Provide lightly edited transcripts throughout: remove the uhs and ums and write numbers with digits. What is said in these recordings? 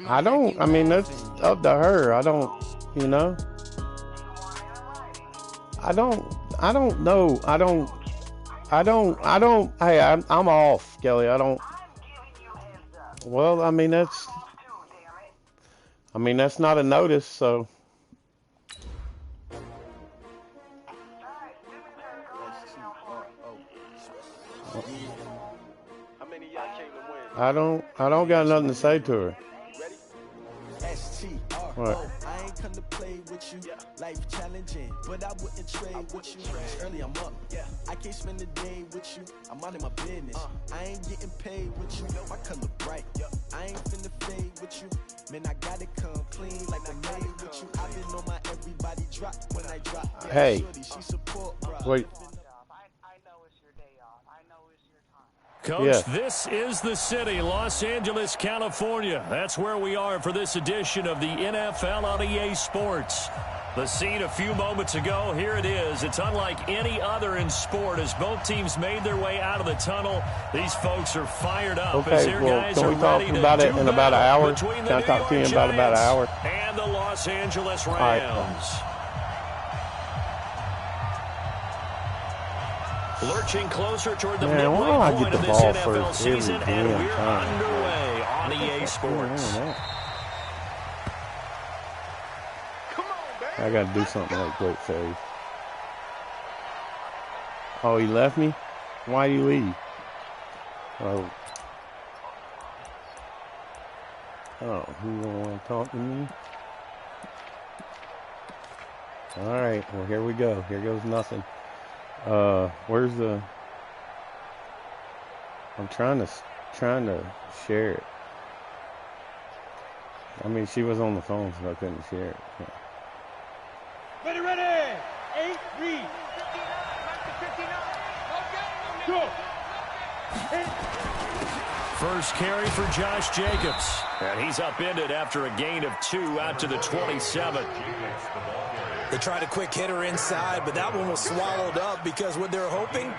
I don't. I mean, that's up to her. I don't. You know. I don't know. Hey, I'm off, Kelly. I don't. Well, I mean that's not a notice, so. I don't got nothing to say to her. What? I ain't come to play with you. Life challenging, but I wouldn't trade with you. Early I'm up. I can't spend the day with you. I'm out of my business. I ain't getting paid with you. My color bright. I ain't finna fade with you. Man, I gotta come clean like I made with you. I've been on my everybody drop when I drop. Hey. Wait. Coach, yeah. This is the city, Los Angeles, California. That's where we are for this edition of the NFL on EA Sports. The scene a few moments ago, here it is. It's unlike any other in sport as both teams made their way out of the tunnel. These folks are fired up. Okay, as their well, guys can we are talk ready about to it do in about an battle hour? between Can the I talk to you in New York about an hour? Giants and the Los Angeles Rams. All right. Lurching closer toward the Man, midway why don't I point get of the this ball NFL first season, every and damn we're time? underway on EA Sports. I gotta do something like quick, save. Oh, he left me? Why do you leave? Oh, you don't want to talk to me? All right, well, here we go. Here goes nothing. Where's the... I'm trying to share it. I mean, she was on the phone, so I couldn't share it. Yeah. Ready! 8, read. 59, go. First carry for Josh Jacobs. And he's upended after a gain of 2 out to the 27. They tried a quick hitter inside, but that one was swallowed up because what they're hoping,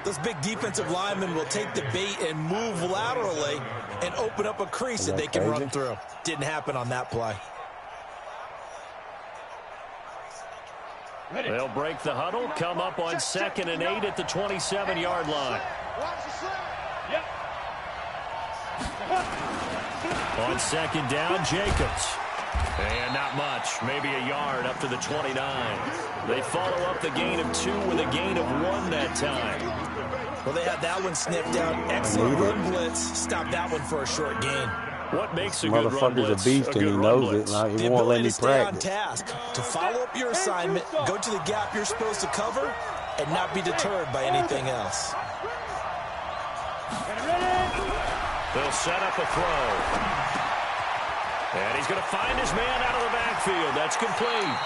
those big defensive linemen will take the bait and move laterally and open up a crease that they can run through. Didn't happen on that play. They'll break the huddle, come up on 2nd and 8 at the 27-yard line. On 2nd down, Jacobs. And not much, maybe a yard up to the 29. They follow up the gain of 2 with a gain of 1 that time. Well, they had that one snipped out. Excellent run blitz. Stop that one for a short gain. What makes a good run blitz? Motherfucker's a beast and he knows it. Like, he won't let me practice. Stay on task. To follow up your assignment, go to the gap you're supposed to cover, and not be deterred by anything else. They'll set up a throw. And he's going to find his man out of the backfield. That's complete.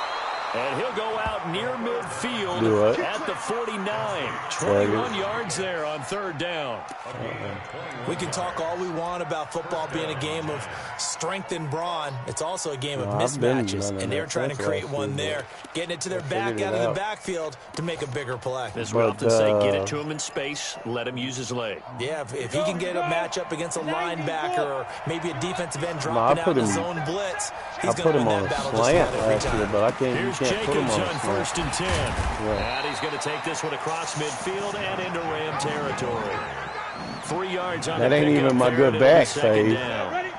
And he'll go out near midfield at the 49. 21 yards there on 3rd down. We can talk all we want about football being a game of strength and brawn. It's also a game of mismatches, and they're trying to create one there, getting it to their back out of the backfield to make a bigger play. As we often say, get it to him in space, let him use his leg. Yeah, if he can get a matchup against a linebacker or maybe a defensive end dropping out in the zone blitz, he's going to win that battle just about every time. But I can't. Here's Jacobs on 1st and 10. And he's going to take this one across midfield and into Ram territory. 3 yards on that ain't even my good back save. Ready?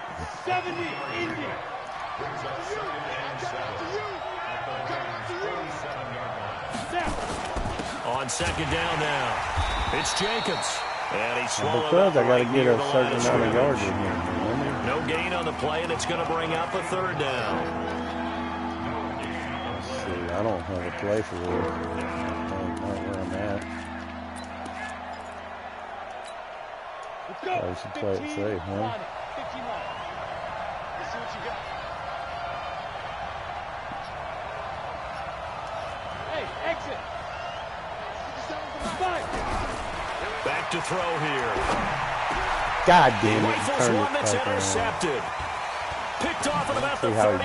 70, Indy. On 2nd down now. It's Jacobs. And he swallowed because up I got to right get near a the certain line amount of yards scrimmage. in here. No gain on the play, and it's going to bring up a 3rd down. Let's see. I don't have a play for this. I don't know where I'm at. Let's go. I should play it safe, huh? 51. Let's see what you got. Hey, exit. Back to throw here. God damn it. Rifles one that's intercepted. Picked off at about the 31.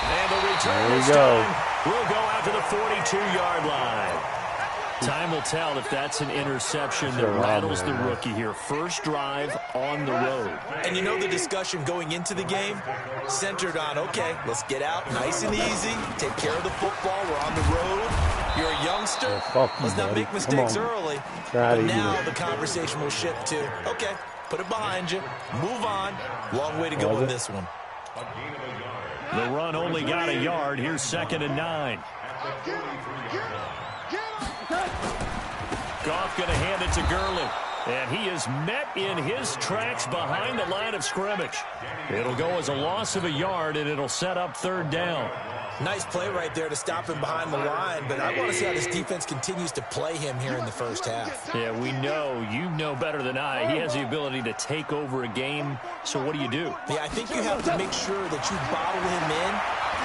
And the return this time will go out to the 42-yard line. Time will tell if that's an interception that rattles the rookie here. First drive on the road. And you know the discussion going into the game centered on, okay, let's get out nice and easy, take care of the football, we're on the road. You're a youngster, let's not make mistakes early. But now the conversation will shift to, okay, put it behind you, move on. Long way to go in this one. The run only got a yard. Here's 2nd and 9. Goff going to hand it to Gurley. And he is met in his tracks behind the line of scrimmage. It'll go as a loss of a yard, and it'll set up 3rd down. Nice play right there to stop him behind the line, but I want to see how this defense continues to play him here in the first half. Yeah, we know, you know better than I, he has the ability to take over a game, so what do you do? Yeah, I think you have to make sure that you bottle him in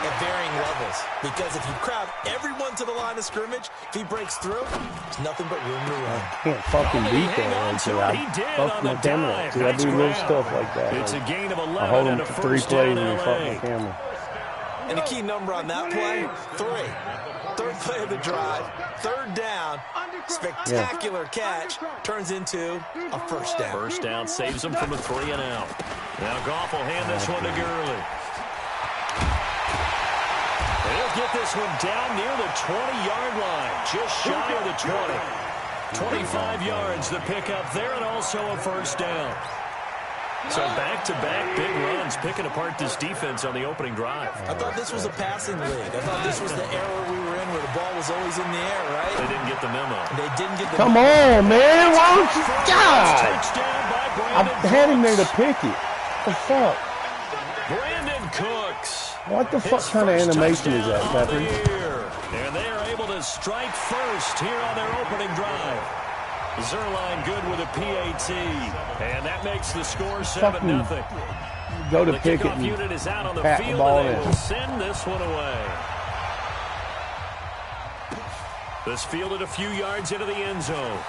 at varying levels, because if you crowd everyone to the line of scrimmage, if he breaks through, there's nothing but room to run. I can't fucking beat that right He did fuck on my the camera. dive. See, I do little stuff like that. It's like, a gain of 11 I hold and them a for 3 first plays down and LA. fuck my camera. And the key number on that play, 3. 3rd play of the drive, 3rd down, spectacular catch, turns into a first down. First down saves him from a 3 and out. Now Goff will hand this one to Gurley. He'll get this one down near the 20-yard line, just shy of the 20. 25 yards the pickup there, and also a first down. So back-to-back big runs, picking apart this defense on the opening drive. I thought this was a passing league. I thought this was the era we were in where the ball was always in the air, right? They didn't get the memo. They didn't get the Come on, man. Why don't you? God! Touchdown by I Brandon had him there to Cooks. pick it. What the fuck? Brandon Cooks. What the fuck kind of animation is that, Patrick? And they are able to strike first here on their opening drive. Zerline good with a PAT. And that makes the score 7-0. Go to The pick it kickoff unit is out on the pat the field, ball and they in. will send this one away. This fielded a few yards into the end zone.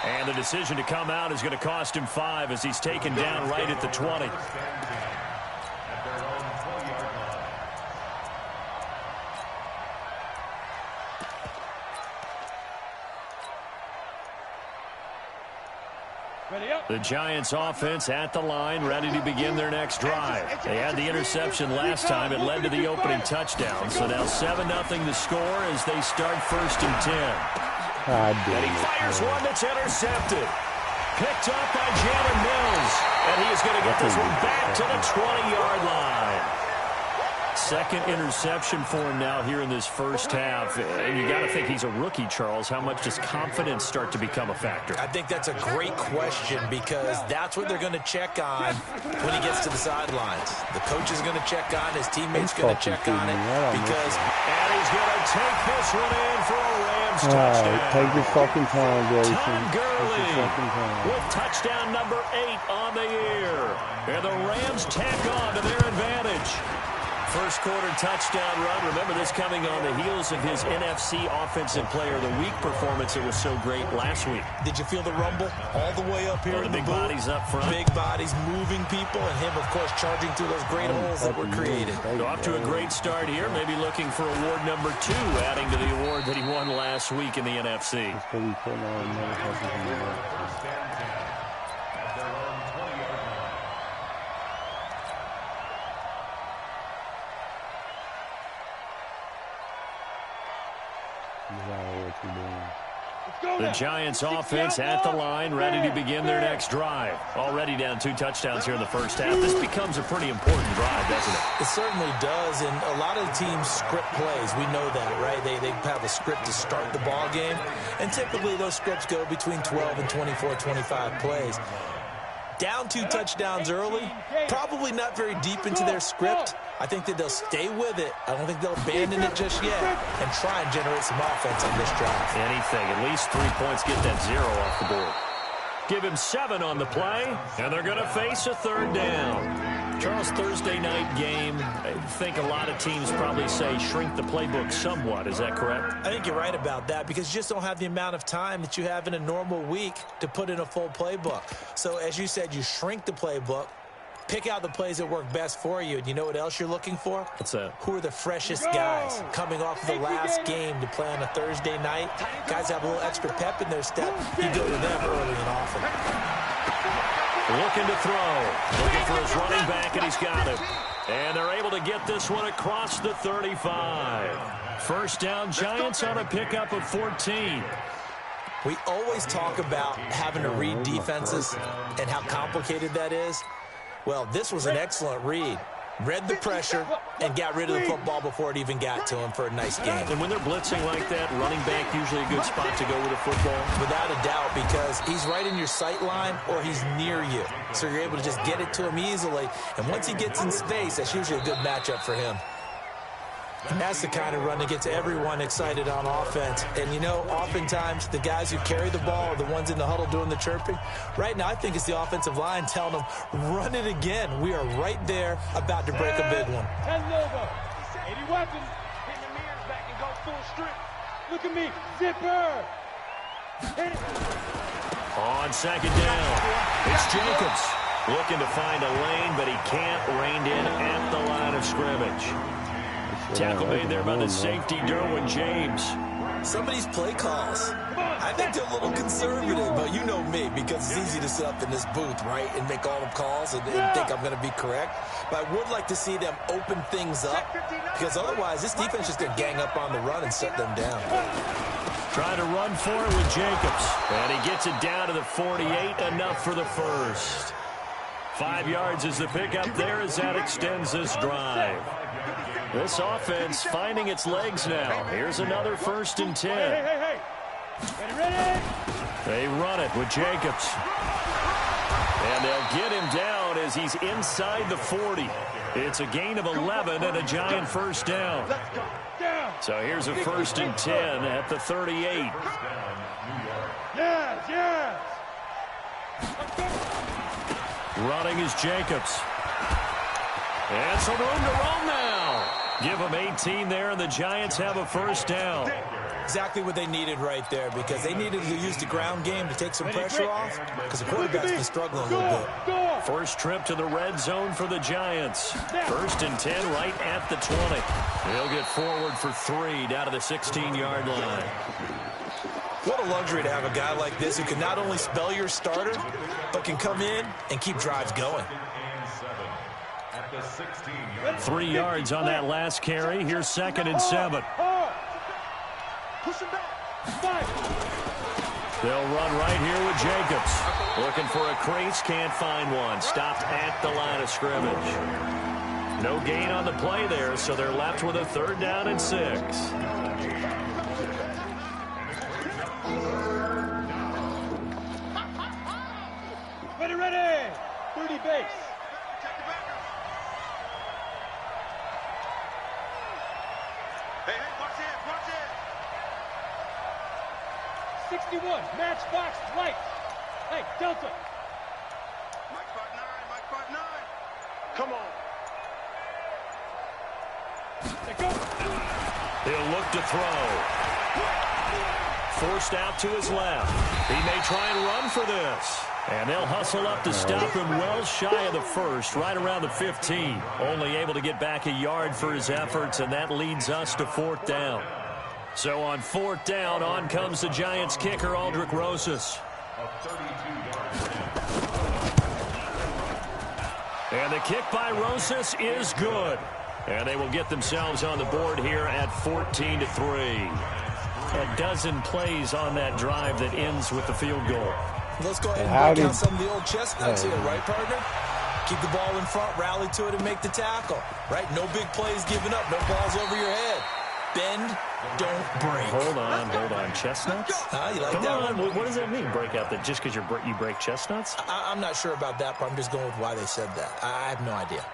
And the decision to come out is going to cost him 5 as he's taken down right at the 20. The Giants offense at the line, ready to begin their next drive. They had the interception last time. It led to the opening touchdown. So now 7-0 the score as they start 1st and 10. God damn And he it, fires man. one that's intercepted. Picked up by Jalen Mills. And he is going to get this one back to the 20-yard line. 2nd interception for him now here in this first half. And you got to think he's a rookie, Charles. How much does confidence start to become a factor? I think that's a great question because that's what they're going to check on when he gets to the sidelines. The coach is going to check on, his teammates going to check on it because... And he's going to take this one in for a Rams All touchdown. right, take your fucking time, Jason. Tom Gurley Take your fucking time. with touchdown number 8 on the year. And the Rams tack on to their advantage. First quarter touchdown run. Remember this coming on the heels of his NFC Offensive Player of the Week performance. It was so great last week. Did you feel the rumble all the way up here? The big bodies up front. Big bodies moving people, and him, of course, charging through those great holes that were created. So off to a great start here. Maybe looking for award number 2, adding to the award that he won last week in the NFC. That's what we putting on motherfuckers in the world. The Giants offense at the line, ready to begin their next drive. Already down 2 touchdowns here in the first half. This becomes a pretty important drive, doesn't it? It certainly does, and a lot of the teams script plays. We know that, right? They have a script to start the ball game, and typically those scripts go between 12 and 24, 25 plays. Down 2 touchdowns early, probably not very deep into their script. I think that they'll stay with it. I don't think they'll abandon it just yet and try and generate some offense on this drive. Anything, at least 3 points, get that 0 off the board. Give him 7 on the play, and they're going to face a 3rd down. Charles, Thursday night game, I think a lot of teams probably say shrink the playbook somewhat. Is that correct? I think you're right about that because you just don't have the amount of time that you have in a normal week to put in a full playbook. So as you said, you shrink the playbook, Pick out the plays that work best for you. And you know what else you're looking for? What's that? Who are the freshest guys coming off of the last game to play on a Thursday night? Guys have a little extra pep in their step. You go to them early and often. Looking to throw. Looking for his running back, and he's got it. And they're able to get this one across the 35. First down, Giants on a pickup of 14. We always talk about having to read defenses and how complicated that is. Well, this was an excellent read. Read the pressure and got rid of the football before it even got to him for a nice game. And when they're blitzing like that, running back usually a good spot to go with a football. Without a doubt, because he's right in your sight line or he's near you. So you're able to just get it to him easily. And once he gets in space, that's usually a good matchup for him. And that's the kind of run that gets everyone excited on offense. And, you know, oftentimes the guys who carry the ball are the ones in the huddle doing the chirping. Right now, I think it's the offensive line telling them, run it again. We are right there about to break a big one. 10 logo. 80 weapons. Hit the mirrors back and go full strip. Look at me. Zipper. Hit it. On second down, it's Jacobs. Looking to find a lane, but he can't rein in at the line of scrimmage. Tackle made there by the safety, Derwin James. Some of these play calls, I think they're a little conservative, but you know me, because it's easy to sit up in this booth, right, and make all the calls and think I'm going to be correct. But I would like to see them open things up, because otherwise this defense is just going to gang up on the run and shut them down. Trying to run for it with Jacobs. And he gets it down to the 48, enough for the first. 5 yards is the pickup there as that extends this drive. This offense finding its legs now. Here's another 1st and 10. Hey. Ready? They run it with Jacobs. And they'll get him down as he's inside the 40. It's a gain of 11 and a Giant first down. So here's a 1st and 10 at the 38. Yes. Running is Jacobs. And some room to run now. Give them 18 there, and the Giants have a first down. Exactly what they needed right there, because they needed to use the ground game to take some pressure off, because the quarterback's been struggling a little bit. First trip to the red zone for the Giants. 1st and 10 right at the 20. They'll get forward for 3 down to the 16-yard line. What a luxury to have a guy like this who can not only spell your starter, but can come in and keep drives going. 3 yards on that last carry. Here's 2nd and 7. Push him back. They'll run right here with Jacobs. Looking for a crease, can't find one. Stopped at the line of scrimmage. No gain on the play there, so they're left with a 3rd down and 6. Ready. 30 base. Hey, watch it. 61, matchbox light. Hey, Delta. Mike 5'9". Come on. They go. He'll look to throw. Forced out to his left. He may try and run for this. And they'll hustle up to stop him well shy of the 1st, right around the 15. Only able to get back a yard for his efforts, and that leads us to 4th down. So on 4th down, on comes the Giants kicker, Aldrick Rosas. And the kick by Rosas is good. And they will get themselves on the board here at 14-3. A dozen plays on that drive that ends with the field goal. Let's go ahead and break out some of the old chestnuts here, right, partner? Keep the ball in front, rally to it, and make the tackle, right? No big plays given up, no balls over your head. Bend, don't break. Hold on. Chestnuts? You like Come that on. one? What does that mean, break out? That just because you break chestnuts? I'm not sure about that part. I'm just going with why they said that. I have no idea.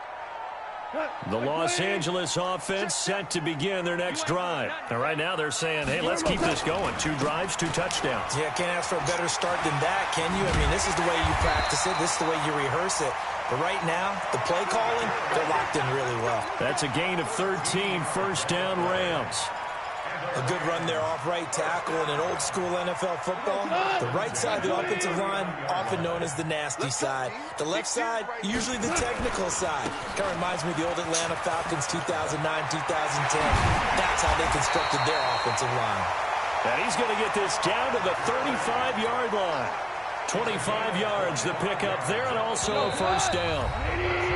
The Los Angeles offense set to begin their next drive. And right now they're saying, hey, let's keep this going. 2 drives, 2 touchdowns. Yeah, can't ask for a better start than that, can you? I mean, this is the way you practice it. This is the way you rehearse it. But right now, the play calling, they're locked in really well. That's a gain of 13, 1st down Rams. A good run there off right tackle in an old school NFL football. The right side of the offensive line, often known as the nasty side. The left side, usually the technical side. Kind of reminds me of the old Atlanta Falcons 2009, 2010. That's how they constructed their offensive line. And he's going to get this down to the 35-yard line. 25 yards to pick up there, and also a first down.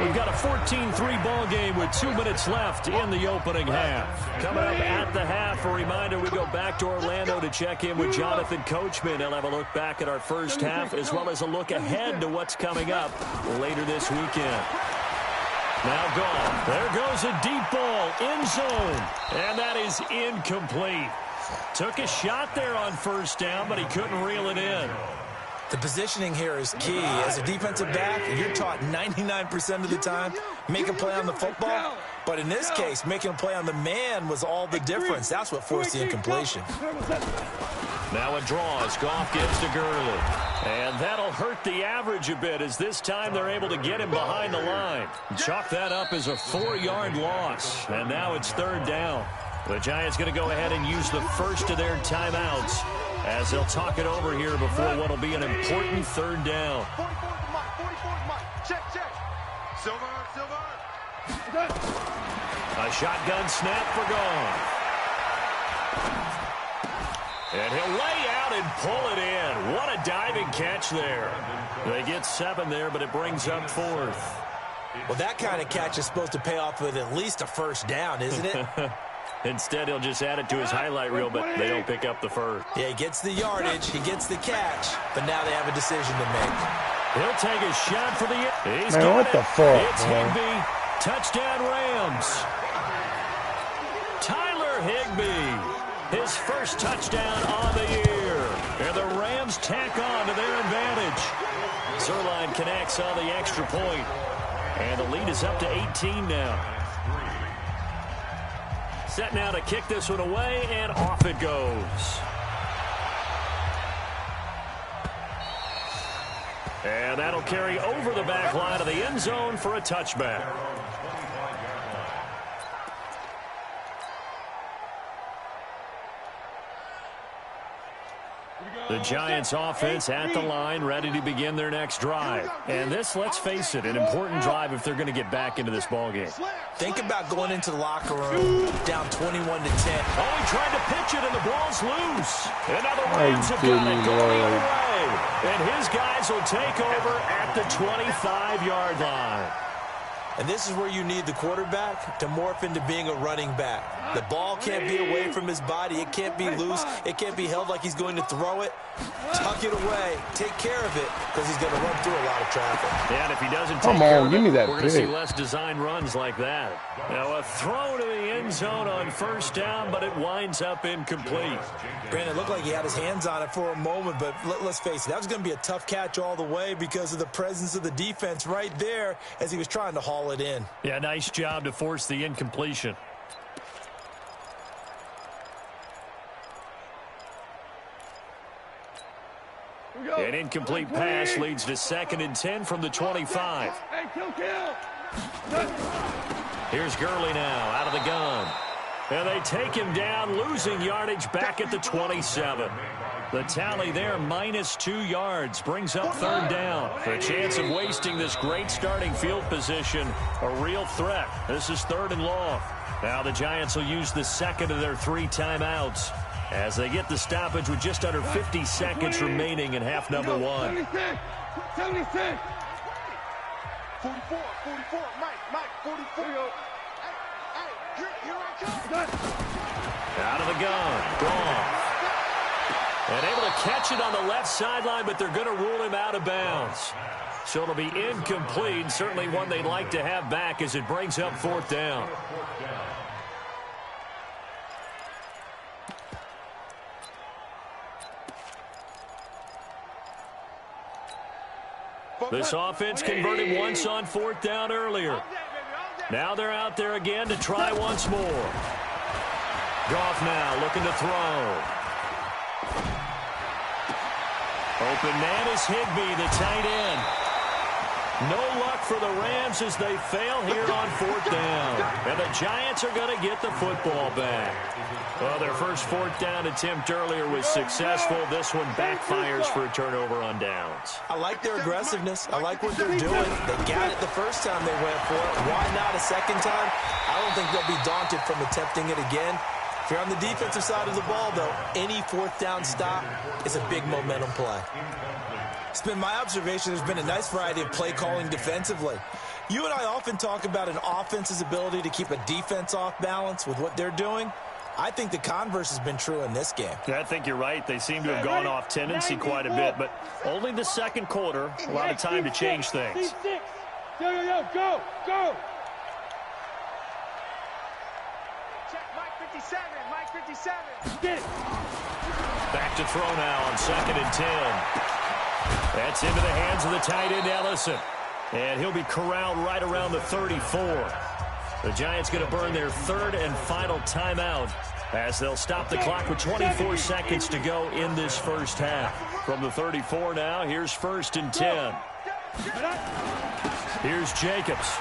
We've got a 14-3 ball game with 2 minutes left in the opening half. Coming up at the half, a reminder, we go back to Orlando to check in with Jonathan Coachman. He'll have a look back at our first half, as well as a look ahead to what's coming up later this weekend. Now gone. There goes a deep ball, end zone, and that is incomplete. Took a shot there on first down, but he couldn't reel it in. The positioning here is key. As a defensive back, you're taught 99% of the time, make a play on the football. But in this case, making a play on the man was all the difference. That's what forced the incompletion. Now a draw as Goff gets to Gurley. And that'll hurt the average a bit, as this time they're able to get him behind the line. Chalk that up as a 4-yard loss. And now it's third down. The Giants going to go ahead and use the first of their timeouts, as they'll talk it over here before what will be an important third down. 44 Mike. Check. Silver. A shotgun snap for Goff. And he'll lay out and pull it in. What a diving catch there. They get 7 there, but it brings up 4th. Well, that kind of catch is supposed to pay off with at least a first down, isn't it? Instead, he'll just add it to his highlight reel, but they don't pick up the first. Yeah, he gets the yardage, he gets the catch, but now they have a decision to make. He'll take a shot for the... He's Man, what the fuck, It's man? Higbee. Touchdown, Rams. Tyler Higbee. His first touchdown on the year. And the Rams tack on to their advantage. Zerline connects on the extra point. And the lead is up to 18 now. Set now to kick this one away, and off it goes. And that'll carry over the back line of the end zone for a touchback. The Giants offense at the line, ready to begin their next drive. And this, let's face it, an important drive if they're going to get back into this ballgame. Think about going into the locker room down 21-10. Oh, he tried to pitch it, and the ball's loose. And now the Are you Rams have kidding got it me, going the Lord? other way. And his guys will take over at the 25-yard line. And this is where you need the quarterback to morph into being a running back. The ball can't be away from his body. It can't be loose. It can't be held like he's going to throw it. Tuck it away. Take care of it, because he's going to run through a lot of traffic. Yeah, and if he doesn't Come take care on, of give it, me that we're going to see pick. less design runs like that. Now a throw to the end zone on first down, but it winds up incomplete. Brandon, it looked like he had his hands on it for a moment, but let's face it, that was going to be a tough catch all the way because of the presence of the defense right there as he was trying to haul it in. Yeah, nice job to force the incompletion. An incomplete pass leads to 2nd and 10 from the 25. Here's Gurley now out of the gun. And they take him down, losing yardage back at the 27. The tally there, -2 yards, brings up third down. The chance of wasting this great starting field position, a real threat. This is 3rd and long. Now the Giants will use the second of their 3 timeouts as they get the stoppage with just under 50 seconds remaining in half number 1. 76. 44, Mike, 44. Hey, here I come. Out of the gun, Goff. And able to catch it on the left sideline, but they're going to rule him out of bounds. So it'll be incomplete, certainly one they'd like to have back as it brings up 4th down. This offense converted once on 4th down earlier. Now they're out there again to try once more. Goff now looking to throw. Open man is Higbee, the tight end. No luck for the Rams as they fail here on 4th down. And the Giants are going to get the football back. Well, their first 4th down attempt earlier was successful. This one backfires for a turnover on downs. I like their aggressiveness. I like what they're doing. They got it the first time they went for it. Why not a second time? I don't think they'll be daunted from attempting it again. If you're on the defensive side of the ball, though, any 4th down stop is a big momentum play. It's been my observation there's been a nice variety of play calling defensively. You and I often talk about an offense's ability to keep a defense off balance with what they're doing. I think the converse has been true in this game. Yeah, I think you're right. They seem to have gone off tendency quite a bit, but only the second quarter, a lot of time to change things. Yo, go! Check, Mike 57, Mike 57. Get it! Back to throw now on 2nd and 10. That's into the hands of the tight end, Ellison. And he'll be corralled right around the 34. The Giants going to burn their 3rd and final timeout as they'll stop the clock with 24 seconds to go in this first half. From the 34 now, here's 1st and 10. Here's Jacobs.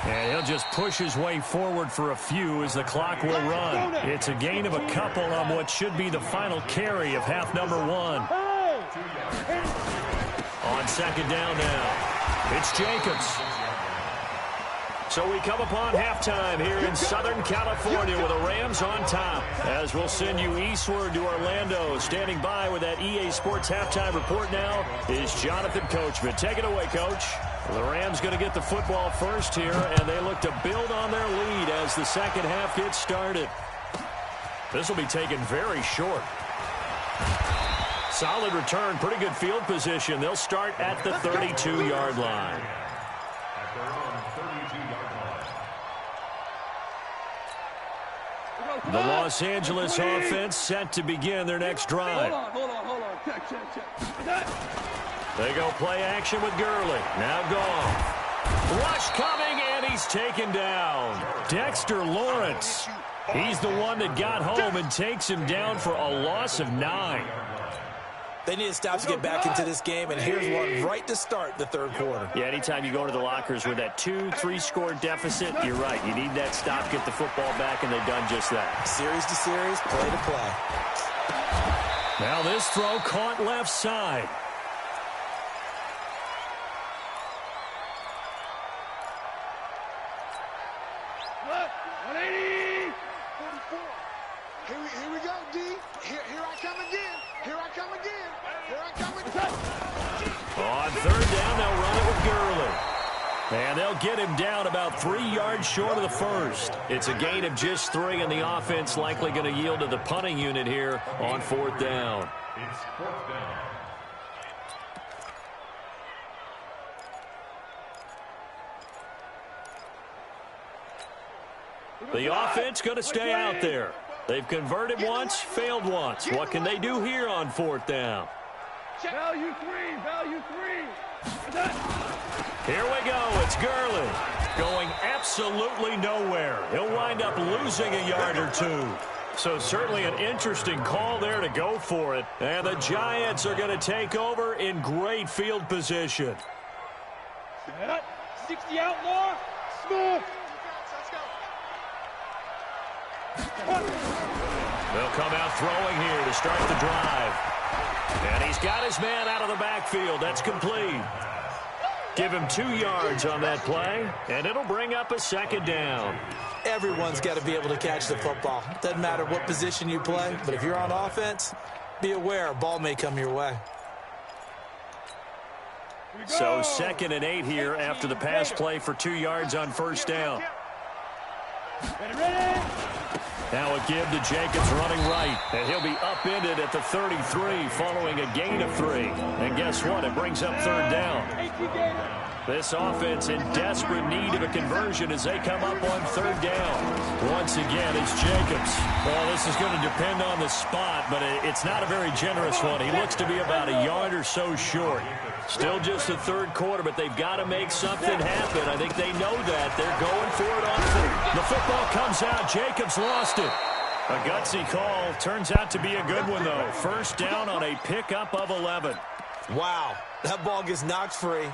And he'll just push his way forward for a few as the clock will run. It's a gain of a couple on what should be the final carry of half number 1. On 2nd down now, it's Jacobs. So we come upon halftime here in Southern California with the Rams on top. As we'll send you eastward to Orlando. Standing by with that EA Sports halftime report now is Jonathan Coachman. Take it away, Coach. The Rams going to get the football first here, and they look to build on their lead as the second half gets started. This will be taken very short. Solid return, pretty good field position. They'll start at the 32-yard line. The Los Angeles offense set to begin their next drive. Hold on. Check. They go play action with Gurley. Now gone. Rush coming, and he's taken down. Dexter Lawrence. He's the one that got home and takes him down for a loss of 9. They need to stop to get back into this game, and here's one right to start the 3rd quarter. Yeah, anytime you go into the lockers with that 2-3 score deficit, you're right. You need that stop, get the football back, and they've done just that. Series to series, play to play. Now this throw caught left side. Here we go, D. Here I come again. On 3rd down, they'll run it with Gurley. And they'll get him down about 3 yards short of the first. It's a gain of just 3, and the offense likely going to yield to the punting unit here on 4th down. It's 4th down. The offense going to stay out there. They've converted once, failed once. What can they do here on 4th down? Value three. Here we go. It's Gurley going absolutely nowhere. He'll wind up losing a yard or 2. So certainly an interesting call there to go for it. And the Giants are going to take over in great field position. 60 outlaw. Smith. They'll come out throwing here to start the drive. And he's got his man out of the backfield. That's complete. Give him 2 yards on that play, and it'll bring up a 2nd down. Everyone's got to be able to catch the football. Doesn't matter what position you play, but if you're on offense, be aware a ball may come your way. So 2nd and 8 here after the pass play for 2 yards on 1st down. Ready? Now a give to Jacobs running right, and he'll be upended at the 33 following a gain of 3. And guess what? It brings up 3rd down. This offense in desperate need of a conversion as they come up on 3rd down. Once again, it's Jacobs. Well, this is going to depend on the spot, but it's not a very generous one. He looks to be about a yard or so short. Still just the 3rd quarter, but they've got to make something happen. I think they know that. They're going for it on 4th. The football comes out. Jacobs lost it. A gutsy call. Turns out to be a good one, though. 1st down on a pickup of 11. Wow. That ball gets knocked free,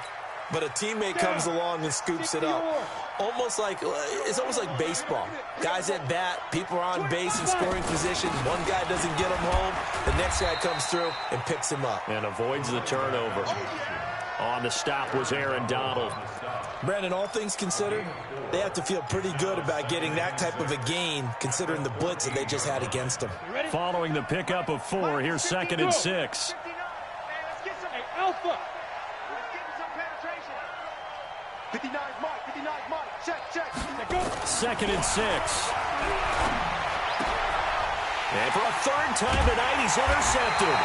but a teammate comes along and scoops it up. It's almost like baseball. Guys at bat, people are on base in scoring position. One guy doesn't get him home. The next guy comes through and picks him up. And avoids the turnover. On the stop was Aaron Donald. Brandon, all things considered, they have to feel pretty good about getting that type of a gain, considering the blitz that they just had against them. Following the pickup of 4, here's 2nd and 6. Alpha. Let's get some penetration. 59 mark. Check. 2nd and 6. And for a 3rd time tonight, he's intercepted.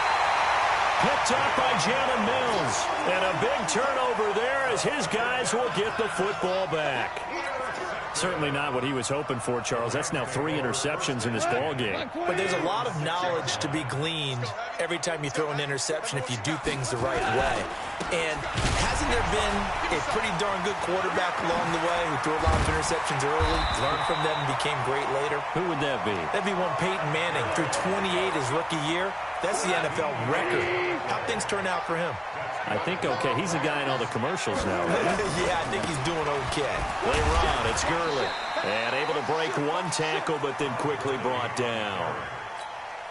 Picked up by Jalen Mills. And a big turnover there as his guys will get the football back. Certainly not what he was hoping for, Charles. That's now 3 interceptions in this ball game. But there's a lot of knowledge to be gleaned every time you throw an interception if you do things the right way. And hasn't there been a pretty darn good quarterback along the way who threw a lot of interceptions early, learned from them, and became great later? Who would that be? That'd be one Peyton Manning. Threw 28 his rookie year. That's the NFL record. How'd things turn out for him? I think okay. He's the guy in all the commercials now, right? Yeah, I think he's doing okay. They run. It's Gurley. And able to break 1 tackle, but then quickly brought down.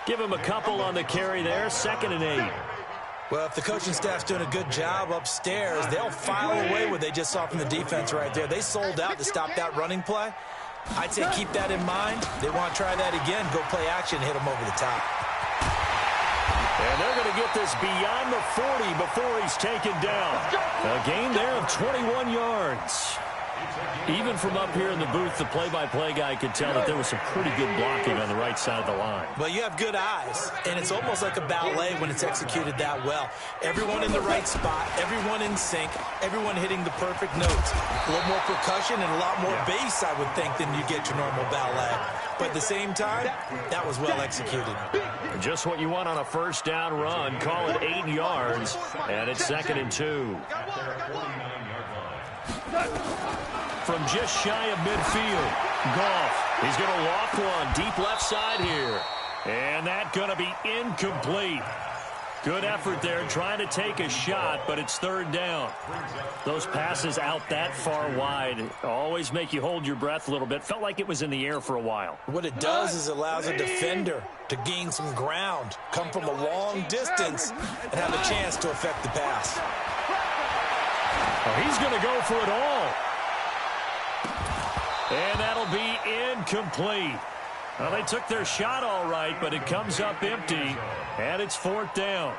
Give him a couple on the carry there. 2nd and 8. Well, if the coaching staff's doing a good job upstairs, they'll file away what they just saw from the defense right there. They sold out to stop that running play. I'd say keep that in mind. They want to try that again. Go play action, hit them over the top. And they're going to get this beyond the 40 before he's taken down. A gain there of 21 yards. Even from up here in the booth, the play-by-play guy could tell that there was some pretty good blocking on the right side of the line. Well, you have good eyes, and it's almost like a ballet when it's executed that well. Everyone in the right spot, everyone in sync, everyone hitting the perfect notes. A little more percussion and a lot more bass, I would think, than you get your normal ballet. But at the same time, that was well executed. Just what you want on a 1st down run. Call it 8 yards, and it's 2nd and 2. From just shy of midfield, Goff. He's going to loft one deep left side here. And that's going to be incomplete. Good effort there trying to take a shot, but it's 3rd down. Those passes out that far wide always make you hold your breath a little bit. Felt like it was in the air for a while. What it does is allows a defender to gain some ground, come from a long distance, and have a chance to affect the pass. Oh, he's going to go for it all. And that'll be incomplete. Well, they took their shot all right, but it comes up empty, and it's 4th down.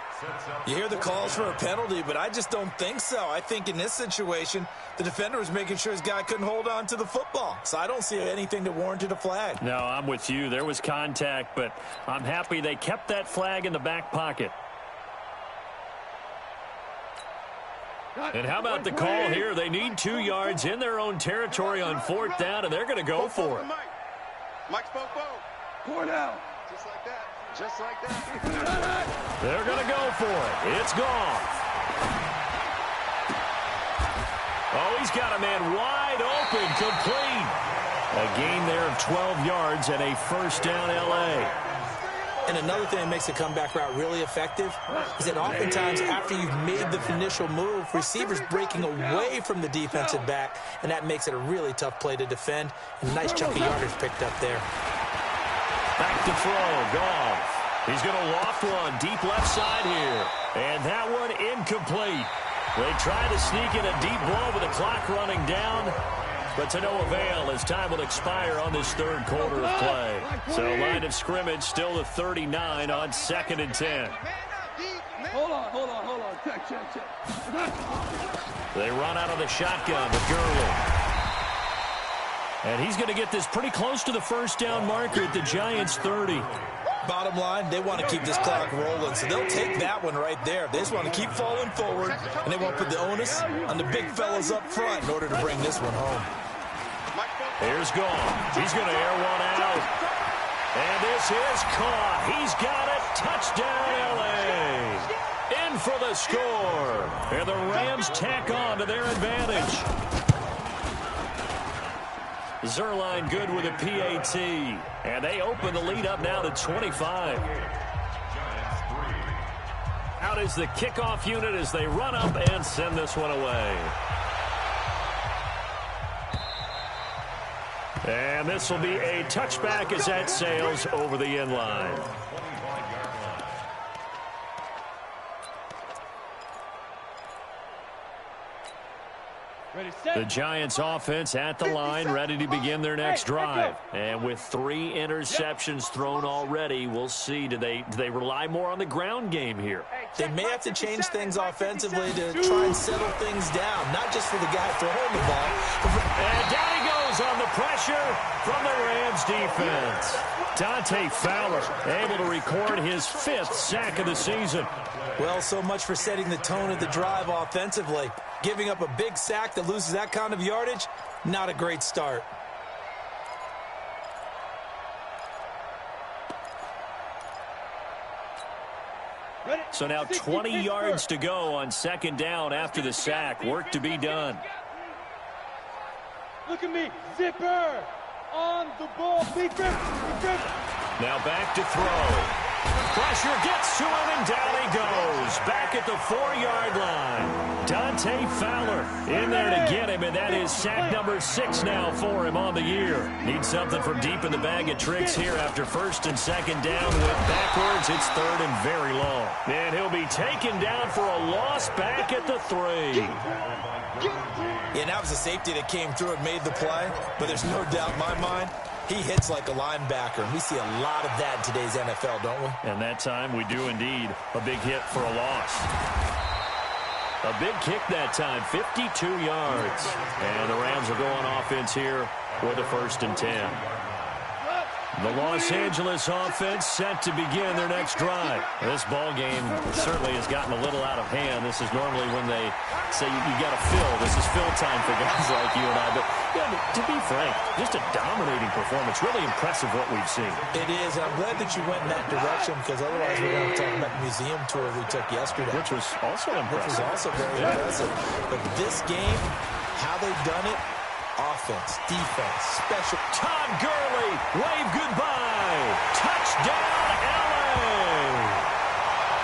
You hear the calls for a penalty, but I just don't think so. I think in this situation, the defender was making sure his guy couldn't hold on to the football. So I don't see anything that warranted a flag. No, I'm with you. There was contact, but I'm happy they kept that flag in the back pocket. And how about the call here? They need 2 yards in their own territory on 4th down, and they're going to go for it. Mike spoke. Pour down. Just like that. Just like that. They're going to go for it. It's gone. Oh, he's got a man wide open, complete. A gain there of 12 yards and a 1st down L.A. And another thing that makes the comeback route really effective is that oftentimes after you've made the initial move, receivers breaking away from the defensive back, and that makes it a really tough play to defend. And a nice chunk of yardage picked up there. Back to throw, Goff. He's going to loft one deep left side here. And that one incomplete. They try to sneak in a deep ball with the clock running down, but to no avail as time will expire on this 3rd quarter of play. So line of scrimmage still the 39 on 2nd and 10. Hold on. Check. They run out of the shotgun with Gurley. And he's going to get this pretty close to the 1st down marker at the Giants' 30. Bottom line, they want to keep this clock rolling, so they'll take that one right there. They just want to keep falling forward, and they want to put the onus on the big fellas up front in order to bring this one home. Here's Goff. He's going to air one out. And this is caught. He's got it. Touchdown, L.A. In for the score. And the Rams tack on to their advantage. Zerline good with a PAT. And they open the lead up now to 25. Out is the kickoff unit as they run up and send this one away. And this will be a touchback as that sails over the end line. The Giants offense at the line, ready to begin their next drive. And with 3 interceptions thrown already, we'll see. Do they rely more on the ground game here? They may have to change things offensively to try and settle things down, not just for the guy throwing the ball. And down he goes on the pressure from the Rams defense. Dante Fowler able to record his 5th sack of the season. Well, so much for setting the tone of the drive offensively. Giving up a big sack that loses that kind of yardage, not a great start. So now 20 yards to go on 2nd down after the sack. Work to be done. Look at me, Zipper on the ball. Big rip. Now back to throw. Pressure gets to him, and down he goes. Back at the 4-yard line. Dante Fowler in there to get him, and that is sack number 6 now for him on the year. Needs something from deep in the bag of tricks here after 1st and 2nd down. Went backwards. It's 3rd and very long. And he'll be taken down for a loss back at the 3. Yeah, that was a safety that came through and made the play, but there's no doubt in my mind he hits like a linebacker. We see a lot of that in today's NFL, don't we? And that time we do indeed. A big hit for a loss. A big kick that time, 52 yards. And the Rams will go on offense here with a 1st and 10. The Los Angeles offense set to begin their next drive. This ball game certainly has gotten a little out of hand. This is normally when they say you got to fill. This is fill time for guys like you and I. But yeah, to be frank, just a dominating performance. Really impressive what we've seen. It is. I'm glad that you went in that direction because otherwise we're going to talk about the museum tour we took yesterday. Which was also impressive. Which was also very impressive. But this game, how they've done it, offense, defense, special. Todd Gurley, wave goodbye. Touchdown, LA.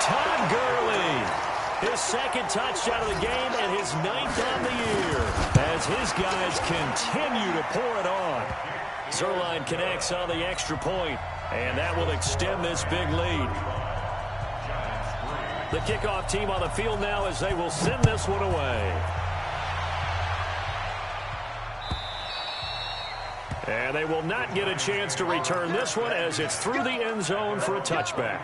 Todd Gurley, his 2nd touchdown of the game and his 9th on the year as his guys continue to pour it on. Zerline connects on the extra point, and that will extend this big lead. The kickoff team on the field now as they will send this one away. And they will not get a chance to return this one as it's through the end zone for a touchback.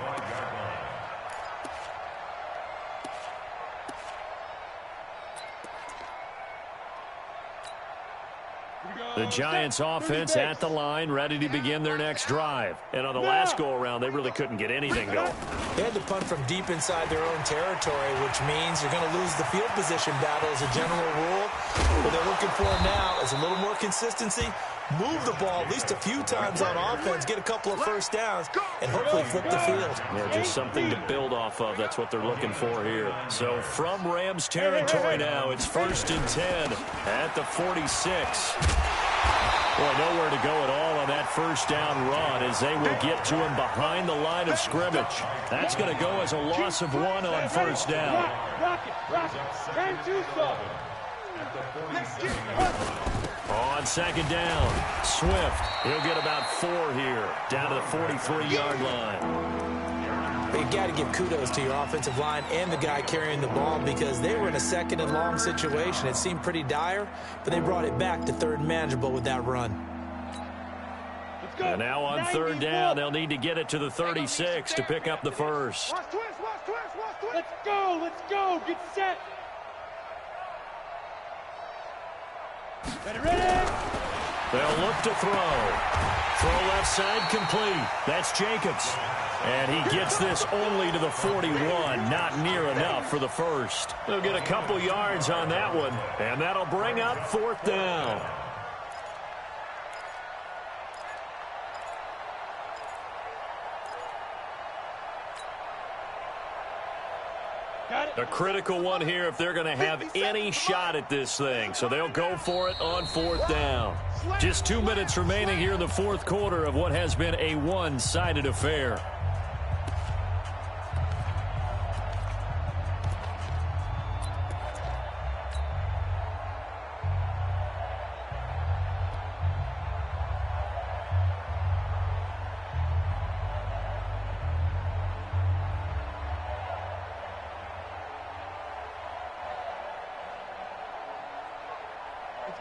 The Giants offense at the line, ready to begin their next drive. And on the last go-around, they really couldn't get anything going. They had to punt from deep inside their own territory, which means you're going to lose the field position battle as a general rule. What they're looking for now is a little more consistency, move the ball at least a few times on offense, get a couple of 1st downs, and hopefully flip the field. Yeah, just something to build off of. That's what they're looking for here. So from Rams territory now, it's 1st and 10 at the 46. Well, nowhere to go at all on that 1st down run as they will get to him behind the line of scrimmage. That's going to go as a loss of 1 on 1st down. On 2nd down, Swift, he'll get about 4 here, down to the 43-yard line. You got to give kudos to your offensive line and the guy carrying the ball because they were in a 2nd and long situation. It seemed pretty dire, but they brought it back to 3rd and manageable with that run. And now on 3rd down, they'll need to get it to the 36 to pick up the 1st. Let's go, get set. Ready? They'll look to throw. Throw left side complete. That's Jacobs. And he gets this only to the 41. Not near enough for the 1st. They'll get a couple yards on that one. And that'll bring up 4th down. A critical one here if they're going to have any shot at this thing. So they'll go for it on 4th down. Just 2 minutes remaining here in the 4th quarter of what has been a one-sided affair.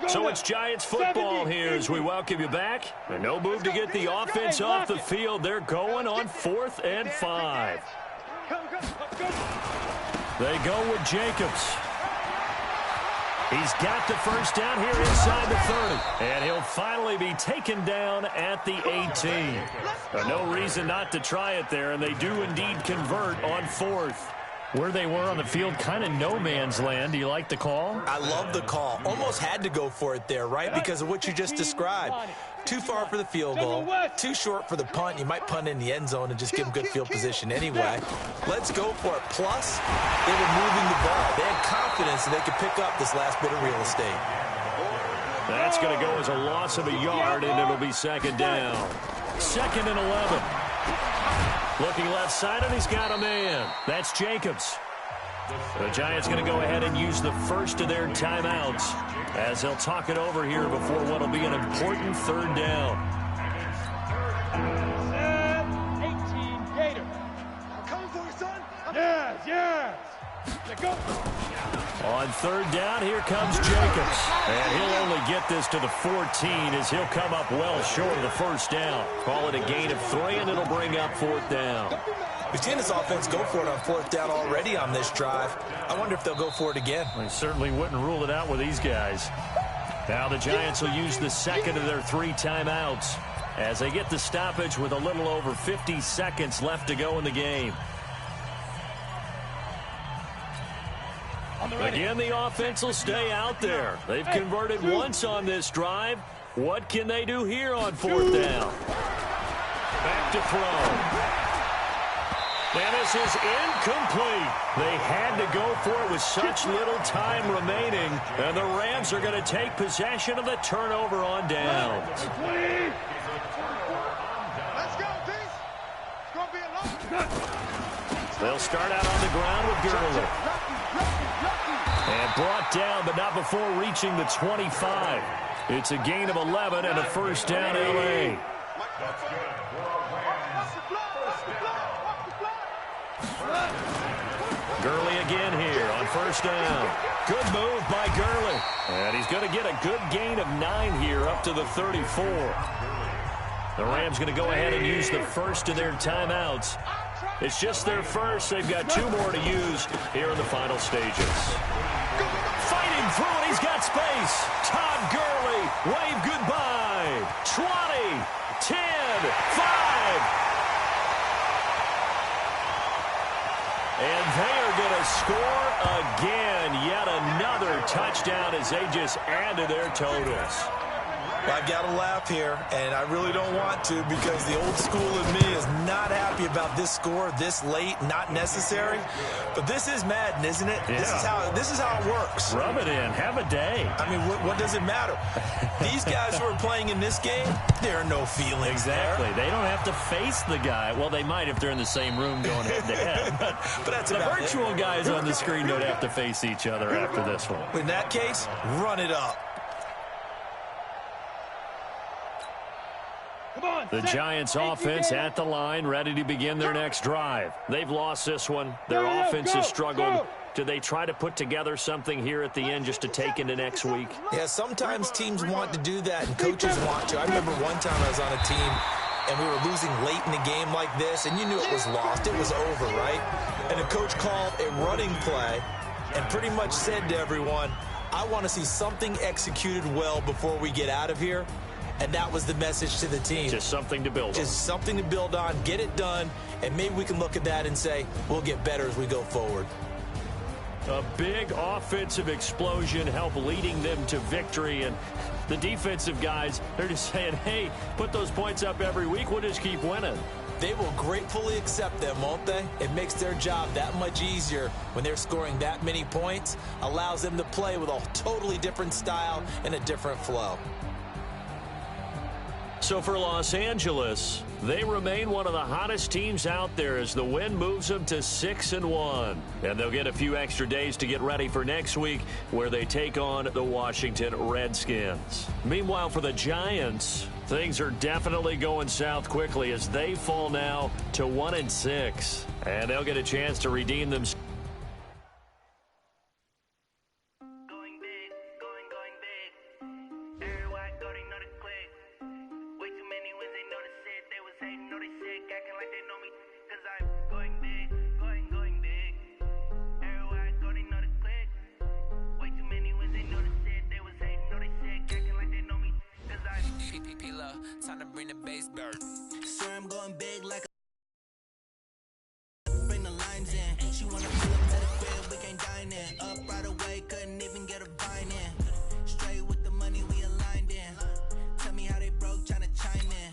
So it's Giants football here as we welcome you back. And no move to get the offense off the field. They're going on 4th and 5. They go with Jacobs. He's got the first down here inside the 30. And he'll finally be taken down at the 18. No reason not to try it there, and they do indeed convert on 4th. Where they were on the field, kind of no man's land. Do you like the call? I love the call. Almost had to go for it there, right? Because of what you just described. Too far for the field goal. Too short for the punt. You might punt in the end zone and just give them good field position anyway. Let's go for it. Plus, they were moving the ball. They had confidence that they could pick up this last bit of real estate. That's going to go as a loss of a yard, and it'll be 2nd down. 2nd and 11. Looking left side, and he's got a man. That's Jacobs. The Giants going to go ahead and use the first of their timeouts as they'll talk it over here before what will be an important 3rd down. 18 Gator. I'm coming for you, son. Yes. Let's go. On 3rd down, here comes Jacobs. And he'll only get this to the 14 as he'll come up well short of the 1st down. Call it a gain of 3, and it'll bring up 4th down. We've seen this offense go for it on 4th down already on this drive. I wonder if they'll go for it again. They certainly wouldn't rule it out with these guys. Now the Giants will use the 2nd of their 3 timeouts as they get the stoppage with a little over 50 seconds left to go in the game. Again, the offense will stay out there. They've converted once on this drive. What can they do here on 4th down? Back to throw. And this is incomplete. They had to go for it with such little time remaining. And the Rams are going to take possession of the turnover on downs. Let's go, Peace. It's going to be a long. They'll start out on the ground with Gurley. And brought down, but not before reaching the 25. It's a gain of 11 and a 1st down, L.A. Gurley again here on 1st down. Good move by Gurley. And he's going to get a good gain of 9 here up to the 34. The Rams going to go ahead and use the first of their timeouts. It's just their first. They've got 2 more to use here in the final stages. Fighting through it. He's got space. Todd Gurley. Wave goodbye. 20, 10, 5. And they are going to score again. Yet another touchdown as they just add to their totals. I've got to laugh here, and I really don't want to because the old school in me is not happy about this score this late, not necessary. But this is Madden, isn't it? Yeah. This is how it works. Rub it in. Have a day. I mean, what does it matter? These guys who are playing in this game, there are no feelings Exactly. there. They don't have to face the guy. Well, they might if they're in the same room going head-to-head. But that's the about virtual guys on the screen don't have to face each other after this one. In that case, run it up. The Giants offense at the line, ready to begin their next drive. They've lost this one. Their offense has struggled. Do they try to put together something here at the end just to take into next week? Yeah, sometimes teams want to do that and coaches want to. I remember one time I was on a team and we were losing late in a game like this, and you knew it was lost. It was over, right? And the coach called a running play and pretty much said to everyone, I want to see something executed well before we get out of here. And that was the message to the team. Just something to build on. Just something to build on, get it done, and maybe we can look at that and say, we'll get better as we go forward. A big offensive explosion helped leading them to victory. And the defensive guys, they're just saying, hey, put those points up every week. We'll just keep winning. They will gratefully accept them, won't they? It makes their job that much easier when they're scoring that many points. Allows them to play with a totally different style and a different flow. So for Los Angeles, they remain one of the hottest teams out there as the win moves them to 6-1. And they'll get a few extra days to get ready for next week where they take on the Washington Redskins. Meanwhile, for the Giants, things are definitely going south quickly as they fall now to 1-6. And they'll get a chance to redeem themselves. like they know me, cause I'm going big, going big. Everywhere I go, they know the click. Way too many wins, they know the shit. They was hating, know they sick, acting like they know me, cause I'm PPP love, time to bring the bass bird. Swear I'm going big like a bring the lines in. She wanna pull up to the crib, we can't dine in. Up right away, couldn't even get a vine in. Straight with the money, we aligned in. Tell me how they broke, tryna chime in.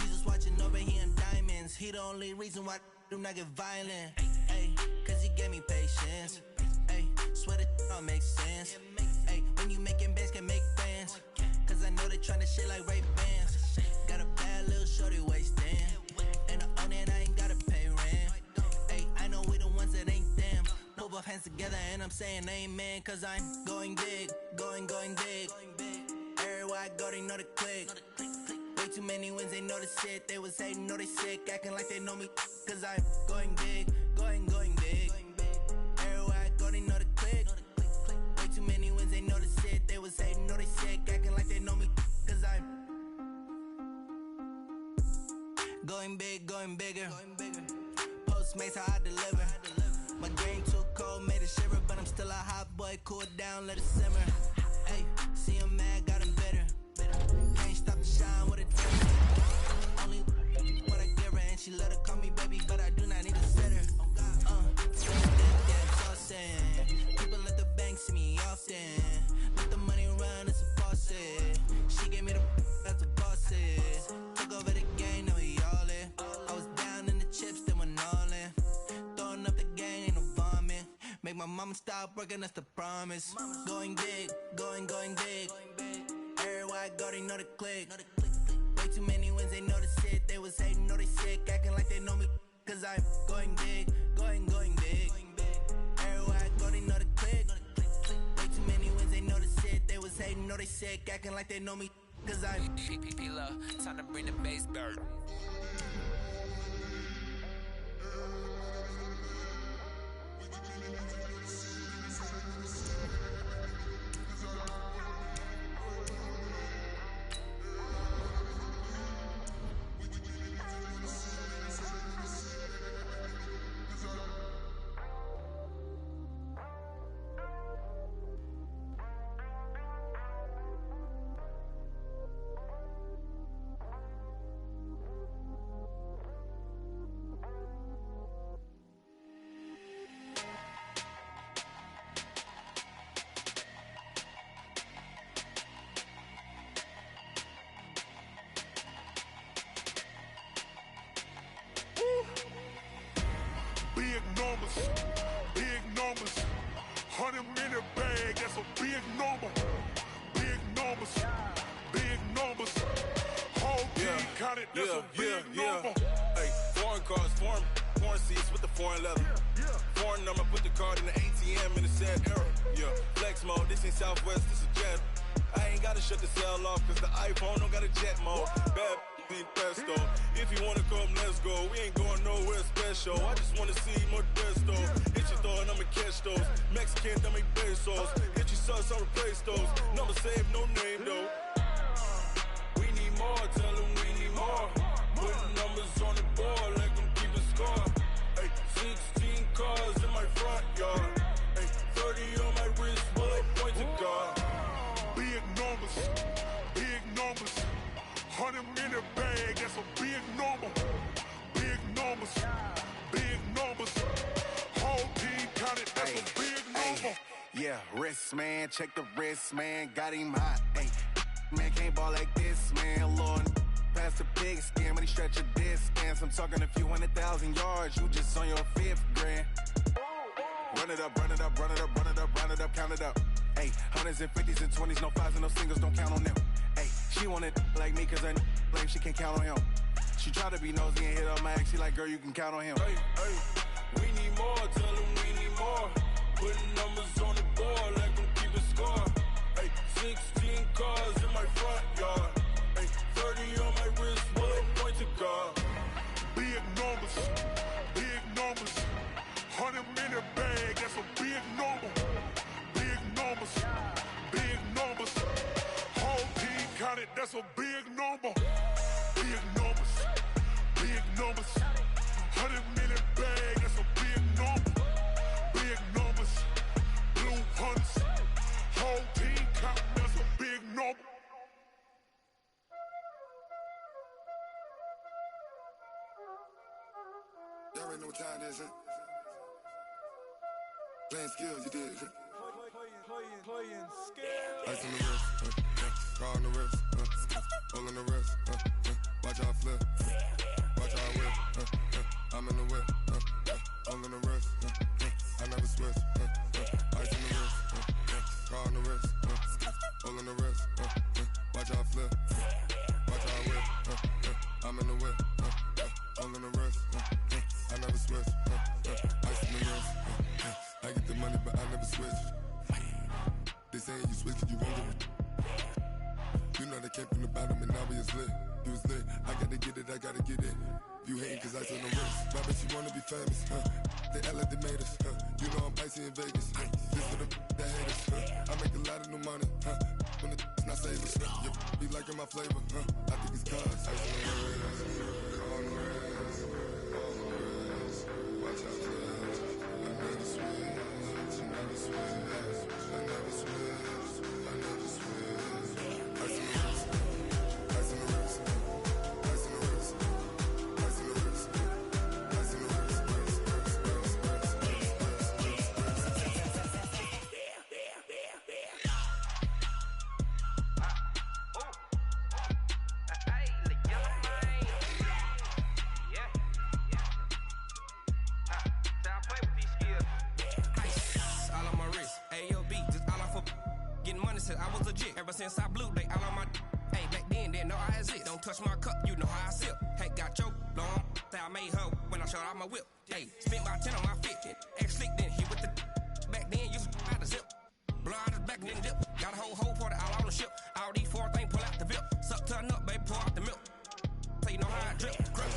Jesus watching over, he in diamonds. He the only reason why I do not get violent. Ay, cause he gave me patience. Ay, swear that all makes sense. Ay, when you making bands, can make friends. Cause I know they tryna shit like Ray Bans. Got a bad little shorty wasting. And I own it, I ain't gotta pay rent. Ay, I know we the ones that ain't them. Put both hands together and I'm saying amen. Cause I'm going big, going big. Everywhere I go, they know the click. Way too many wins, they know the shit. They was hating, know they sick, acting like they know me. Cause I'm going big, going big. Everywhere I go, they know the click. Way too many wins, they know the shit. They was hating, know they sick, acting like they know me. Cause I'm going big, going bigger. Postmates, how I deliver. My game too cold, made it shiver. But I'm still a hot boy, cool it down, let it simmer. Hey, see him mad, got him bitter. Can't stop the shine with a dimmer. Only what I give her, and she let her call me baby, but I do not need a sitter. Yeah, tossing. People at the bank see me often. Let the money run, it's a faucet. She gave me the that's the bosses. Took over the game, now we all in. I was down in the chips, then went all in. Throwing up the game, ain't no vomit. Make my mama stop working, that's the promise. Going big, going big. Everywhere I go, they know the click. Way too many wins, they know the shit. They was hating, know they sick, acting like they know me. Cause I'm going big, going big. Everywhere I go, they know the click. Way too many wins, they know the shit. They was hating, know they sick, acting like they know me. Cause I'm PPP love, time to bring the bass bird. Big numbers, 100 minute bag, that's a big number. Big numbers, whole team counted, that's a big number. Hey, foreign cars, foreign seats with the foreign leather. Foreign number, put the card in the ATM in the sad era. Yeah, flex mode, this ain't Southwest, this is jet. I ain't gotta shut the cell off, cause the iPhone don't got a jet mode. Bad need pesto. If you wanna come, let's go. We ain't going nowhere special. I just wanna see more desto. Hit your throw and I'ma catch those. Mexican, dummy pesos. Hit your sus, I'll replace those. Number save, no name though. We need more, tell them we need more. Putting numbers on the board, like them keeping score. Hey, 16 cars in my front yard. Hey, 30 on my wrist, bullet point to God. Big numbers, 100 minute bag, that's a big number. Big numbers, whole team counted, that's a big number. Yeah, wrist man, check the wrist man, got him hot. Ay, man can't ball like this, man. Lord, past the pig skin when he stretch a distance. I'm talking a few 100,000 yards, you just on your 5th grand. Run it up, count it up. Ay, hundreds and 50s and 20s, no 5s and no singles, don't count on them. Ay, she want it like me, cause her lame, she can't count on him. She try to be nosy and hit up my ex, she like, girl, you can count on him. Hey, we need more, tell them we need more. Putting numbers on the board, like them keeping score. Hey, 16 cars in my front yard. Hey, 30 on my wrist, bullet point to God. Big numbers, 100 minute bag, that's a big number. Big numbers, whole team counted, that's a big number. Big numbers, numbers. 100 million bag, that's a big number. Big numbers. Blue hunts. Whole team count, that's a big number. Y'all already know what time it is, huh? Playing skills, you did. Playing skills. Ice on the wrist, car on the wrist, hole in the wrist, watch out flip, watch out whip, I'm in the whip, hole in the wrist, I never switch, ice on the wrist, car on the wrist, hole in the wrist, watch out flip, watch out whip, I'm in the whip, hole in the wrist, I never switch, ice on the wrist, I get the money but I never switch. They saying you switch and you won't get it. You know they came from the bottom and now we is lit. You was lit, I gotta get it, I gotta get it. You hating cause ice on the wrist. Why bet you wanna be famous, They act like they made us, You know I'm icy in Vegas, This for the that hate us, I make a lot of new money, When the not save us, You be liking my flavor, I think it's cause ice on the wrist, on the wrist, on the wrist. Watch out for that, I never switch, I never switch. I never switch, I never switch. Ice in the wrist, ice in the wrist, ice in the wrist, ice in the wrist, ice in the wrist, I was legit. Ever since I blew, they all on my hey, back then, didn't know I exist. Don't touch my cup, you know how I sip. Hey, got your long, say I made her when I showed out my whip. Hey, spent about 10 on my 50. Ex-slick, then hit with the back then, used to out the zip. Blow out his back and then dip. Got a whole party all on the ship. All these 4 things pull out the VIP. Suck, turn up, baby, pour out the milk. So you know how I drip. Crush.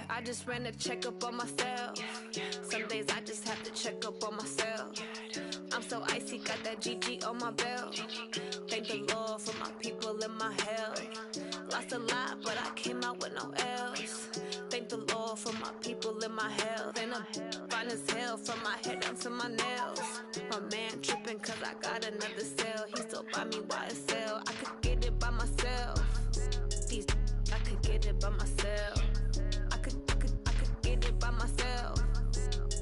I just ran a checkup on myself. Some days I just have to check up on myself. I'm so icy, got that GG on my belt. Thank the Lord for my people and my health. Lost a lot, but I came out with no else. Thank the Lord for my people and my health. And I'm fine as hell from my head down to my nails. My man tripping cause I got another cell. He still buy me YSL. I could get it by myself. These I could get it by myself. I could get it by myself.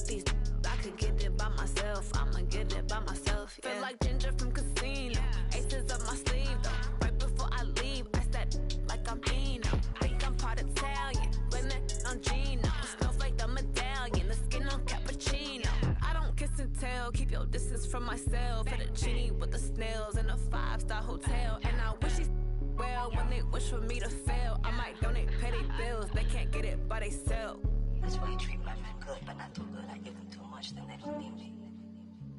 These I could get it by myself. I'ma get it by myself. Yeah. Feel like Ginger from Casino. Aces up my sleeve though. Right before I leave, I said like I'm Dino. Think I'm part Italian. Blame it on Gino. Smells like the medallion. The skin on cappuccino. I don't kiss and tell. Keep your distance from myself. Fettuccine with the snails in a 5-star hotel. And I wish he's well when they wish for me to fail. I might donate, pay their bills. They can't get it by they sell. That's why you treat my friend good, but not too good. I give them too much, then they don't need me.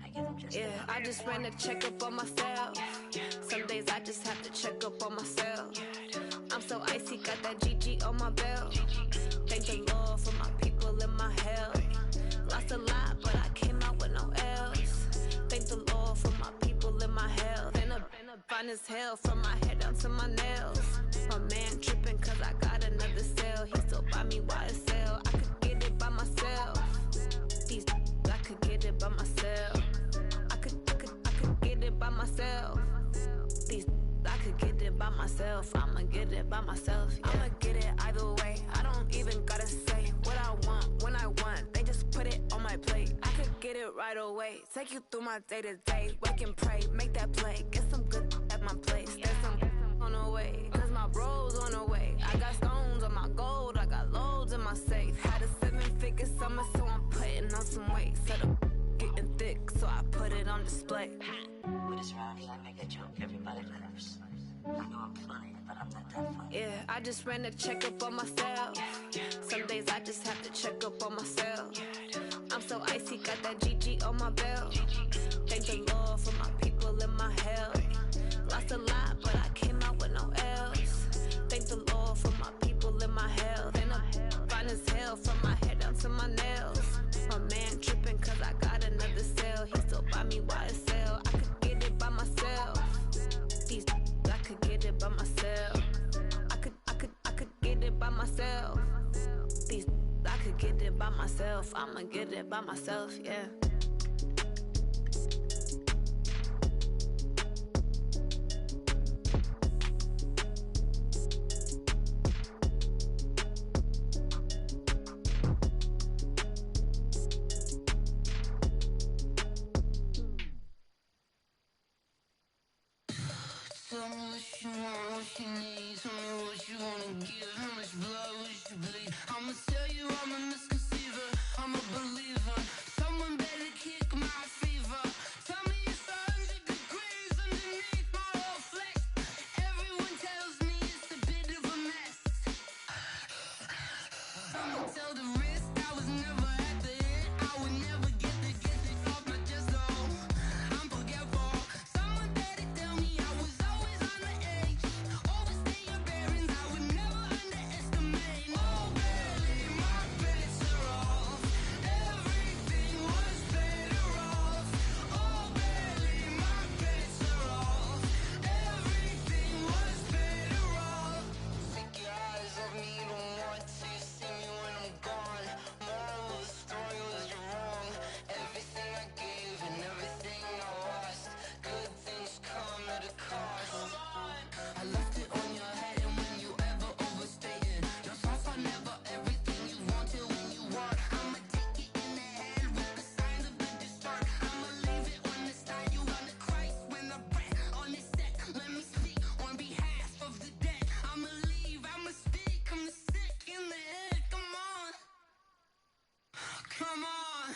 I give them just I just ran a checkup on myself. Some days I just have to check up on myself. I'm so icy, got that GG on my belt. Thank the Lord for my people and my health. Lost a lot, but I came out with no else. Thank the Lord for my people and my health. And I'm fine as hell from my head down to my nails. My man tripping cause I got another cell. He still buy me YSL. I could get it by myself. These I could get it by myself. I could get it by get it by myself. Yeah. I'ma get it either way. I don't even gotta say what I want when I want. They just put it on my plate. I could get it right away. Take you through my day to day. Wake and pray, make that play. Get some good at my place. There's some on the way, cause my bro's on the way. I got stones on my gold. I got loads in my safe. Had a 7-figure summer, so I'm putting on some weight. Set up getting thick, so I put it on display. With this round here, I make a joke everybody laughs. I know I'm funny, but I'm not that funny. Yeah, I just ran a checkup on myself. Some days I just have to check up on myself. I'm so icy, got that GG on my belt. Thank the Lord for my people in my health. Lost a lot, but I came out with no else. Thank the Lord for my people in my health. And I'm fine as hell from my head down to my nails. My man tripping cause I got another sale. He still buy me YSL. I could get it by myself. These I could get it by myself. I could get it by myself. These I could get it by myself. I'ma get it by myself, yeah. Tell me what you want, what you need. Tell me what you wanna give. How much blood would you bleed? I'ma tell you I'm a misconceiver. I'm a believer. Someone better kick my fever. Tell me it's 100 degrees underneath my whole flesh. Everyone tells me it's a bit of a mess. I'ma tell the risk I was never at the end. I would never get it off my chest though. I'm forgetful. Someone better tell me I was always on the edge. Overstay your bearings, I would never underestimate. Oh baby, my bets are off. Everything was better off. Oh baby, my bets are off. Everything was better off. Take your eyes off me, you don't want to see me when I'm gone. Moral of the story was you're wrong. Everything I gave and everything I lost. Good things come at a cost. I left it on your head, and when you ever overstay it, your thoughts are never everything you wanted when you want. I'ma take it in the head with the signs of the distort. I'ma leave it on the side. You on the Christ when I breath on this set. Let me speak on behalf of the dead. I'ma leave, I'ma speak. I'm the sick in the head. Come on, come on.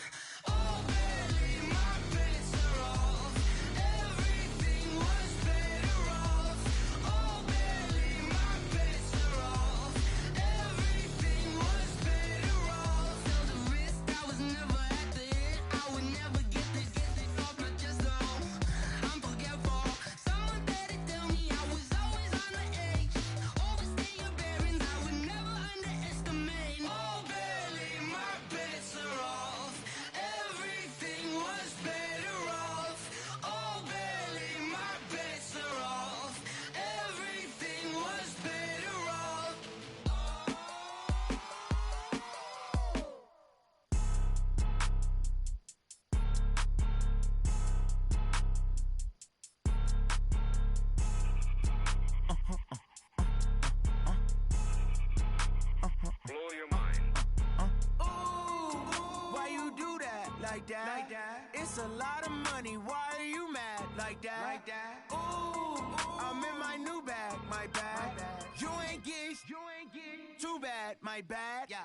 Oh baby, my bets are off. Everything was better off. Oh baby, my bets are off. Everything was better off. Tell the risk I was never at the end. I would never get it off my chest though. I'm forgetful. Someone better tell me I was always on the edge. Overstay your bearings, I would never underestimate. Oh baby, my bets are off. Everything was better off. Oh baby, my bets are off. Everything was better off. Blow your mind. Why you do that? Like that? Like that? It's a lot of money. Why are you mad? Like that? Like that? Ooh, I'm in my new bag. My bad. You ain't getting too bad. My bad. Yeah.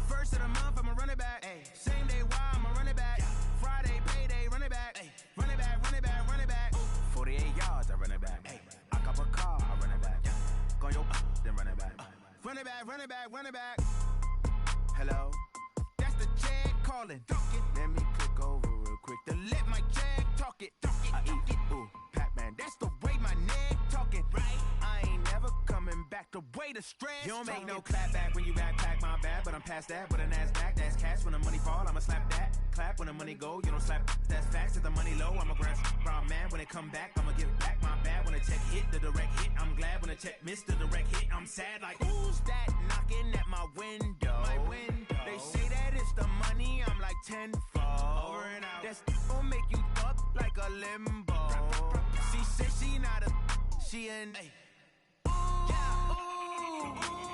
First of the month, I'ma run it back. Ay. Same day, why I'ma run it back. Friday, payday, run it back. Ay. Run it back, run it back, run it back. 48 yards, I run it back. Ay. I cop a car, I run it back. Go your then run it back. Run it back, run it back, run it back. Hello? That's the check calling. Let me click over real quick to let my check talk it. I eat it, ooh, Pac-Man. That's the way my neck talking. Right? I ain't never coming back. The way the stress. You don't make no clap back when you backpack, my bad. But I'm past that with a NASDAQ. That's cash when the money fall. I'ma slap that. Clap when the money go. You don't slap. That's facts. If the money low, I'ma grab brown man. When it come back, I'ma give back my bad. When the check hit, the direct hit. I'm glad when the check missed the direct hit. I'm sad like, who's that knocking at my window? My window. They say that it's the money. I'm like tenfold. Over and out. That's gon' make you up like a limbo. She said she not a, she an. Yeah.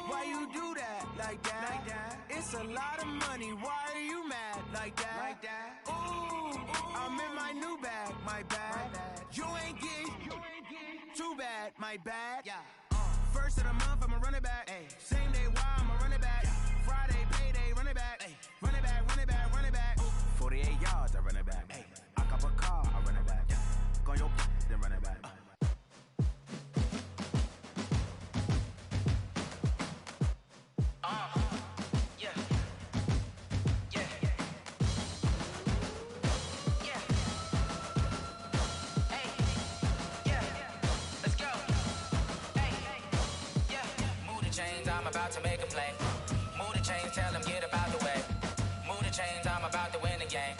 Why you do that like that? It's a lot of money. Why are you mad like that? Ooh, I'm in my new bag, my bad. You ain't getting too bad, my bad. First of the month, I'ma run it back. Same day, why I'ma run it back. Friday, payday, run it back. Run it back, run it back, run it back. 48 yards, I run it back. I cop a car, I run it back. Go your then run it back. I'm about to make a play. Move the chains, tell them get up out the way. Move the chains, I'm about to win the game.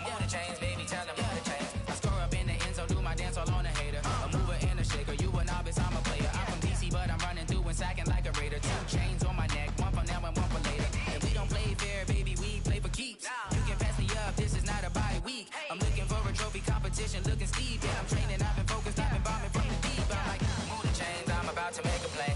Move the chains, baby, tell them move the chains. I score up in the end zone, do my dance all on a hater. A mover and a shaker, you a novice, I'm a player. I'm from DC, but I'm running through and sacking like a raider. 2 chains on my neck, one for now and one for later. And we don't play fair, baby, we play for keeps. You can pass me up, this is not a bye week. I'm looking for a trophy competition, looking steep. Yeah, I'm training, I've been focused, I've been bombing from the deep. I'm like, move the chains, I'm about to make a play.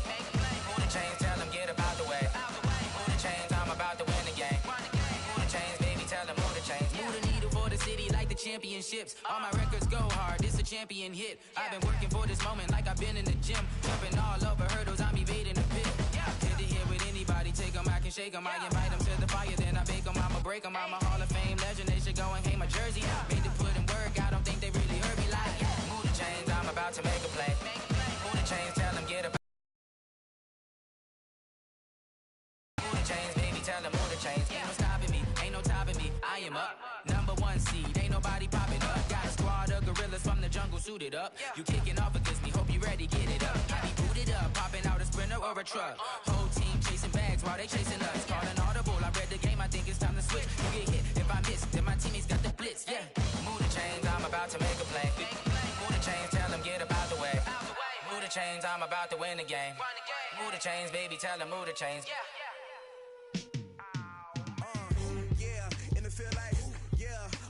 Move the chains, tell them get up out the way. Move the chains, I'm about to win the game. Move the chains, baby, tell them move the chains. Move the needle for the city like the championships. All my records go hard, this a champion hit. I've been working for this moment like I've been in the gym. Jumping all over hurdles, I'm evading the pit. Hit it here with anybody, take them, I can shake them. I invite them to the fire, then I bake them, I'ma break them. I'm a Hall of Fame legend, they should go and hang my jersey. Made to put in work, I don't think they really heard me like. Move the chains, I'm about to make a play. Move the chains, tell them get up. Move the chains, baby, tell them move the chains. Ain't no stopping me, ain't no topping me. I am up, #1 seed, ain't nobody popping up. Got a squad of gorillas from the jungle suited up. You kicking off against me, hope you ready, get it up. I be booted up, popping out a sprinter or a truck. Whole team chasing bags while they chasing us. Calling audible, I read the game, I think it's time to switch. You get hit, if I miss, then my teammates got the blitz, yeah. Move the chains, I'm about to make a play. Move the chains, tell them get up out the way. Move the chains, I'm about to win the game. Move the chains, baby, tell them move the chains. And it feel like,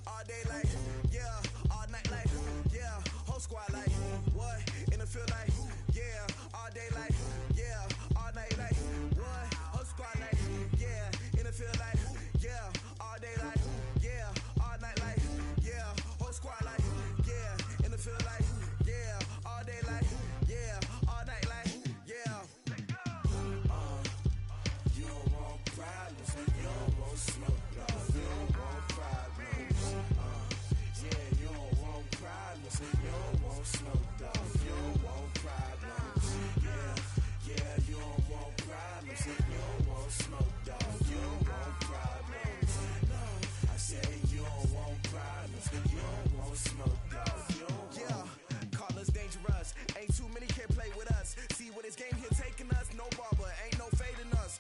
all day like, all night like, whole squad like, what? And it feel like, all day like, all night like, what? Whole squad like, and it feel like, all day like, all night like, whole squad like, and it feel like, all day like, all night like, you don't want problems, you don't want smoke, you don't want problems, you don't want problems, you don't want smoke, you don't want problems, you don't want problems, you don't want smoke, you don't want problems, no, I say you don't want problems, you don't want smoke, you don't want. Call us dangerous, ain't too many can play with us, see what this game here taking us, no barber, ain't no fading us,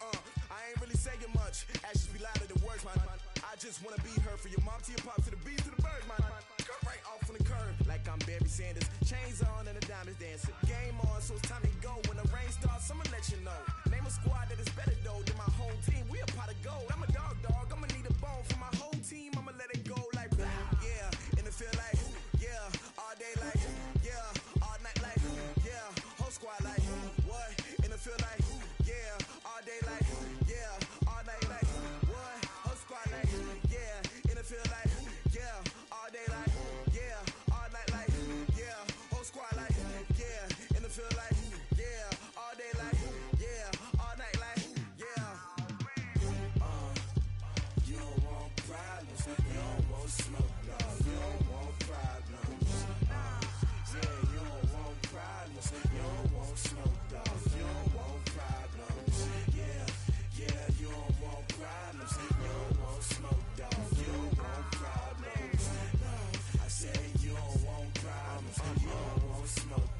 I ain't really saying much, actions be louder than words, man, I just wanna be heard from your mom to your pop to the beat to the birds, man, cut right off on the curb, like I'm Barry Sanders, chains on and the diamonds dancing, game on, so it's time to go, when the rain starts, I'ma let you know, name a squad that is better though than my home team, we a pot of gold, I'm a dog, I'ma need a bone for my whole team, I'ma let it go like, and it feel like, all day like, all night like, whole squad like, what, and it feel like, all day like, all night like, what, whole squad like, and it feel like, all day like, all night like, whole squad like, and it feel like, all day like, all night like, you don't want problems, you don't want smoke, you don't want problems, you don't want problems, you don't want smoke, you don't want problems, you don't want problems, you don't want smoke, you don't want problems, no, I say you don't want problems, you don't want smoke,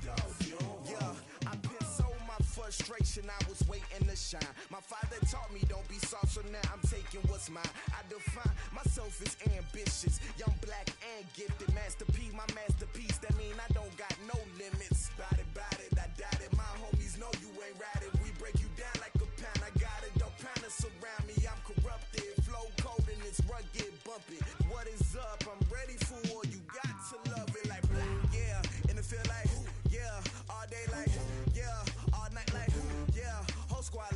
you don't want. I've been so my frustration, I was waiting to shine. My father taught me don't be soft, so now I'm taking what's mine. I define myself as ambitious, young, black, and gifted. Master P, my masterpiece. That mean I don't got no limits. Bout it, I doubt it. My homies know you ain't ratted. We break you down like a pound. I got it, don't pound to surround me. I'm corrupted, flow cold and it's rugged, bumpy. What is up? I'm ready for war. You got to love it like and it feel like all day like all night like whole squad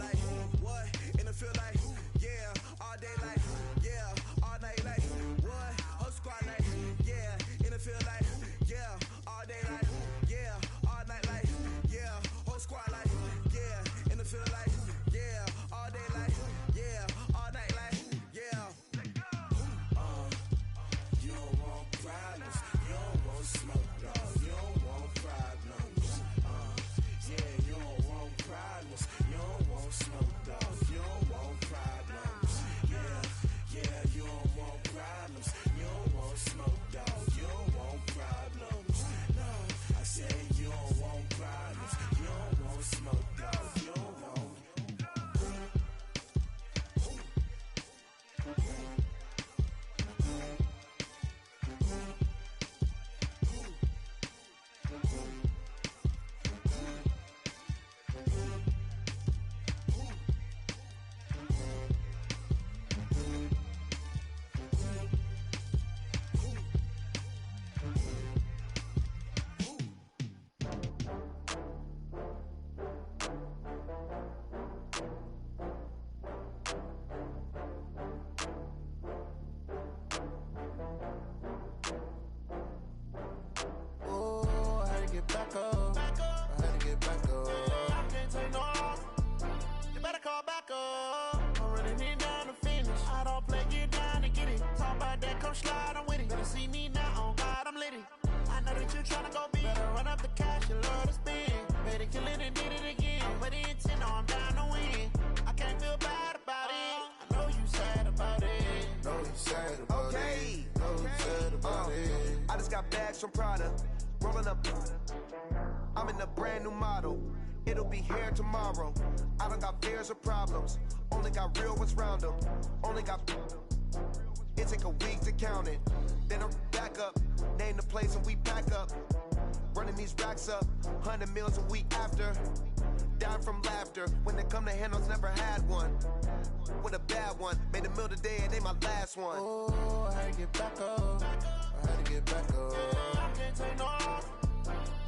come slide, I'm with it. Better see me now, on God, I'm litty. I know that you tryna go big. Better run up the cash, you love to spend. Better kill it and did it again. But the intent, no, I'm down to win. I can't feel bad about it. I know you sad about it. Know you sad about it. Know you sad about it. I just got bags from Prada. Rolling up. I'm in a brand new model. It'll be here tomorrow. I don't got fears or problems. Only got real ones round them. Only got. It take a week to count it. Then I'm back up. Name the place and we pack up. Running these racks up. 100 meals a week after. Down from laughter. When they come to handles, never had one. With a bad one. Made a meal today and they my last one. Oh, I had to get back up. I had to get back up. I can't take no off.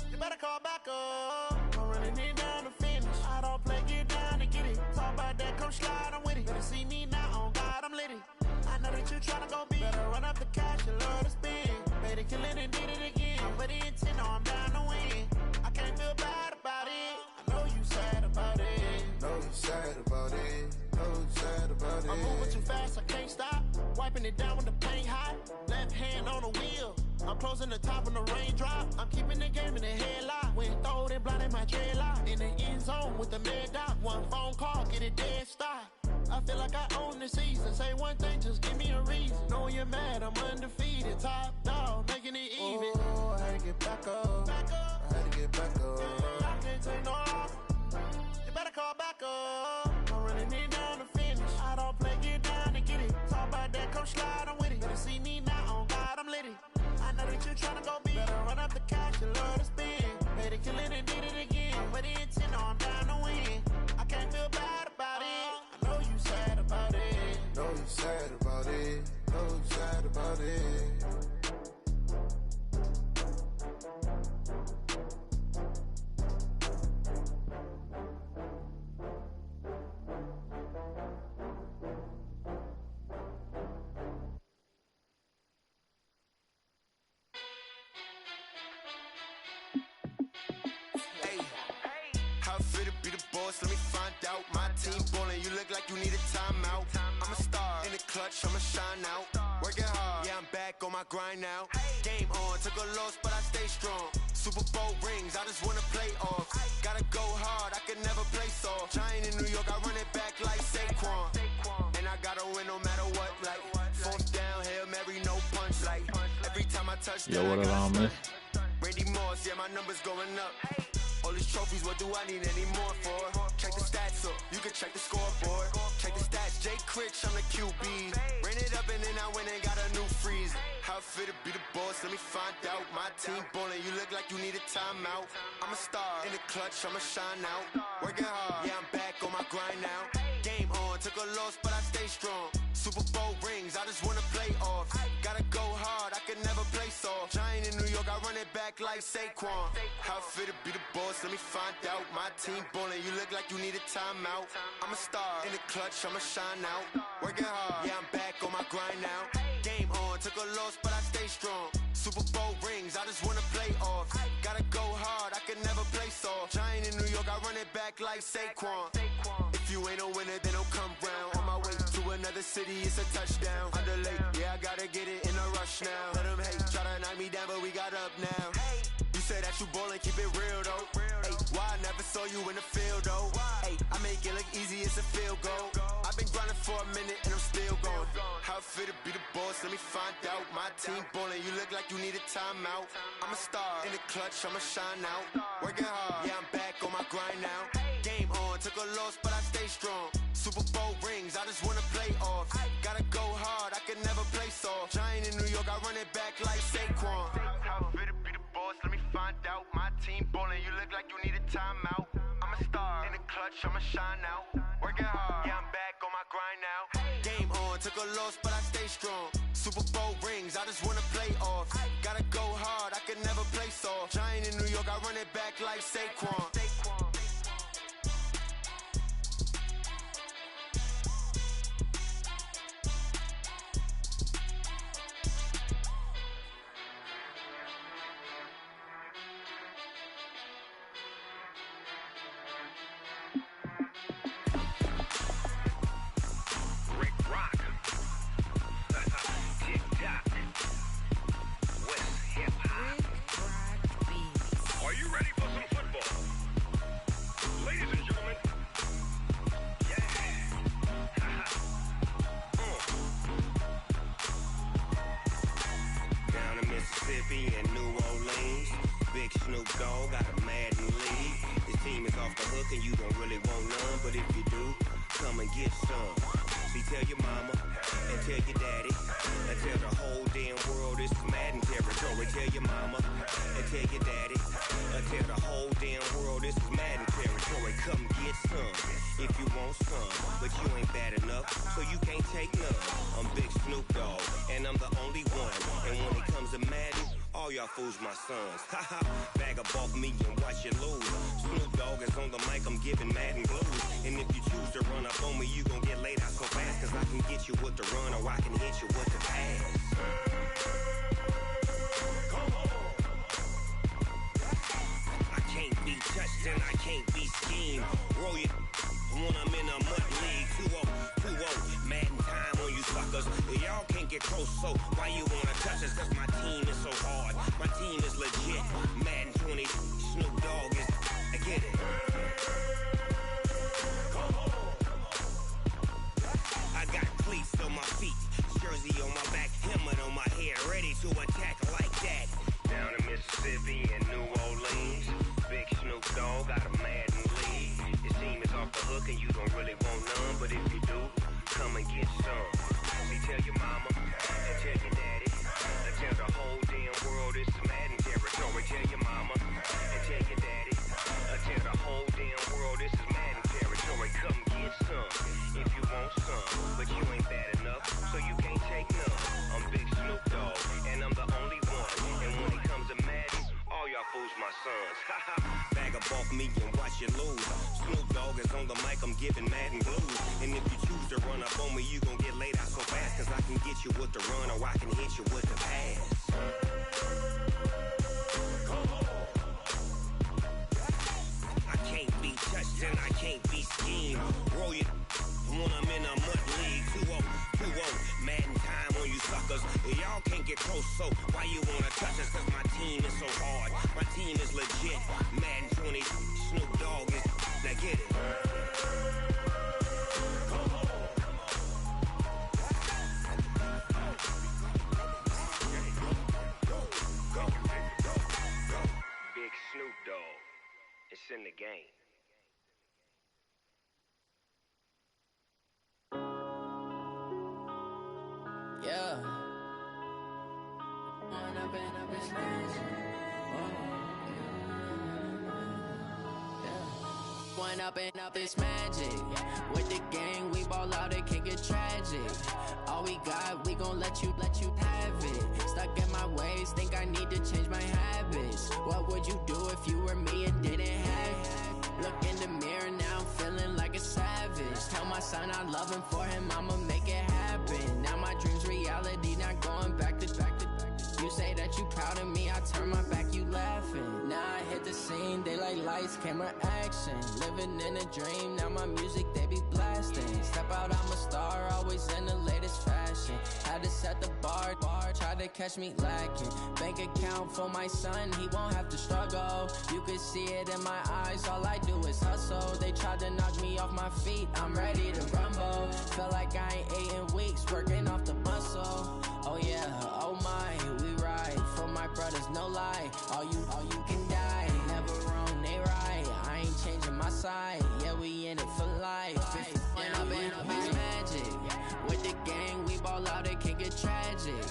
You better call back up. I'm running it down to finish. I don't play, get down to get it. Talk about that, come slide, I'm with it. Better see me now, on God, I'm litty. I know that you tryna go big. Better run up the cash, you love to spend. Better kill it and did it again. But the intent, no, I'm down to win. I can't feel bad about it. I know you sad about it. Know you sad about it. Know you sad about it. I'm moving too fast, I can't stop. Wiping it down with the paint hot. Left hand on the wheel. I'm closing the top when the raindrop. I'm keeping the game in the headlock. When throwed and blinded my dreadlock. In the end zone with the mad dot. One phone call, get it dead stop. I feel like I own the season. Say one thing, just give me a reason. Knowing you're mad, I'm undefeated. Top dog, making it even. Oh, I had to get back up. I had to get back up. I can't take no off. You better call back up. I'm running it down to finish. I don't play, get down to get it. Talk about that, come slide, I'm with it. Better see me now, on God, I'm litty. I know that you tryna go big. Better run up the cash, you love to spend. Better kill it and did it again. But the intent, no, I'm down to win. I can't feel bad about it. I know you sad about it. Know you sad about it. Know you sad about it. Let me find out. My team ballin', you look like you need a timeout. I'm a star in the clutch, I'ma shine out. Working hard, yeah, I'm back on my grind now. Game on, took a loss, but I stay strong. Super Bowl rings, I just wanna play off. Gotta go hard, I can never play soft. Giant in New York, I run it back like Saquon. And I gotta win no matter what, like fourth down, Hail Mary, no punch, like every time I touch down. Yo, what up, man? Randy Moss, yeah, my numbers going up. All these trophies, what do I need any more for? Check the stats up, you can check the scoreboard. Check the stats, Jay Critch, I'm the QB. Ran it up and then I went and got a new freeze. How it fit to be the boss, let me find out. My team ballin', you look like you need a timeout. I'm a star in the clutch, I'ma shine out. Working hard, yeah, I'm back on my grind now. Game on, took a loss, but I stay strong. Super Bowl rings, I just wanna play off. Gotta go hard, I can never play soft. Giant in New York, I run it back like Saquon. How it fit to be the boss, let me find out. My team ballin', you look like you need a timeout. I'm a star in the clutch, I'ma shine out. Working hard, yeah, I'm back on my grind now. Game on, took a loss, but I stay strong. Super Bowl rings, I just wanna play off. Gotta go hard, I can never play soft. Giant in New York, I run it back like Saquon. If you ain't a winner, then don't come round. On my way to another city, it's a touchdown. Underlay, yeah, I gotta get it in a rush now. Let them hate, try to knock me down, but we got up now. You say that you ballin', keep it real though. Hey, why I never saw you in the field though? Hey, I make it look easy, it's a field goal. I've been grinding for a minute and I'm still going. How it fit to be the boss, let me find out. My team ballin', you look like you need a timeout. I'm a star in the clutch, I'ma shine out. Working hard, yeah, I'm back on my grind now. Game on, took a loss, but I stay strong. Super Bowl rings, I just wanna play off. Gotta go hard, I can never play soft. Giant in New York, I run it back like Saquon. How it fit to be the boss, let me find out. My team ballin', you look like you need a timeout. I'm a star in the clutch, I'ma shine out. Working hard, yeah, I'm back on my grind now. Game on, took a loss, but I stay strong. Super Bowl rings, I just wanna play off. Gotta go hard, I can never play soft. Giant in New York, I run it back like Saquon. Mississippi and New Orleans. Big Snoop Dogg got a Madden lead. His team is off the hook and you don't really want none, but if you do, come and get some. See, tell your mama and tell your daddy and tell the whole damn world this is Madden territory. Tell your mama and tell your daddy and tell the whole damn world this is Madden territory. Come get some if you want some, but you ain't bad enough, so you can't take none. I'm Big Snoop Dogg and I'm the only one, and when it comes to Madden, all y'all fools my sons. Haha, bag up off me and watch you lose. Snoop Dogg is on the mic, I'm giving Madden blues. And if you choose to run up on me, you gon' get laid out so fast, cause I can get you with the run or I can hit you with the pass. I can't be touched and I can't be schemed. Roll you when I'm in a mud league. 2-0, Madden time on you suckers. Y'all can't get close, so why you wanna touch us? Cause my team is so hard, my team is legit. Madden 20, Snoop Dogg is, I get it. I got cleats on my feet, jersey on my back, helmet on my head, ready to attack like that. Down in Mississippi and New Orleans, Big Snoop Dogg got a Madden lead. His team is off the hook and you don't really want none, but if you do, come and get some. See, tell your mama and tell your daddy and tell the whole damn world this is Madden territory. Tell your mama and tell your daddy and tell the whole damn world this is Madden territory. Come get some if you want some, but you ain't bad enough, so you can't take none. I'm Big Snoop Dogg and I'm the only one, and when it comes to Madden, all y'all fools my sons. Haha, bag up off me and watch you lose. Snoop Dogg is on the mic, I'm giving Madden blues. And if you choose to run up on me, you gon' get laid out so fast, cause I can get you with the run or I can hit you with the pass. I can't be touched and I can't be schemed. Roll you when I'm in a mud league. 2-0, Madden time on you suckers. Y'all can't get close, so why you wanna touch us? Cause my team is so hard, my team is legit. Madden 20, Snoop Dogg is, now get it. Big Snoop Dogg, it's in the game. Yeah. Going up and up this magic. With the gang, we ball out, it can get tragic. All we got, we gon' let you have it. Stuck in my ways, think I need to change my habits. What would you do if you were me and didn't have it? Look in the mirror, now I'm feeling like a savage. Tell my son I love him, for him I'ma make it happen. Now my dream's reality, not going back to. You say that you proud of me, I turn my back, you laughing. Now I hit the scene, daylight lights, camera action. Living in a dream, now my music, they be blasting. Step out, I'm a star, always in the latest fashion. Had to set the bar, try to catch me lacking. Bank account for my son, he won't have to struggle. You can see it in my eyes, all I do is hustle. They tried to knock me off my feet, I'm ready to rumble. Felt like I ain't ate in weeks, working off the muscle. Oh yeah, oh my, we ride for my brothers, no lie. All you can die, never wrong, they right. I ain't changing my side, yeah, we in it for life. When up it's magic. With the gang, we ball out, it can get tragic.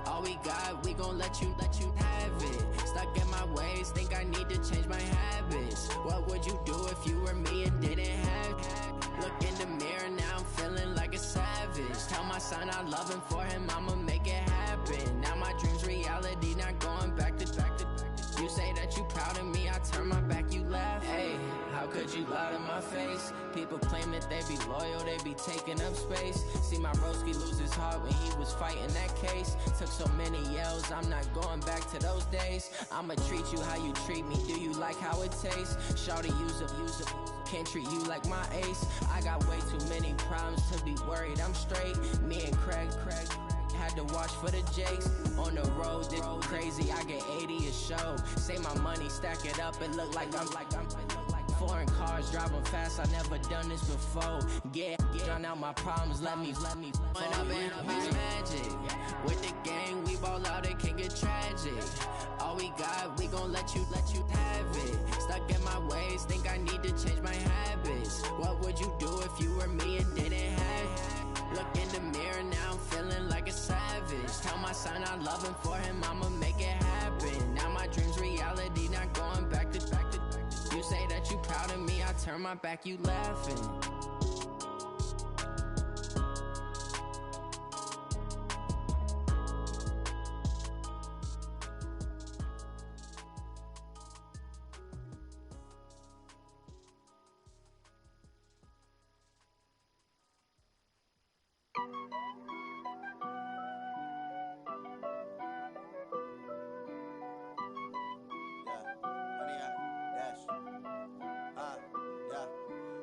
All we got, we gon' let you have it. Stuck in my ways, think I need to change my habits. What would you do if you were me and didn't have it? Look in the mirror, now I'm feeling like a savage. Tell my son I love him, for him I'ma make it happen. Now my dream's reality, not going back to. You say that you proud of me, I turn my back, you laugh. Hey, how could you lie to my face? People claim that they be loyal, they be taking up space. See my broski lose his heart when he was fighting that case. Took so many yells, I'm not going back to those days. I'ma treat you how you treat me, do you like how it tastes? Shawty, use up. Can't treat you like my ace. I got way too many problems to be worried, I'm straight. Me and Craig had to watch for the Jakes. On the road, this crazy, I get 80 a show. Say my money, stack it up, it look like I'm foreign cars, driving fast, I never done this before. Get drown out my problems, let me When up it's magic. With the gang, we ball out, it can get tragic. we gon' let you have it. Stuck in my ways, think I need to change my habits. What would you do if you were me and didn't have it? Look in the mirror, now I'm feeling like a savage. Tell my son I love him, for him I'ma make it happen. Now my dream's reality, not going back to. You say that you proud of me, I turn my back, you laughing.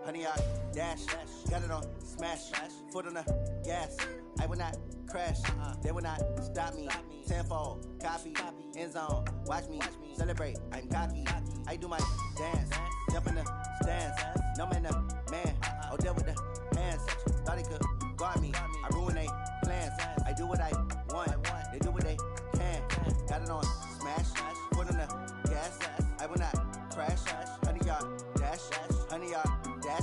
Honey, I dash, got it on smash, foot on the gas. I will not crash, they will not stop me. Tenfold, copy, end zone, watch me celebrate. I'm cocky, I do my dance, jump in the stands. No man, the man, oh deal with the hands. Thought he could guard me, I ruin they plans. I do what I want, they do what they can. Got it on smash, foot on the gas. I will not crash, honey, y'all dash, honey, y'all dash,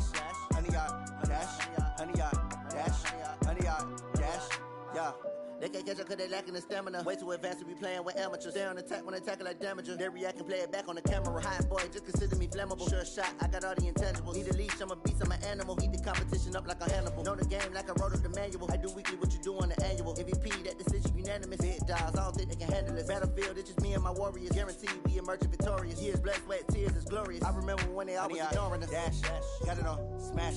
honey, y'all dash, honey, y'all dash, honey, y'all dash, yeah. They can't catch up cause they lacking the stamina. Way too advanced to be playing with amateurs. Stay on attack when they tackle like damager. They react and play it back on the camera. Hot boy, just consider me flammable. Sure shot, I got all the intangibles. Need a leash, I'm a beast, I'm an animal. Heat the competition up like a Hannibal. Know the game like I wrote up the manual. I do weekly what you do on the annual. MVP, that decision unanimous. Big dials, I don't think they can handle it. Battlefield, it's just me and my warriors. Guaranteed we emerge victorious. Years, blood, sweat, tears, it's glorious. I remember when they always ignoring us. Dash, got it on smash,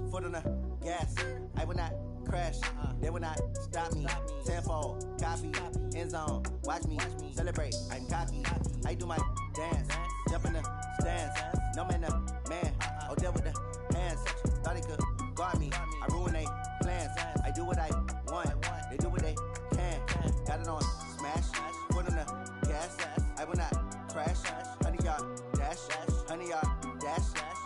foot on the gas. I will not crash, they will not stop me. Tenfold, copy, end zone, watch me celebrate. I'm cocky, I do my dance, jump in the stands. No man, the man, oh deal with the hands. Thought he could guard me, I ruin they plans. I do what I want, they do what they can. Got it on smash, foot on the gas. I will not crash, honey, y'all dash, honey, y'all dash,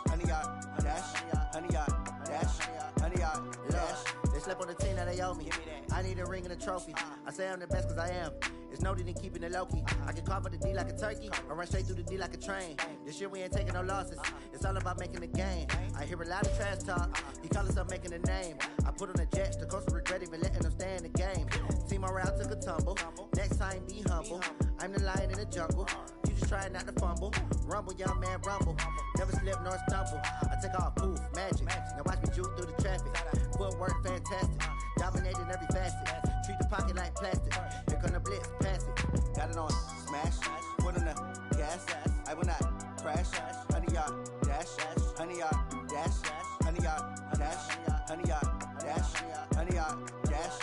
honey, y'all dash, honey, y'all dash, honey, y'all dash. They slept on the team that they owe me. I need a ring and a trophy. I say I'm the best cause I am. It's no need in keeping it low-key. I can carve up the D like a turkey or run straight through the D like a train. This year we ain't taking no losses. It's all about making the game. I hear a lot of trash talk. He call himself making a name. I put on the Jets. The coach will regret even letting them stay in the game. Team morale took a tumble. Next time be humble. I'm the lion in the jungle. You just try not to fumble. Rumble, young man, rumble. Never slip nor stumble. I take off, poof, magic. Now watch me juke through the traffic. Footwork fantastic. Dominating every facet. Treat the pocket like plastic. Here come the blitz, pass it. Got it on smash. Foot on the gas. I will not crash. Honey, y'all dash. Honey, y'all dash. Honey, y'all dash. Honey, y'all dash. Honey, y'all dash.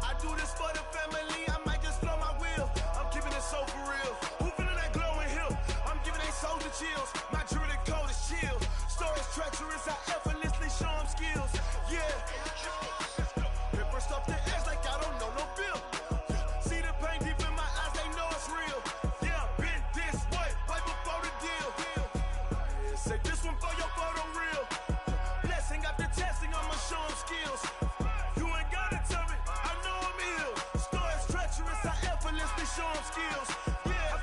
I do this for the family, I might just flow my wheel. I'm keeping it so for real. Who feeling that glowing hill? I'm giving they soldier chills. My jewelry code is chill. Stories treacherous, I effortlessly show them skills. Yeah. Paper stuff the edge like I don't know no bill. See the pain deep in my eyes, they know it's real. Yeah, been this way, right before the deal. Say this one for your photo real. Blessing after testing, I'ma show them skills. You ain't gotta tell me, I know I'm ill. Stories treacherous, I effortlessly show them skills. Yeah,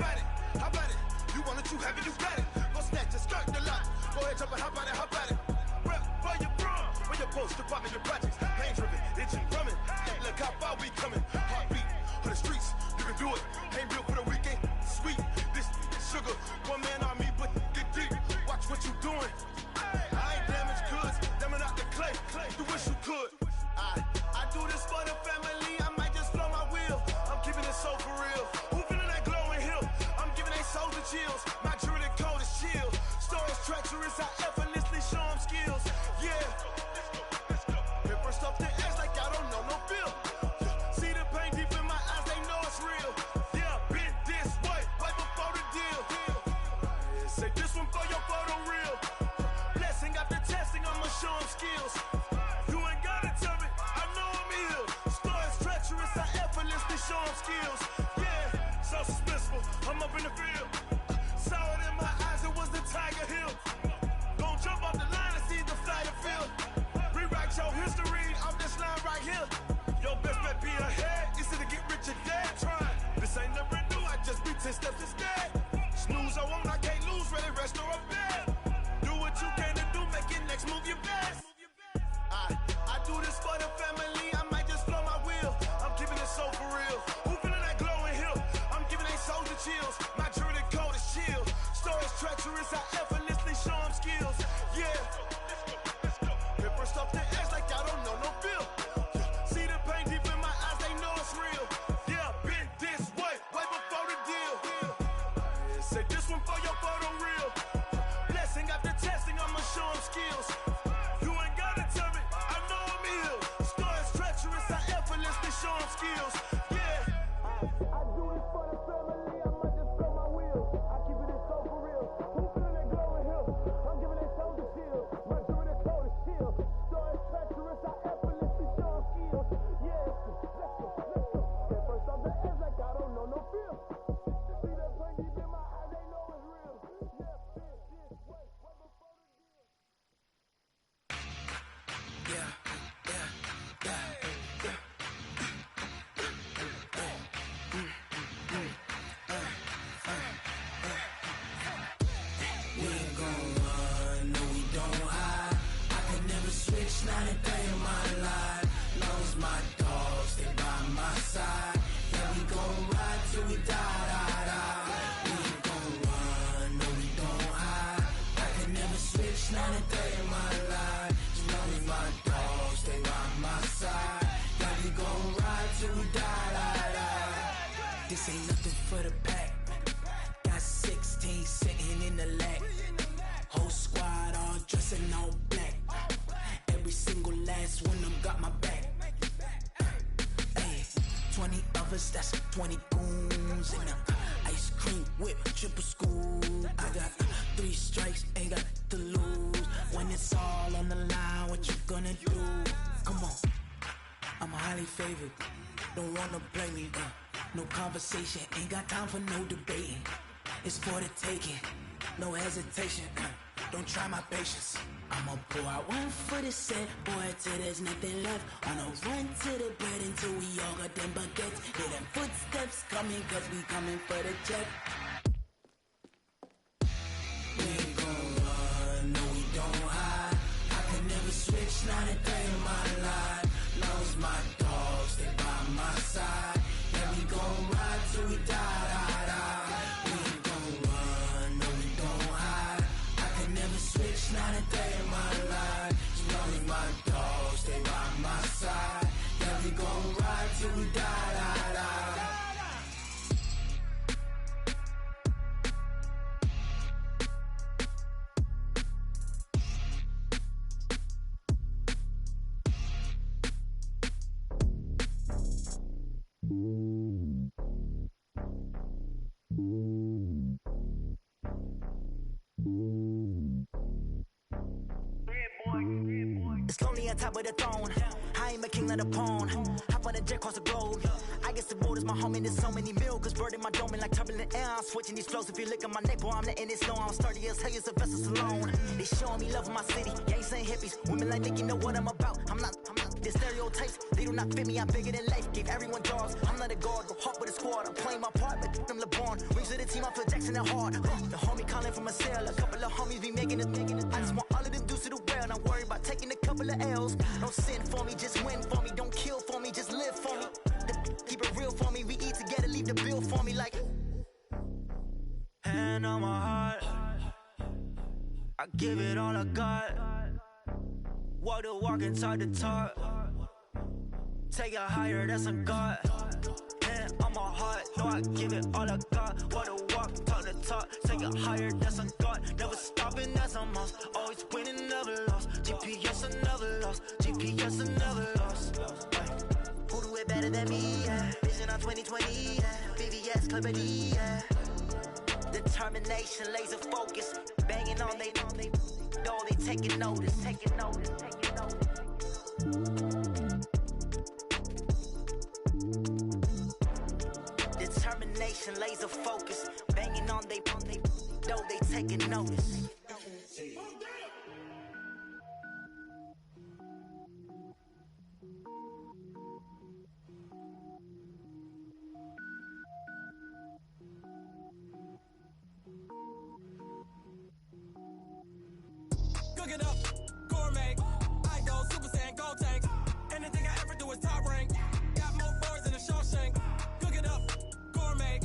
how about it? You want it, you have it, you got it. Go snatch it, skirt the lot. Go ahead, jump it, how about it? Rep where you from, where you post, department, your projects. Ain't driven, itching, drumming. Look how far we coming. Heartbeat for the streets, you can do it. Ain't real for the weekend, sweet. This sugar, one man army, but get deep. Watch what you doing. I ain't damaged goods, damn out the clay. You wish you could. I do this for the family, I might just flow my wheel. I'm keeping it so for real. Who feeling that glowing hill? I'm giving they soldier chills. My jewelry code is chill. Stories treacherous, I effortlessly show them skills. Yeah. Paper stuff the edge like I don't know no bill. See the pain deep in my eyes, they know it's real. Yeah, been this way, right before the deal. Say this one for your photo real. Blessing after testing, I'ma show them skills. You ain't gotta tell me, I know I'm ill. Stories treacherous, I effortlessly show them skills. Yeah, so suspenseful, I'm up in the field. Saw it in my eyes, it was the Tiger Hill. Gon' jump off the line. Say this one for your photo reel. Blessing after testing, I'ma show him skills. You ain't gotta tell me, I know I'm ill. Stories treacherous, I effortlessly show him skills. Yeah. I do this for the family, I might just throw my wheels. I keep it in so for real. Who feeling that glowing hill? I'm giving that shoulder shield. My doing that cold shield. Stories treacherous, I effortlessly show him skills. Yeah, let's go. At first off the edge like I don't know no fear. See that pain deep in my eyes, they know it's real. Yeah, this, wait before the deal. We ain't gon' run, no we don't hide. I can never switch, not a day in my life. Long as my dogs stay by my side. Yeah, we gon' ride till we die. We ain't gon' run, no we don't hide. I can never switch, not a day in my life. As long as my dogs stay by my side. Yeah, we gon' ride till we die. This ain't nothing for the pack. Got 16 sitting in the lag. Whole squad all dressed in all black. Every single last one of them got my back. Hey, 20 of us, that's 20 goons. And ice cream whip, triple scoop. I got 3 strikes, ain't got to lose. When it's all on the line, what you gonna do? Come on, I'm highly favored. Don't wanna blame me, no conversation, ain't got time for no debating. It's for the taking, no hesitation. Don't try my patience. I'ma pour out one for the set, boy, till there's nothing left. On a run to the bed until we all got them baguettes. Hear them footsteps coming, cause we coming for the check. We ain't gon' run, no we don't hide. I can never switch, not a day in my life. Long as my dogs stay by my side. Yeah, we gon' ride till we die. We ain't gon' run, no we don't hide. I can never switch, not a day in my life. As long as my dogs stay by my side. Yeah, we gon' ride till we die. It's lonely on top of the throne. I ain't a king of the pawn. Hop on a jet across the globe. I guess the road is my home and there's so many milkers burning my dome and like turbulent air. I'm switching these flows. If you look at my neck, boy, I'm letting it slow. I'm sturdy as hell, it's a vessel alone. They showing me love in my city. Gangsta and hippies. Women like think you know what I'm about. I'm not. The stereotypes, they do not fit me. I'm bigger than life. Gave everyone jobs. I'm not a guard. Go hard with a squad. I'm playing my part, but them LeBron. Rings to the team, I feel Jackson and hard. The homie calling from a cell. A couple of homies be making it. I just want all of them dudes to the well. Not worry about taking a couple of L's. Don't sin for me, just win for me. Don't kill for me, just live for me. Keep it real for me. We eat together, leave the bill for me like. Hand on my heart, I give it all I got. Walk the walk and talk the talk. Take it higher, that's a God. Hand on my heart, no, I give it all I got. Walk the walk, talk the talk. Take it higher, that's a God. Never stopping, that's a must. Always winning, never lost. GPS, I never lost. GPS, I never lost. Who do it better than me? Yeah. Vision on 2020. Yeah. VVS, Clippity. Yeah. Determination, laser focus. Banging on they know they taking notice. Taking notice. Taking notice. Determination, laser focus. Banging on they know they taking notice. Cook it up, gourmet. I go Super Saiyan, gold tank. Anything I ever do is top rank. Got more boards than a Shawshank. Cook it up, gourmet.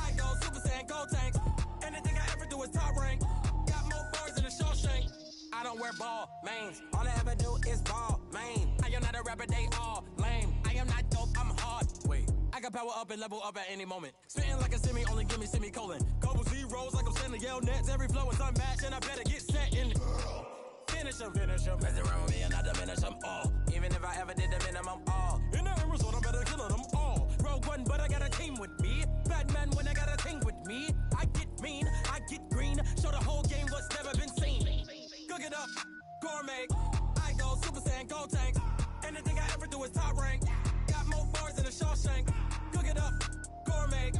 I go Super Saiyan, gold tank. Anything I ever do is top rank. Got more boards than a Shawshank. I don't wear ball mains. All I ever do is ball main. I am not a rapper, they all lame. I am not dope, I'm hard. Wait, I got power up and level up at any moment. Spitting like a semi, only give me semicolon. Couple zeros, scale nets, every flow is unmatched, and I better get set and finish them. Mess around with me and I diminish them all. Even if I ever did the minimum, all. In the end result, I better kill them all. Rogue One, but I got a team with me. Batman when I got a team with me. I get mean, I get green. Show the whole game what's never been seen. Cook it up, gourmet. I go Super Saiyan, Gold Tank. Anything I ever do is top rank. Got more bars than a Shawshank. Cook it up, gourmet.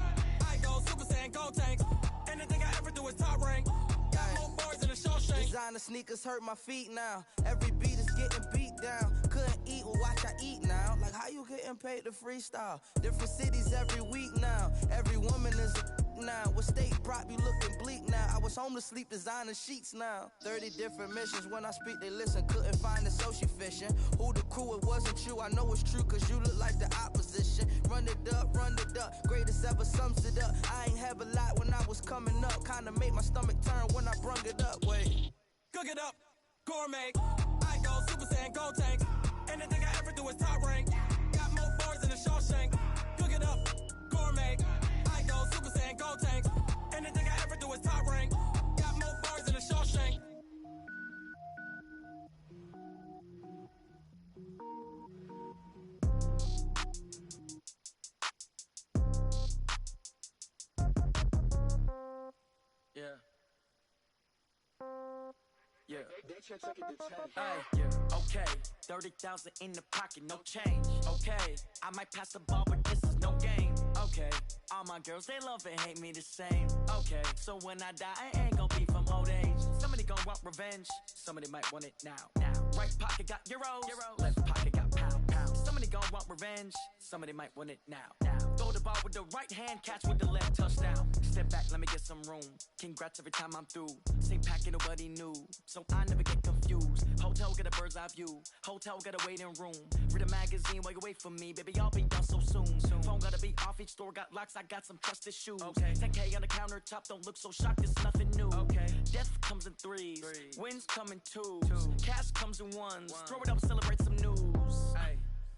I go Super Saiyan, Gold Tank. Anything I ever do is top rank. Got more bars than a Shawshank. Designer sneakers hurt my feet now. Every beat is getting beat down. Couldn't eat, well watch I eat now. Like how you getting paid to freestyle? Different cities every week now. Every woman is a now. What state prop you looking bleak now? I was homeless, sleep designer sheets now. 30 different missions. When I speak, they listen. Couldn't find the social fishing. Who the crew? It wasn't you. I know it's true, cause you look like the opposition. Run it up, greatest ever sums it up. I ain't have a lot when I was coming up. Kinda made my stomach turn when I brung it up. Wait. Cook it up, gourmet. I go Super Saiyan, Gold Tank. Anything I ever do is top rank. Got more bars than a Shawshank. Cook it up, gourmet. I go Super Saiyan, Gold Tank. Anything I ever do is top rank. Got more bars than a Shawshank. Yeah. Yeah. Hey, yeah. Okay. 30,000 in the pocket, no change. Okay. I might pass the ball, but this is no game. Okay. All my girls, they love and hate me the same. Okay. So when I die, I ain't gon' be from old age. Somebody gon' want revenge. Somebody might want it now. Right pocket got euros. Left pocket got pound. Somebody gon' want revenge. Somebody might want it now. Throw the ball with the right hand, catch with the left, touchdown. Step back, let me get some room. Congrats every time I'm through. Same packet, nobody knew. So I never get confused. Hotel get a bird's eye view. Hotel get a waiting room. Read a magazine while you wait for me. Baby, I'll be done so soon. Phone gotta be off, each store got locks. I got some trusted shoes. 10K on the countertop, don't look so shocked, it's nothing new. Death comes in threes. Wins come in twos. Cash comes in ones. Throw it up, celebrate some news.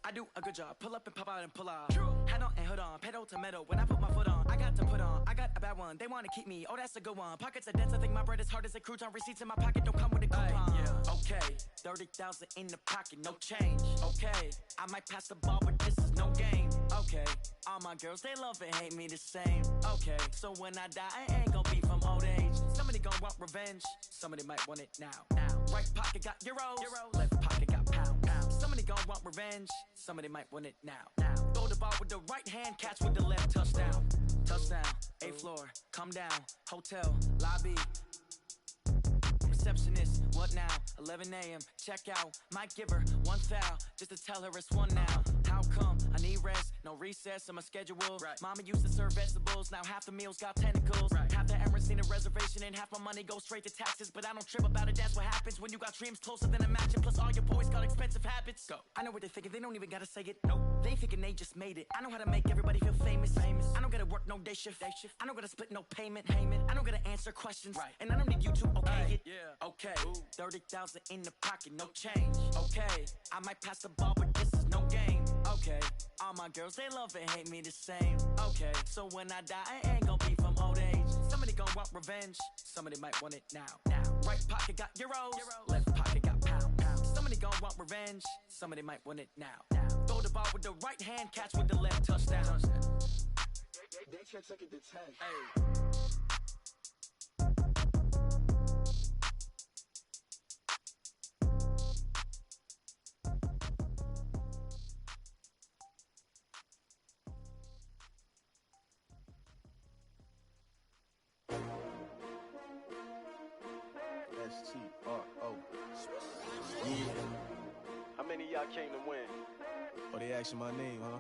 I do a good job. Pull up and pop out and pull out. Head on and hood on. Pedal to metal. When I put my foot on, I got to put on. I got a bad one. They want to keep me. Oh, that's a good one. Pockets are dense. I think my bread is hard as a crouton. Receipts in my pocket don't come with a coupon. Okay. 30,000 in the pocket. No change. Okay. I might pass the ball, but this is no game. Okay. All my girls, they love and hate me the same. Okay. So when I die, I ain't gonna be from old age. Somebody gon' want revenge. Somebody might want it now. Right pocket got euros. Left pocket got pound. Somebody gon' want revenge. Somebody might want it now. Throw the ball with the right hand, catch with the left, touchdown. Touchdown, 8th floor, come down, hotel, lobby. Receptionist, what now? 11 a.m., check out. Might give her one foul, just to tell her it's one now. How come? I need rest, no recess in my schedule. Mama used to serve vegetables, now half the meals got tentacles. Half the Emirates need a reservation and half my money goes straight to taxes. But I don't trip about it, that's what happens when you got dreams closer than a matching. Plus all your boys got expensive habits. Go. I know what they're thinking, they don't even gotta say it. Nope. They thinking they just made it. I know how to make everybody feel famous. I don't gotta work no day shift. I don't gotta split no payment. I don't gotta answer questions. And I don't need you to okay it. Okay. 30,000 in the pocket, no change. Okay. I might pass the ball, but this is no game. Okay. All my girls, they love and hate me the same. Okay. So when I die, I ain't gonna be from old age. Somebody gon' want revenge. Somebody might want it now. Right pocket got euros. Left pocket got pound. Somebody gon' want revenge. Somebody might want it now. Throw the ball with the right hand, catch with the left, touchdown. They check it to 10. Hey. S-T-R-O. Yeah. How many of y'all came to win? Oh, they asking my name, huh?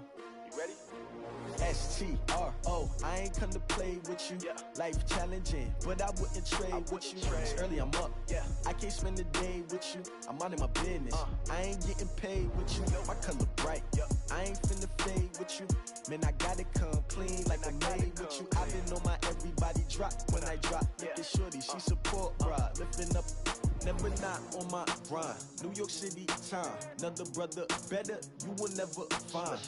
You ready? S-T-R-O. I ain't come to play with you. Life challenging, but I wouldn't trade with you. It's early, I'm up. I can't spend the day with you. I'm out in my business. I ain't getting paid with you. My color bright. I ain't finna fade with you. Man, I gotta come clean like I made with you. I've been on my everybody drop when I drop. Look at shorty, she support, bruh. Lifting up, never not on my grind. New York City time. Another brother better, you will never find.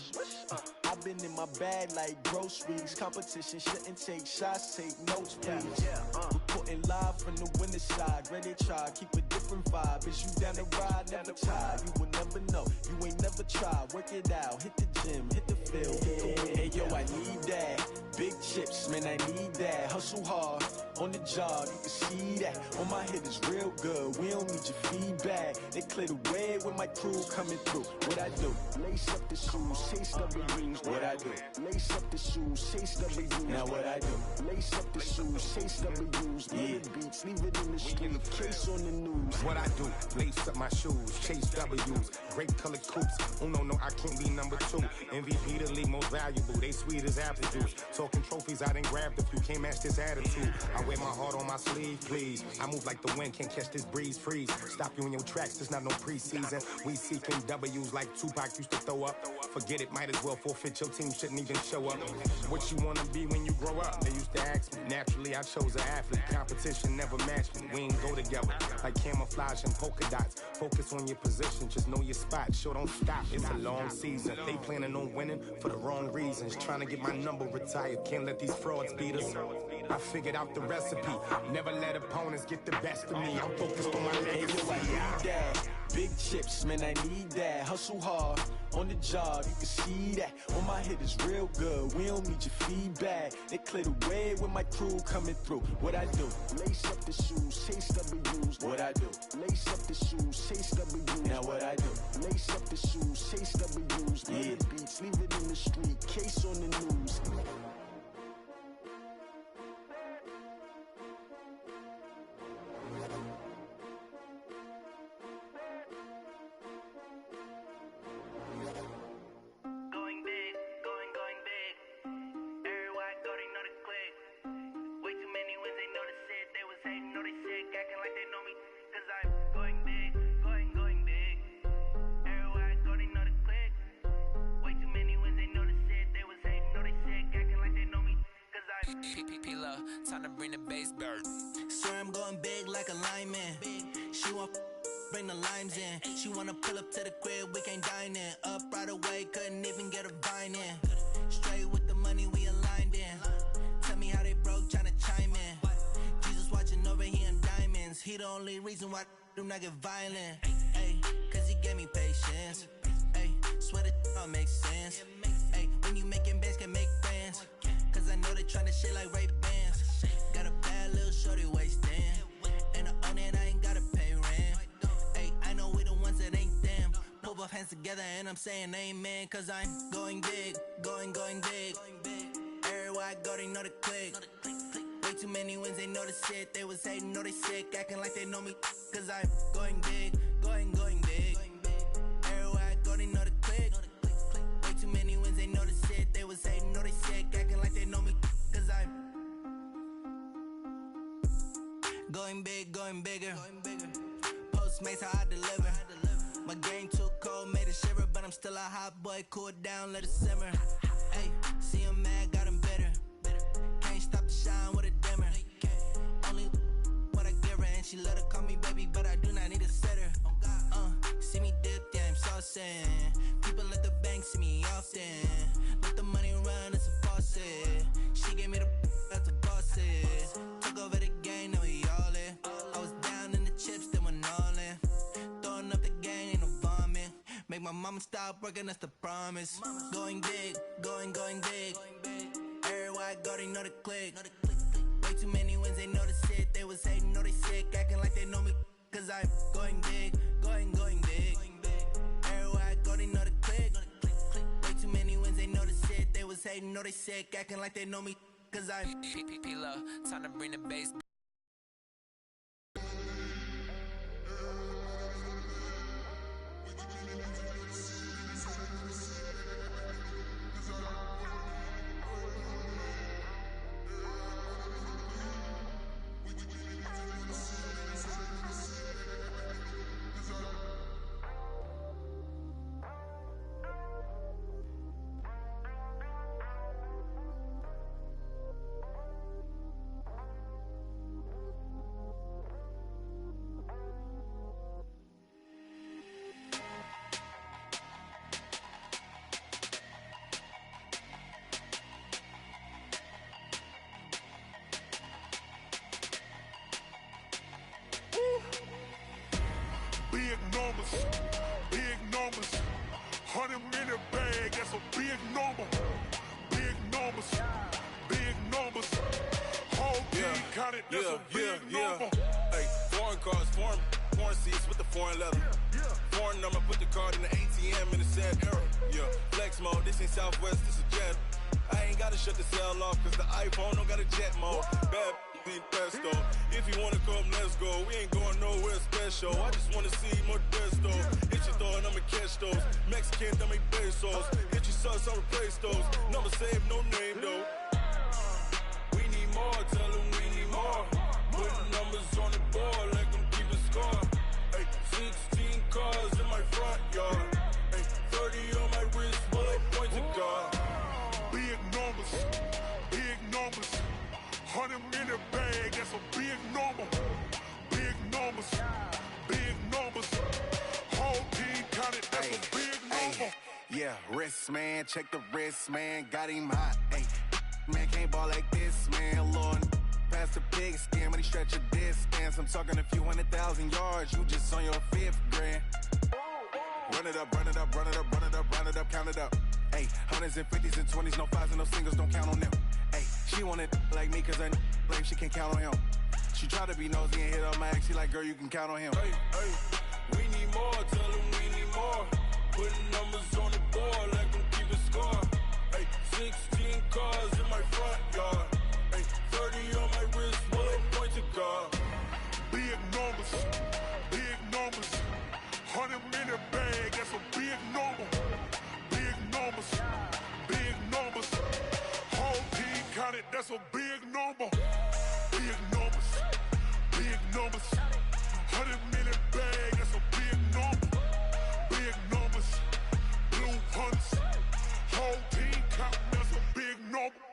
I've been in my bag like groceries. Competition shouldn't take shots, take notes, please. Reporting from the winter side. Great they try, keep a different vibe. Is you down the ride, never tired. You will never know, you ain't never tried. Work it out, hit the gym, hit the field, hit the wind. Hey yo, I need that. Big chips, man, I need that. Hustle hard, on the job, you can see that. On my head is real good, we don't need your feedback. They clear the way with my crew coming through. What I do? Lace up the shoes, chase W's. What I do? Lace up the shoes, chase W's. Now what I do? Lace up the shoes, chase W's. Yeah, beats, leave it in the street, case on the news. What I do? Lace up my shoes, chase W's. Great colored coops. Oh no, I can't be number 2. MVP the league most valuable. They sweet as apple juice. Talking trophies, I done grabbed a few. Can't match this attitude. I wear my heart on my sleeve, please. I move like the wind, can't catch this breeze, freeze. Stop you in your tracks, there's not no preseason. We seeking W's like Tupac used to throw up. Forget it, might as well forfeit. Your team shouldn't even show up. What you wanna be when you grow up? They used to ask me. Naturally, I chose an athlete. Competition never matched me. We ain't go together like camouflage and polka dots. Focus on your position, just know your spot. Sure, don't stop. It's a long season. They planning on winning for the wrong reasons. Trying to get my number retired. Can't let these frauds beat us. I figured out the recipe. Never let opponents get the best of me. I'm focused on my legacy. Hey, yo, I need that. Big chips, man, I need that. Hustle hard, on the job, you can see that. On my head is real good, we don't need your feedback. They clear the way with my crew coming through. What I do? Lace up the shoes, chase W's. What I do? Lace up the shoes, chase W's. Now what I do? Lace up the shoes, chase W's. Yeah, beats, leave it in the street, case on the news. Time to bring the bass bird. Swear I'm going big like a lineman. She want bring the limes in. She wanna pull up to the crib, we can't dine in. Up right away, couldn't even get a vine in. Straight with the money we aligned in. Tell me how they broke, tryna chime in. Jesus watching over here in diamonds. He the only reason why I do not get violent. Ay, cause he gave me patience. Ay, swear that all makes sense. Ay, when you making bands, can make friends. Cause I know they tryna shit like Ray-Bans. Got a bad little shorty wasting. And I own it, I ain't gotta pay rent. Ay, I know we the ones that ain't them. Pull both hands together and I'm saying amen. Cause I'm going big, going big. Everywhere I go, they know the click. Way too many wins, they know the shit. They was hating, know they sick, acting like they know me. Cause I'm going big, going big. Everywhere I go, they know the click. Way too many wins, they know the shit. They was hating, know they sick, acting like they know me. Cause I'm going big, going bigger. Postmates how I deliver. My game too cold, made it shiver. But I'm still a hot boy, cool it down, let it simmer. Hey, see him mad, got him bitter. Can't stop the shine with a dimmer. Only what I give her, and she let her call me baby, but I do not need a sitter. See me dip, yeah, I'm saucing. People at the bank see me often. Let the money run, it's a faucet. She gave me the that's a bosses. Took over the game, now we all in. I was down in the chips, then went all in. Throwing up the gang, ain't no vomit. Make my mama stop working, that's the promise. Going big, going big. Everywhere I go, they know the click. Way too many wins, they know the shit. They was hating, know they sick, acting like they know me. Cause I'm going big, going big. Everywhere I go, they know the click. Way too many wins, they know the shit. They was hating, know they sick, acting like they know me. Cause I'm P-P-P-Love, time to bring the bass. that's a big number. Big numbers, big numbers. Whole team counted, that's a big number. Hey, foreign cars, foreign seats with the foreign leather. Foreign number, put the card in the ATM in the sad era. Yeah, flex mode, this ain't Southwest, this is Jet. I ain't gotta shut the cell off, cause the iPhone don't got a jet mode. Bad need pesto. If you wanna come, let's go. We ain't going nowhere special. I just wanna see more desto. Hit your throw and I'ma catch those. Mexican, that make pesos. Hit your sauce, I'll replace those. Number saved, no name though. We need more, tell them we need more. Putting numbers on the board like I'm keeping score. Hey, 16 cars in my front yard. Hey, 30 on my wrist, bullet point to God. Big numbers, big numbers. 100 in the bag, that's a big number. Big numbers, big numbers. Whole team counted, that's a big number. Yeah, wrist man, check the wrist man, got him hot. Ay, man can't ball like this, man. Lord, past the pig skin when he stretch a distance. I'm talking a few 100,000 yards, you just on your 5th grand. Run it up, run it up, run it up, run it up, run it up, count it up. Ay, 100s and 50s and 20s, no 5s and no singles, don't count on them. Ay, she want it like me, cause I blame she can't count on him. She try to be nosy and hit on my ex, she like, girl, you can count on him. Hey, hey, we need more, tell them we need more. Putting numbers on the board like I'm keeping score. Hey, 16 cars in my front yard. Hey, 30 on my wrist, bullet point to God. Big numbers, big numbers. 100 in the bag, that's a big number. Big numbers, big numbers. Whole team counted, that's a big number. Big numbers, big numbers. 100 in the bag, that's a big number. Big numbers, blue hunts. Whole team counting, that's a big number.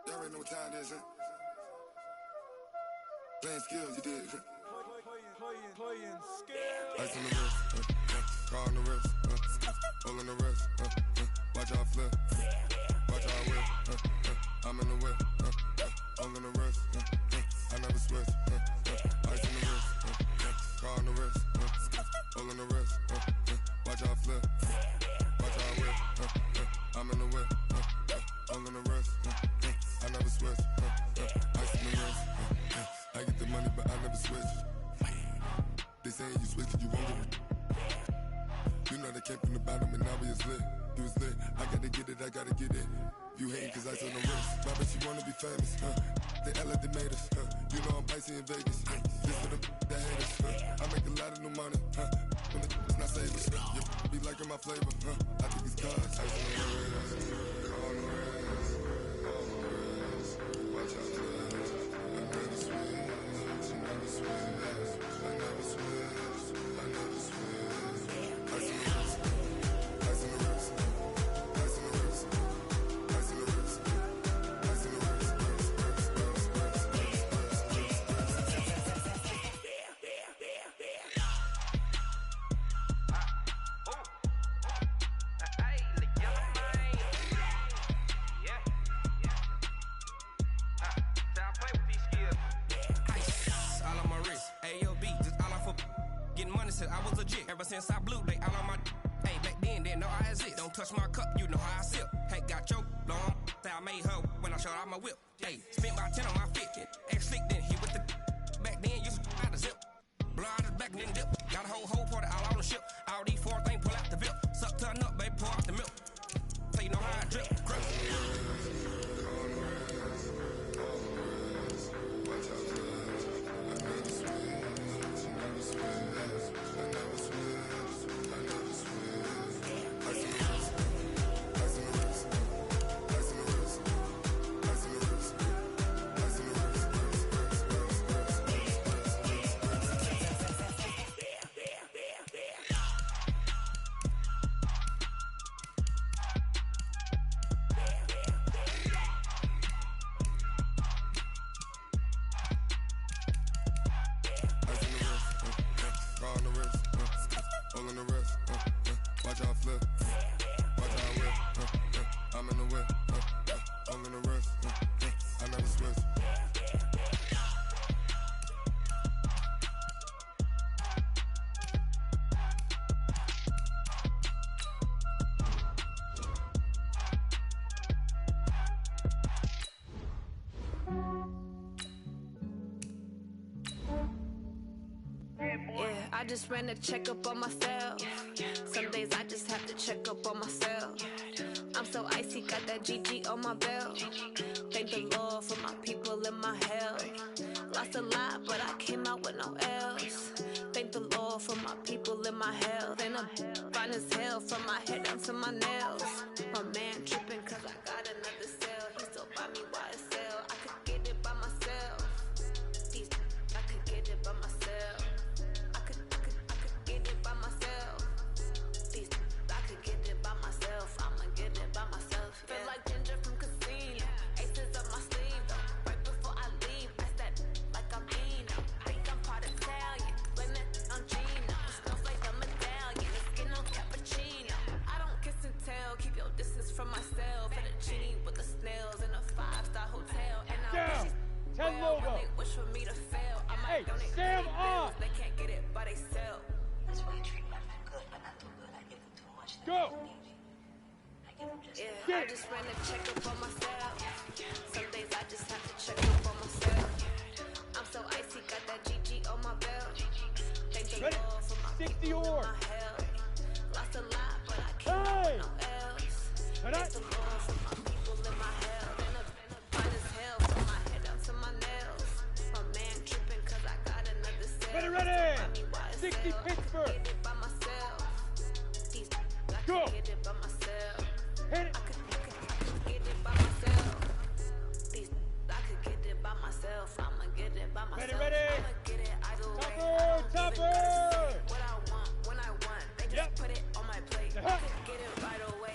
Y'all already know what time it is, huh? Playing skills, you did. Playing skills. Ice on the wrist, car on the wrist, hole on the wrist, watch out flip, watch out whip, I'm in the whip, hole on the wrist, I never switch, ice on the wrist, car on the wrist, hole on the wrist, watch out flip, watch out whip, I'm in the whip, hole on the wrist, I never switch, ice on the wrist, I get the money but I never switch. They saying you switch and you won't get it. You know they came from the bottom and now we is lit. You was lit, I gotta get it, I gotta get it. You hating cause ice on the wrist. My bitch, you wanna be famous, They LA, they made us, You know I'm icy in Vegas, This for the that hate us, I make a lot of new money, When the it's not savers, You be liking my flavor, I think it's cause ice on the wrist, on the wrist, on the wrist. Watch out for this, I never switch, I never switch. I never switch, I never switch. Ice in the wrist, ice in the wrist, ice in the wrist, ice in the wrist, ice in the wrist, I was legit. Ever since I blew, they all on my hey, back then, didn't know I exist. Don't touch my cup, you know how I sip. Hey, got your long, say I made her when I showed out my whip. Hey, spent my 10 on my fit. Ex-slick, then he with the back then, used to out the zip. Blow out his back and then dip. Got a whole party all on the ship. All these 4 things, pull out the VIP. Suck, turn up, baby, pour out the milk. So you know how I drip. Grip. just ran a checkup on myself. Some days I just have to check up on myself. I'm so icy, got that GG on my belt. Thank the Lord for my people in my health. Lost a lot, but I came out with no L's. Thank the Lord for my people in my health. And I'm fine as hell from my head down to my nails. My man tripping cause I got another cell. He still buy me YSL. I could get it by myself. I could get it by myself. I could get it by myself. I could get it by myself. I'ma get it by myself. Yeah. Feel like Ginger from Casino. Aces up my sleeve though. Right before I leave, I said like I'm Eno. Think I'm part Italian. Blame it on Gino. Snowflake the medallion. The skin on cappuccino. I don't kiss and tell. Keep your distance from myself. For the genie with the snails in a 5-star hotel. And I wish 10 logo. they wish for me to fail. I might donate Sam to on. They can't get it by they sell. That's why you treat me good, but not too good. I give them too much. Go. I give them just I just ran a checkup on myself. Some days I just have to check up on myself. I'm so icy, got that GG on my belt. Thank the Lord for my people in my health. Lost a lot, but I came out with no L's. Thank the Lord for my people in my health. And I'm fine as hell from my head down to my nails. My man tripping cause I got another cell. Ready. 60 Pittsburgh. Get it by myself. Go. Get it by myself. Hit it. I could get it by myself. I could get it by myself. I'ma get it by myself. Ready. I'ma get it either way. Topper. What I want, when I want. They just put it on my plate. I could get it right away.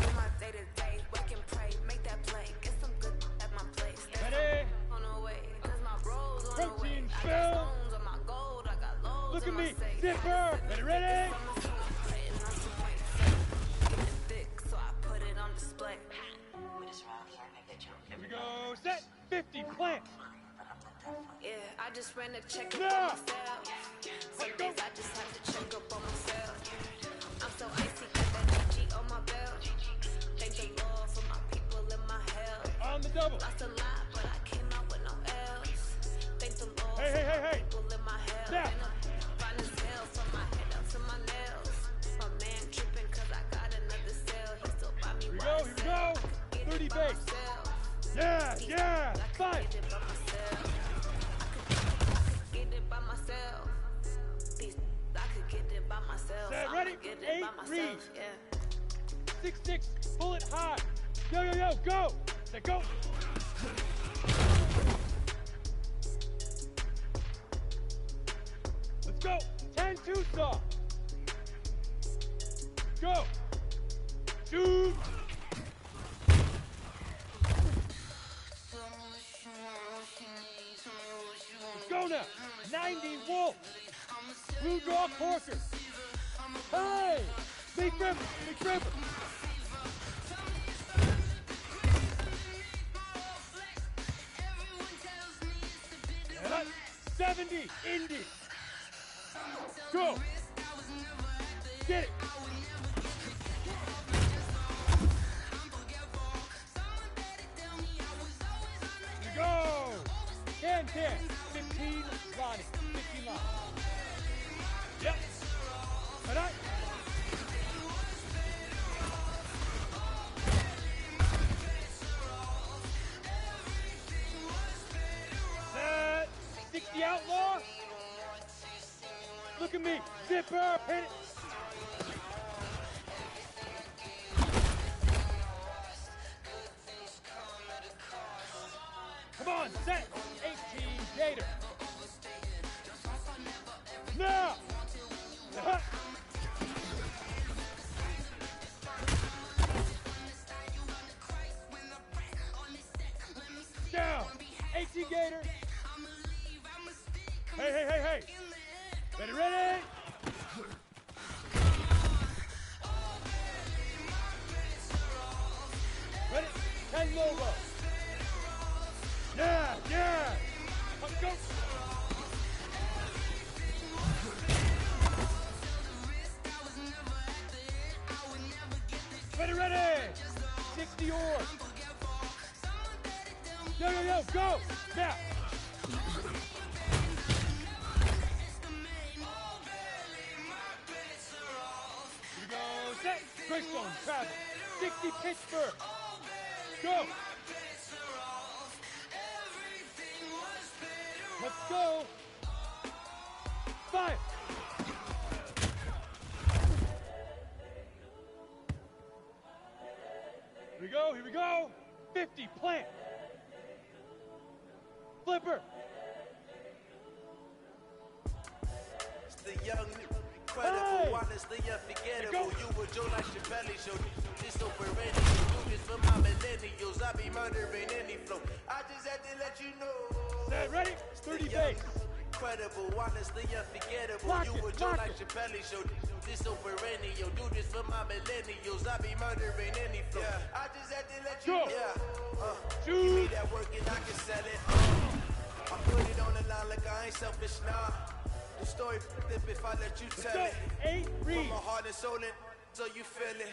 Do my day to day. Wake and pray. Make that play. Get some good at my place. Ready. On the way. Cause my bros on the way. Protein I got stones on my gold. I got loads. Look at in my me. safe. Zipper. Ready. So I put it on display. Here we go. Set. 50 plant. Yeah, I just ran a checkup No. on myself. Some days I just have to check up on myself. I'm so icy, got that GG on my belt. Thank the Lord for my people in my health. On the double. Lost a lot, but I came out with no L's. Thank the Lord Hey, for hey, my hey, hey. people in my health. Now. And I'm fine as hell from my head down to my nails. My man tripping cause I got another cell. He still buy me Here we go. 30 base. Yeah. 5. Get it by myself. I could get it by myself. Set, I'ma ready? get it 8 by myself. read. Yeah. 6-6. Pull it high. Yo. Go. Set. Go. Let's go. 10-2 saw. Go. Shoot. Let's go now. 90 Wolf. Blue Dog Porker. Hey. Big River. And that's 70 Indy. Go. Get it. Here we go. 10, 15 Lonnie. 15 Lonnie. Yep. All right. Set. 60 Outlaw. Look at me. Zipper. Hit it. Come on, set. 18 Gator. Now. Down. 18 Gator. Hey. Ready? Ready? 10 logo. Yeah. Let's go. Ready. 60 oars. Yo, go. Now. Greystone, travel. 60 Pittsburgh. Go. Let's go. 5. Here we go. 50, plant. Flipper. It's the young, incredible, honestly unforgettable. You were Joe like Chappelle show. This so perennial. Do this for my millennials. I be murdering any flow. I just had to let you know. Set, ready? 30 base. Incredible, honestly unforgettable. You were Joe like Chappelle show. This so perennial. Do this for my millennials. I be murdering any flow. I just had to let you know. Give me that work and I can sell it. I put it on the line like I ain't selfish, nah. The story flip if I let you tell it. From my heart and soul and so you feel it.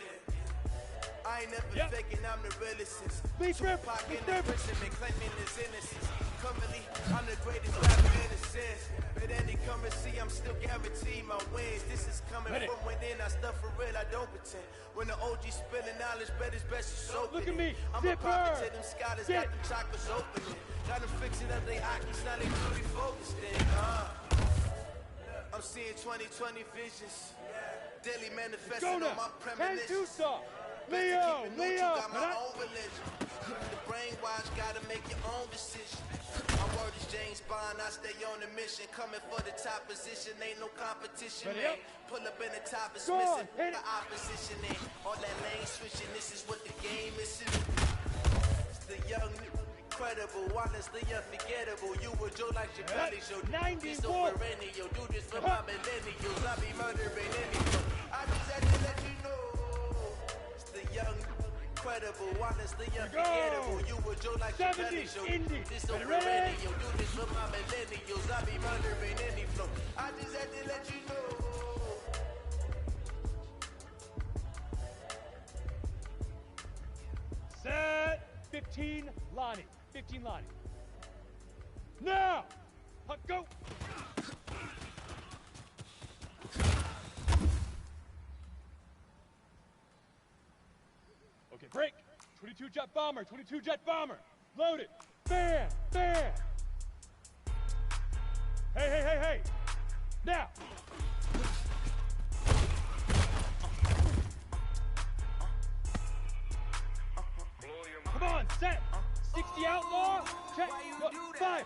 I ain't never faking, I'm the realest since Tupac in the prison and claiming his innocence. Currently, I'm the greatest rapper in a sense. But any currency, I'm still guaranteed my wins. This is coming from within, I stuff for real, I don't pretend. When the OG spilling knowledge, bet it's best you soak Look it. at me, I'm a prophet to them scholars, got them chakras opening. Got them fixing up they Akis, now they truly focused in. I'm seeing 2020 visions. Daily manifesting on my premonitions. Leo, got my own religion. The brainwash gotta make your own decision. My word is James Bond, I stay on the mission. Coming for the top position, ain't no competition, man. Pull up in the top is missing, the opposition ain't. All that lane switching, this is what the game is. It's the young, incredible, honestly unforgettable. You were Joe like Chappelle show. This so perennial, do this for my millennials. I be murdering any flow. I just had to let you know. Young, incredible, honestly unforgettable. You were Joe like Chappelle show. This so perennial. Do this for my millennials. I be murdering any flow. I just had to let you know. Set. 15, Lonnie. 15, Lonnie. Now, go. Okay, break. 22 jet bomber, 22 jet bomber. Loaded. Bam, bam. Hey. Now. Come on, set. 60 outlaw. Check. 5.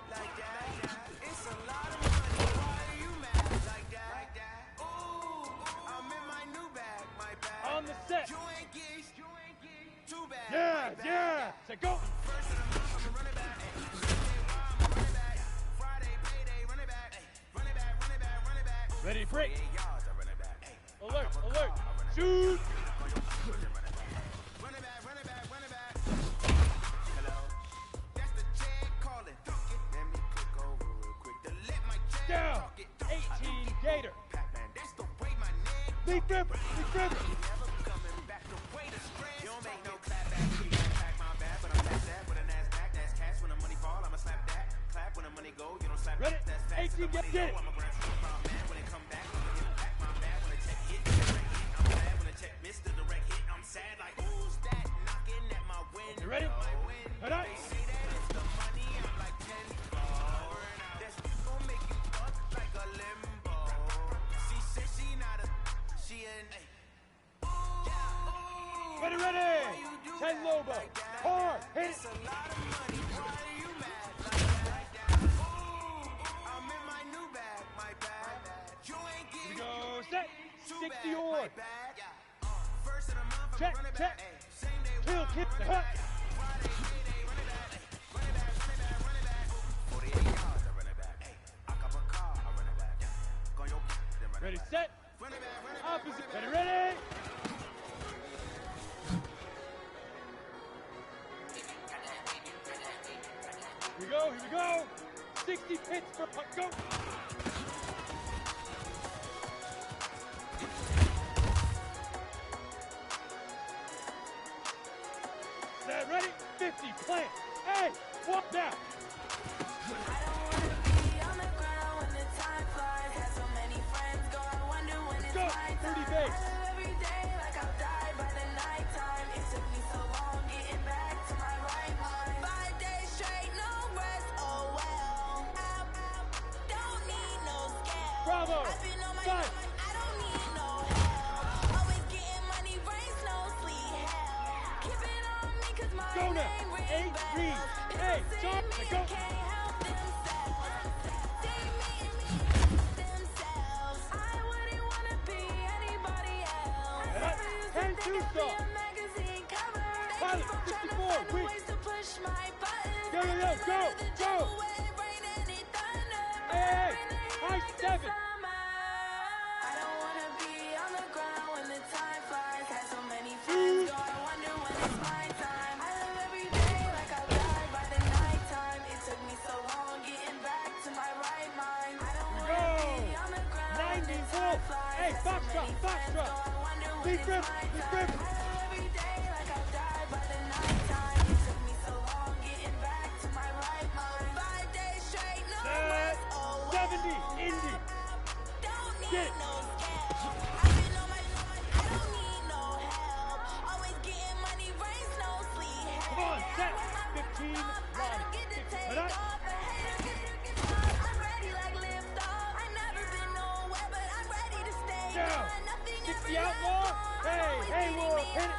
It's a lot of money. Why are you mad like that? Ooh, I'm in my new bag, my bag. On the set. You ain't geese. Too bad. Yeah. Set, go. First of the month, I'm running back. Running back. Friday payday, running back. Running back. Ready, break. 48 yards, I run it back. Alert. Shoot. Running back. Hello. That's the Chad calling. Let me click over real quick to let my Chad Down. talk it. 18 Gator. Pac-Man, that's the way my neck. Big Ripper. Never coming back the way the stress. You don't make no clap back. Pack my bad, but I'm back that with a NASDAQ. That's cash when the money fall. I'ma slap that. Clap when the money go. You don't slap Ready? that. That's fast. 18 get it. I'm a grand man when it come back. Back my bad when the check hit. I'm bad when the check missed the direct hit. I'm sad like who's that knocking at my window? You ready? Head up. They say that it's the money. I'm like 10 that's gonna make you up like a limbo. She said she not a she ain't. Ready. 10 Lobo. Hard. Hit it. It's a lot of money. Why are you mad like that? Ooh, I'm in my new bag, my bag. You ain't Here we getting go. Set. 60 my on. bag. First of the month, Check. run it back. Same day, Kill, kick the hook. Friday, payday, run it back. Run it back. 48 yards, I run it back. I cop a car, I run it back. Go your then run Ready, it back. set. Run it back. Opposite. Ready. Here we go. 60 pits for puck. Go. Set, ready. 50, plant. Hey, walk down. Let's go. 30 base. Go now. 8 reads. Hey, John, go. And 2-star. Pilot, 64, weak. Go. Hey, high 7. Hey, Foxtrot. Lead grip. Every day like I'll die by the night time. It took me so long getting back to my right mind. 5 days straight, no rest. 70, Indy. Don't need no scale. I've been on my phone, I don't need no help. Always getting money, rains, no sleep. Come on, set. 15, I don't get to take off. A hater get off. I'm ready like lift off. I've never been nowhere, but I'm ready to stay. Yeah. 60 outlaw. Hey, Wolf, hit it.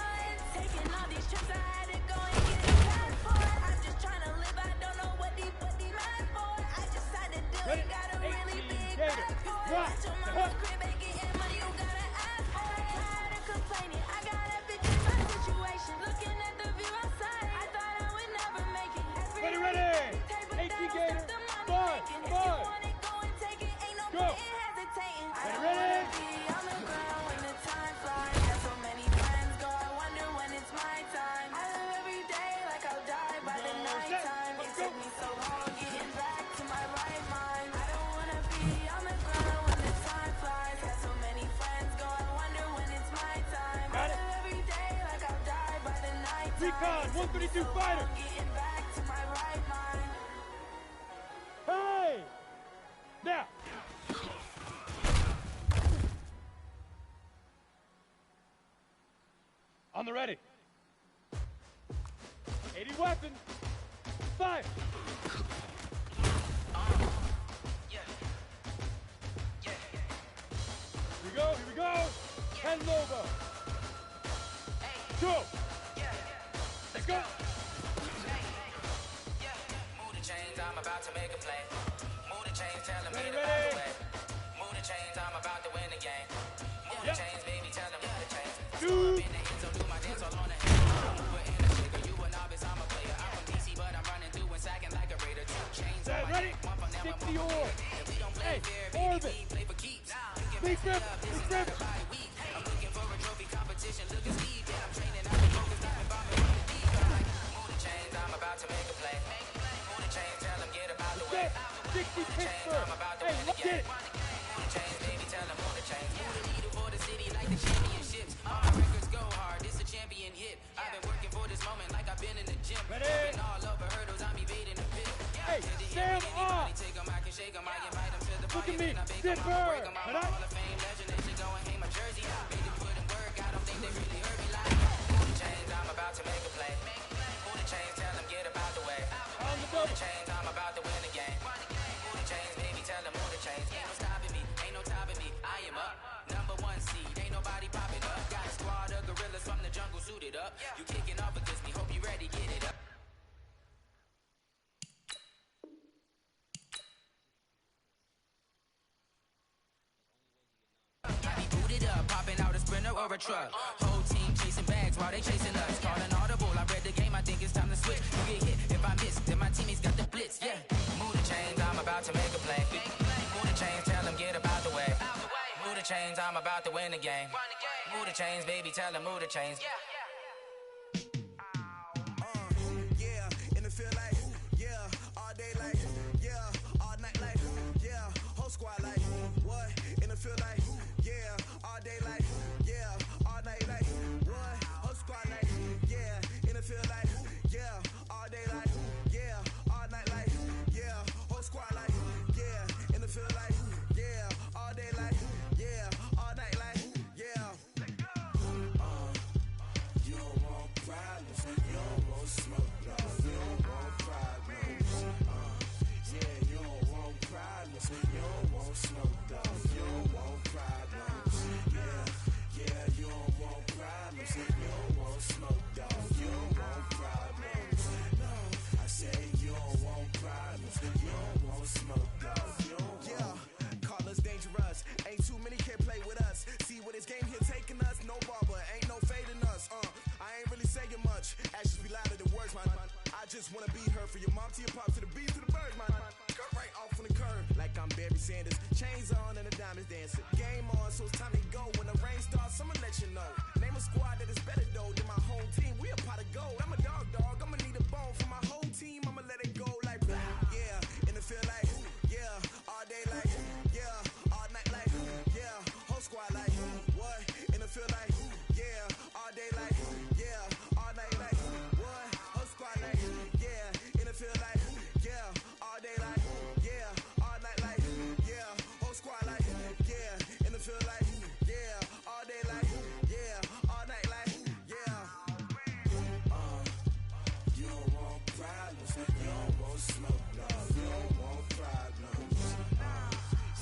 Taking all these trips, I had to go and get a passport. I'm just trying to live, I don't know what these mad for. I just had to do it, got a really big passport. At your mama's crib, ain't getting money, you gotta ask for it. Tired of complaining, I got a bitch in my situation. Looking at the view outside, I thought I would never make it. Ready. 18 Gator. 5. If you want it, go and take it, ain't no point in hesitating. I don't wanna be on the ground when the time flies. Got so many friends go, I wonder when it's my time. I live every day like I'll die by the night time. It took me so long getting back to my right mind. I don't wanna be on the ground when the time flies. Got so many friends go, I wonder when it's my time. I live every day like I'll die by the night time. Recon, 132 fighter. Getting back to my right mind. Hey! Now! On the ready. 80 weapon. Fire! Here we go. 10 Nova. Go! Let's go! Move the chains, I'm about to make a play. Move the chains, tell them get about the way. Move the chains, I'm about to win the game. Move the chains, baby, tell them move the chains. So I'm in the end zone, do my dance all on the head. Put in a shaker, you a novice, I'm a player. I'm from DC, but I'm running through and sacking like a raider. 2 chains on my neck, one from them, I'm on my neck. And we don't play fair, baby, we play for keeps. You can mess it up, this is not a bye week. I'm looking for a trophy competition, looking steep. And I'm training, I've been focused, I've been bombing from the deep. I'm like, move the chains, I'm about to make a play. Move the chains, tell them get about the way. 60 Pittsburgh. I'm about to win the game. Move the chains, baby, tell them move the chains. Move the needle for the city like the championships. All my records go hard, this a champion hit. I've been working for this moment like I've been in the gym. Been all over hurdles, I'm evading the pit. Hey, Sam off. Take them, I can shake them, I invite them to the Look fire. at me, Then I bake them, Zipper. I'ma break them. I'm a Hall of Fame legend, they should go and hang my jersey. Made them put in work, I don't think they really heard me like. Move the chains, I'm about to make a play. Move the chains, tell them get about the way. Move the chains, I'm about to win the game. Move the chains, baby, tell them move the chains. Ain't no stopping me, ain't no topping me. I am up, #1 seed, ain't nobody popping up. Got a squad of gorillas from the jungle suited up. You kicking off against me, hope you ready, get it up. Booted up, popping out a Sprinter or a truck. Whole team chasing bags while they chasing us. Calling audible, I read the game, I think it's time to switch. You get hit if I miss, then my teammates got the blitz, yeah. Move the chains, I'm about to make a play. Move the chains, tell them get about the way. Move the chains, I'm about to win the game. Move the chains, baby, tell them move the chains. Yeah, in the field like, yeah, all day like, yeah, all night like, yeah, whole squad like, what? In the field like, yeah, all day like, yeah, all night like, what? Whole squad like, yeah, in the field like, yeah, all day like, yeah, all night like, yeah, whole squad like, yeah, in the field like, yeah, all day like, yeah, all night like, yeah. You don't want problems, you don't want smoke, though. You don't want problems, yeah, you don't want problems, you don't want smoke, though. You don't want problems, yeah, you don't want problems, you don't want smoke, though. You don't want problems. just wanna be her. From your mom to your pop to the beat to the birds, man. Cut right off on the curb, like I'm Barry Sanders. Chains on and the diamonds dancing. Game on, so it's time to go. When the rain starts, I'ma let you know. Name a squad that is better though than my home team. We a pot of gold. I'm a dog. I'ma need a bone for my whole team. I'ma let it go like yeah. In the feel like yeah. All day like yeah. All night like yeah. Whole squad like what? In the feel like yeah. All day like yeah. All night like what? Whole squad like yeah. In the feel like yeah. All day like yeah. All night like yeah. Whole squad like yeah. In the feel like yeah. All day like yeah. All night like yeah. You don't want problems. You don't want smoke, no. You don't want problems.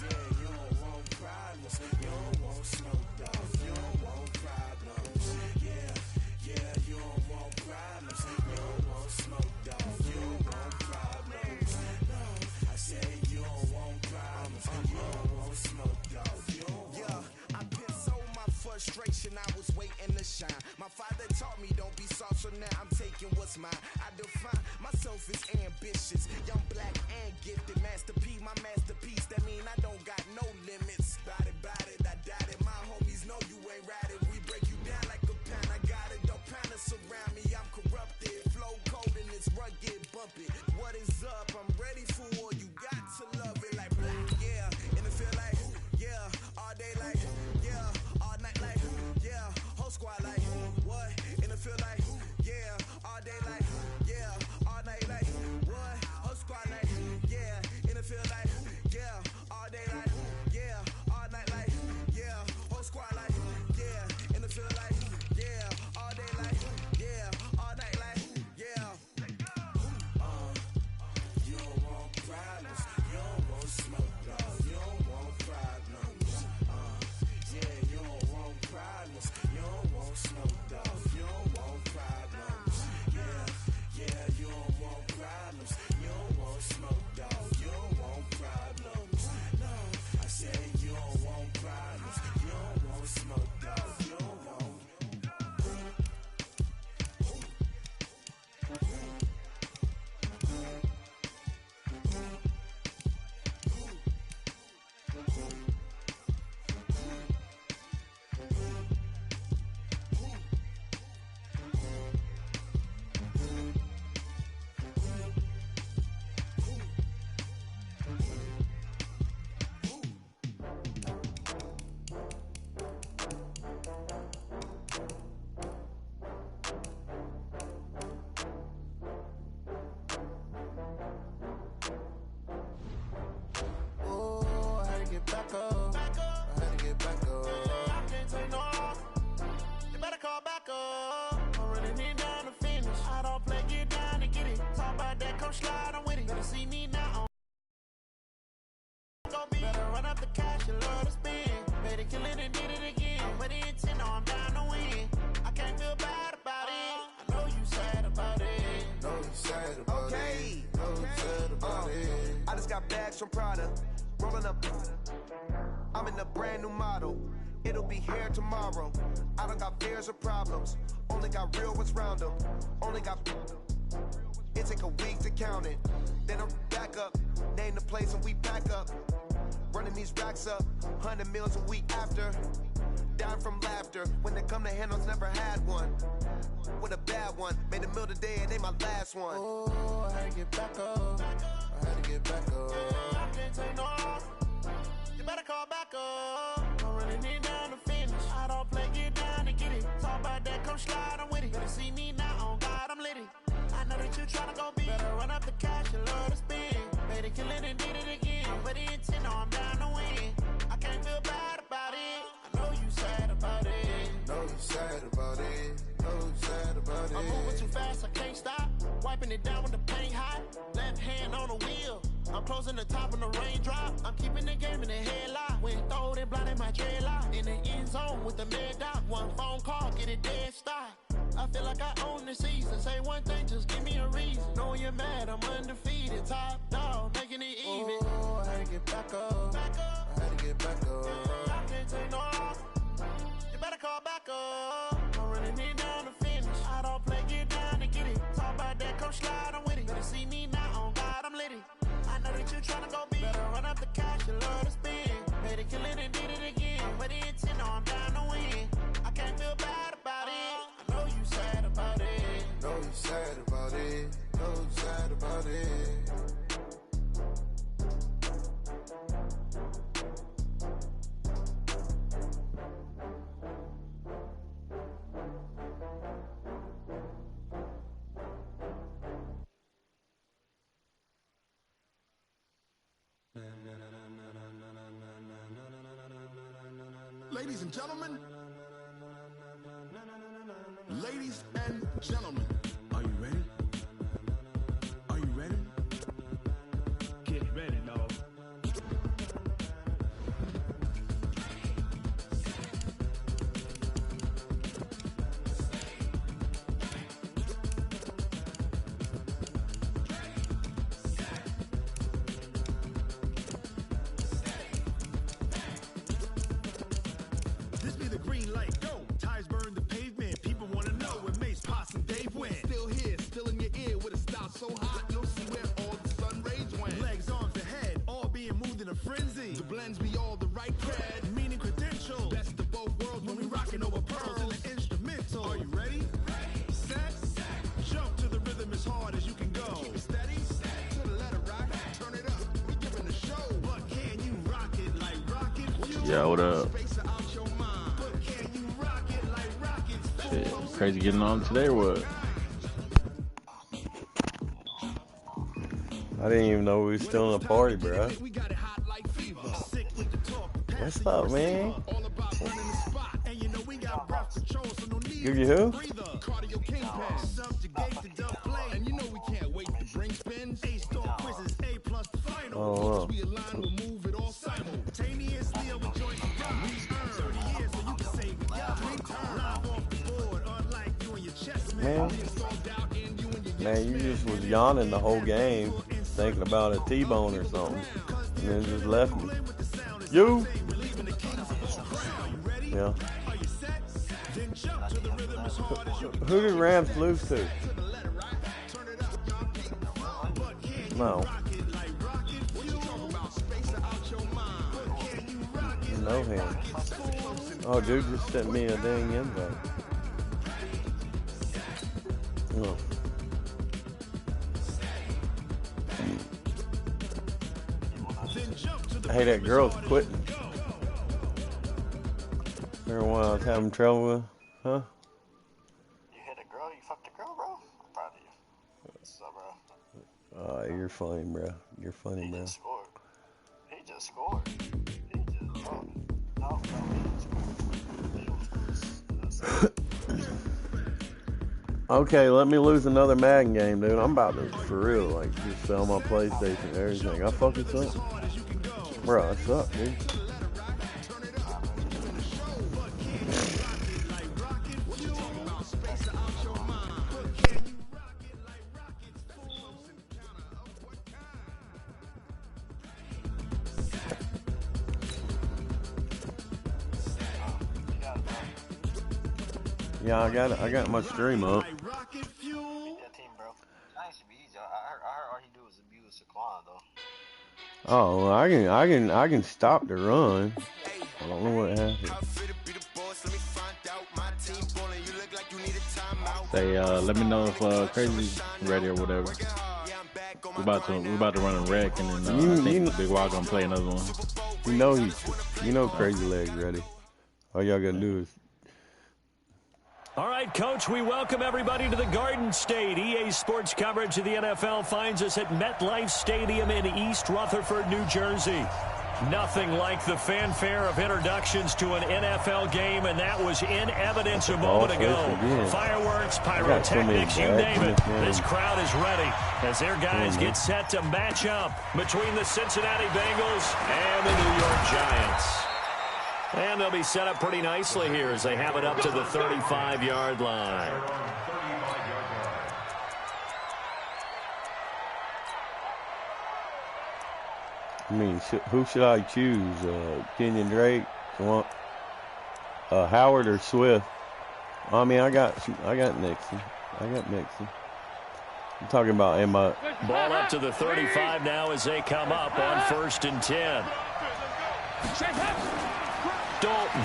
Yeah, you don't want problems. You don't want smoke, no. You don't want problems. Yeah, you don't want problems. You don't want smoke, dog. You don't want problems. No, I said you don't want problems. You don't want smoke, dog. You don't want. Yeah, I've been so my frustration. I was waiting to shine. My father taught me don't be soft, so now I'm taking what's mine. I define myself as ambitious, young, black, and gifted. Master P, my masterpiece. That mean I don't got no limits. Bout it, I doubt it. My homies know you ain't ratted. We break you down like a pound. I got it, don't pound to surround me. I'm corrupted, flow cold and it's rugged, bumpy. What is up? I'm ready for war. You got to love it like black, yeah. And it feel like yeah. All day like yeah. All night like yeah. Whole squad like what? And it feel like yeah. All day like yeah. All night like what? Whole squad like yeah. And it feel like yeah. All day like yeah. All night like yeah. Whole squad like yeah. And it feel like yeah. All day like yeah. All night like yeah. You don't want problems. You don't want smoke, dog. You don't want problems. Yeah, you don't want problems. You don't want smoke, dog. You don't want problems. Yeah, you don't want problems. You don't want smoke, dog. You don't want problems. No, I said you don't want problems. You don't want smoke, dog. You don't want. Oh, I had to get back up. I had to get back up. I can't take no loss. You better call back up. I'm running it down to finish. I don't play, get down and get it. Talk about that, come slide, I'm with it. Better see me now. Better run up the cash, you love to spend. Better kill it and did it again. I'm with the intent, no, I'm down to win. I can't feel bad about it. I know you sad about it. Know you sad about Okay. it. Know you sad about it. I just got bags from Prada, rolling up. I'm in a brand new model. It'll be here tomorrow. I don't got fears or problems. Only got real ones round them. Only got. It take a week to count it. Then I'm back up. Name the place and we back up. Running these racks up. 100 meals a week after. Down from laughter. When they come to handles, never had one. With a bad one. Made a meal today and ain't my last one. Oh, I had to get back up. I had to get back up. I can't take no loss. You better call back up. I'm running it down to finish. I don't play, get down and get it. Talk about that, come slide, I'm with it. Better see me now, on God, I'm lit it. I know that you tryna go big. Better run up the cash, you love to spend. Better kill it and did it again. But the intent, no, I'm down to win. I can't feel bad about it. I know you sad about it. Know you sad about it. Know you sad about it. I'm moving too fast, I can't stop. Wiping it down with the paint hot. Left hand on the wheel. I'm closing the top when the raindrop. I'm keeping the game in the headlock. When throwed and blinded my dreadlock. In the end zone with the mad dot. One phone call, get it dead stop. I feel like I own the season. Say one thing, just give me a reason. Knowing you're mad, I'm undefeated. Top dog, making it even. Oh, I had to get back up. I had to get back up. I can't take no loss. You better call back up. I'm running it down to finish. I don't play, get down and get it. Talk about that, come slide, I'm with it. Better see me now, on God, I'm litty. I know that you tryna go big. Better run up the cash, you love to spend. Made it, kill it, and did it again. But the intent, no, I'm down to win. I can't feel bad about it. I know you sad about it. Know you sad about it. Know you sad about it. Ladies and gentlemen, ladies and gentlemen, are you ready? Are you ready? Get ready, dog. This be the green light, go. Tires burn the pavement. People wanna know where Mace, Potts, and Dave went. Still here, still in your ear with a style so hot, you'll see where all the sun rays went. Legs, arms, the head, all being moved in a frenzy. The blends be all the right cred, meaning credentials. Best of both worlds when we rockin' over pearls in the instrumental. Are you ready? Set, jump to the rhythm as hard as you can go. Keep it steady, to the letter rock, turn it up. We giving a show, but can you rock it like rocket fuel? Yeah, what up? Shit, crazy getting on today or what? I didn't even know we was still in a party, bro. What's up, man? Give you who? Oh, man, you just was yawning the whole game, thinking about a T-bone or something, and then just left me. You? Yeah. Who did Rams lose to? No. No him. Oh, dude just sent me a dang invite. Oh. Hey, that girl's quitting. Remember one I was having trouble with? Huh? You hit a girl? You fucked a girl, bro? I'm proud of you. What's up, bro? You're funny, bro. You're funny, bro. He just scored. He just scored. He just, bro. No, he just scored. Okay, let me lose another Madden game, dude. I'm about to, for real, like, just sell my PlayStation and everything. I fucking suck. Bro, I suck, dude. Yeah, I got my stream up. Oh, well, I can stop the run. I don't know what happened. They let me know if Crazy's ready or whatever. We're about to run a wreck, and then I think Big Wild gonna play another one. You know Crazy Legs ready. All y'all gotta do is. All right, Coach, we welcome everybody to the Garden State. EA Sports coverage of the NFL finds us at MetLife Stadium in East Rutherford, New Jersey. Nothing like the fanfare of introductions to an NFL game, and that was in evidence a moment ago. Fireworks, pyrotechnics, you name it. This crowd is ready as their guys get set to match up between the Cincinnati Bengals and the New York Giants. And they'll be set up pretty nicely here as they have it up to the 35-yard line. I mean, who should I choose? Kenyon Drake, Howard, or Swift? I mean, I got Nixon. I'm talking about Emma. Ball up to the 35 now as they come up on 1st and 10. Dalton.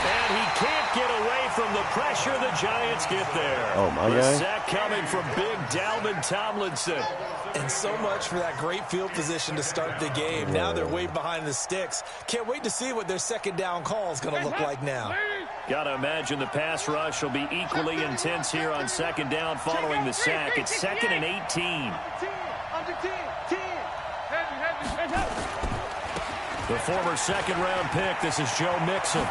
And he can't get away from the pressure. The Giants get there. Oh, my the guy. Sack coming from big Dalvin Tomlinson. And so much for that great field position to start the game. Now they're way behind the sticks. Can't wait to see what their second down call is going to look like now. Got to imagine the pass rush will be equally intense here on second down following the sack. It's 2nd and 18. The former second-round pick, this is Joe Mixon.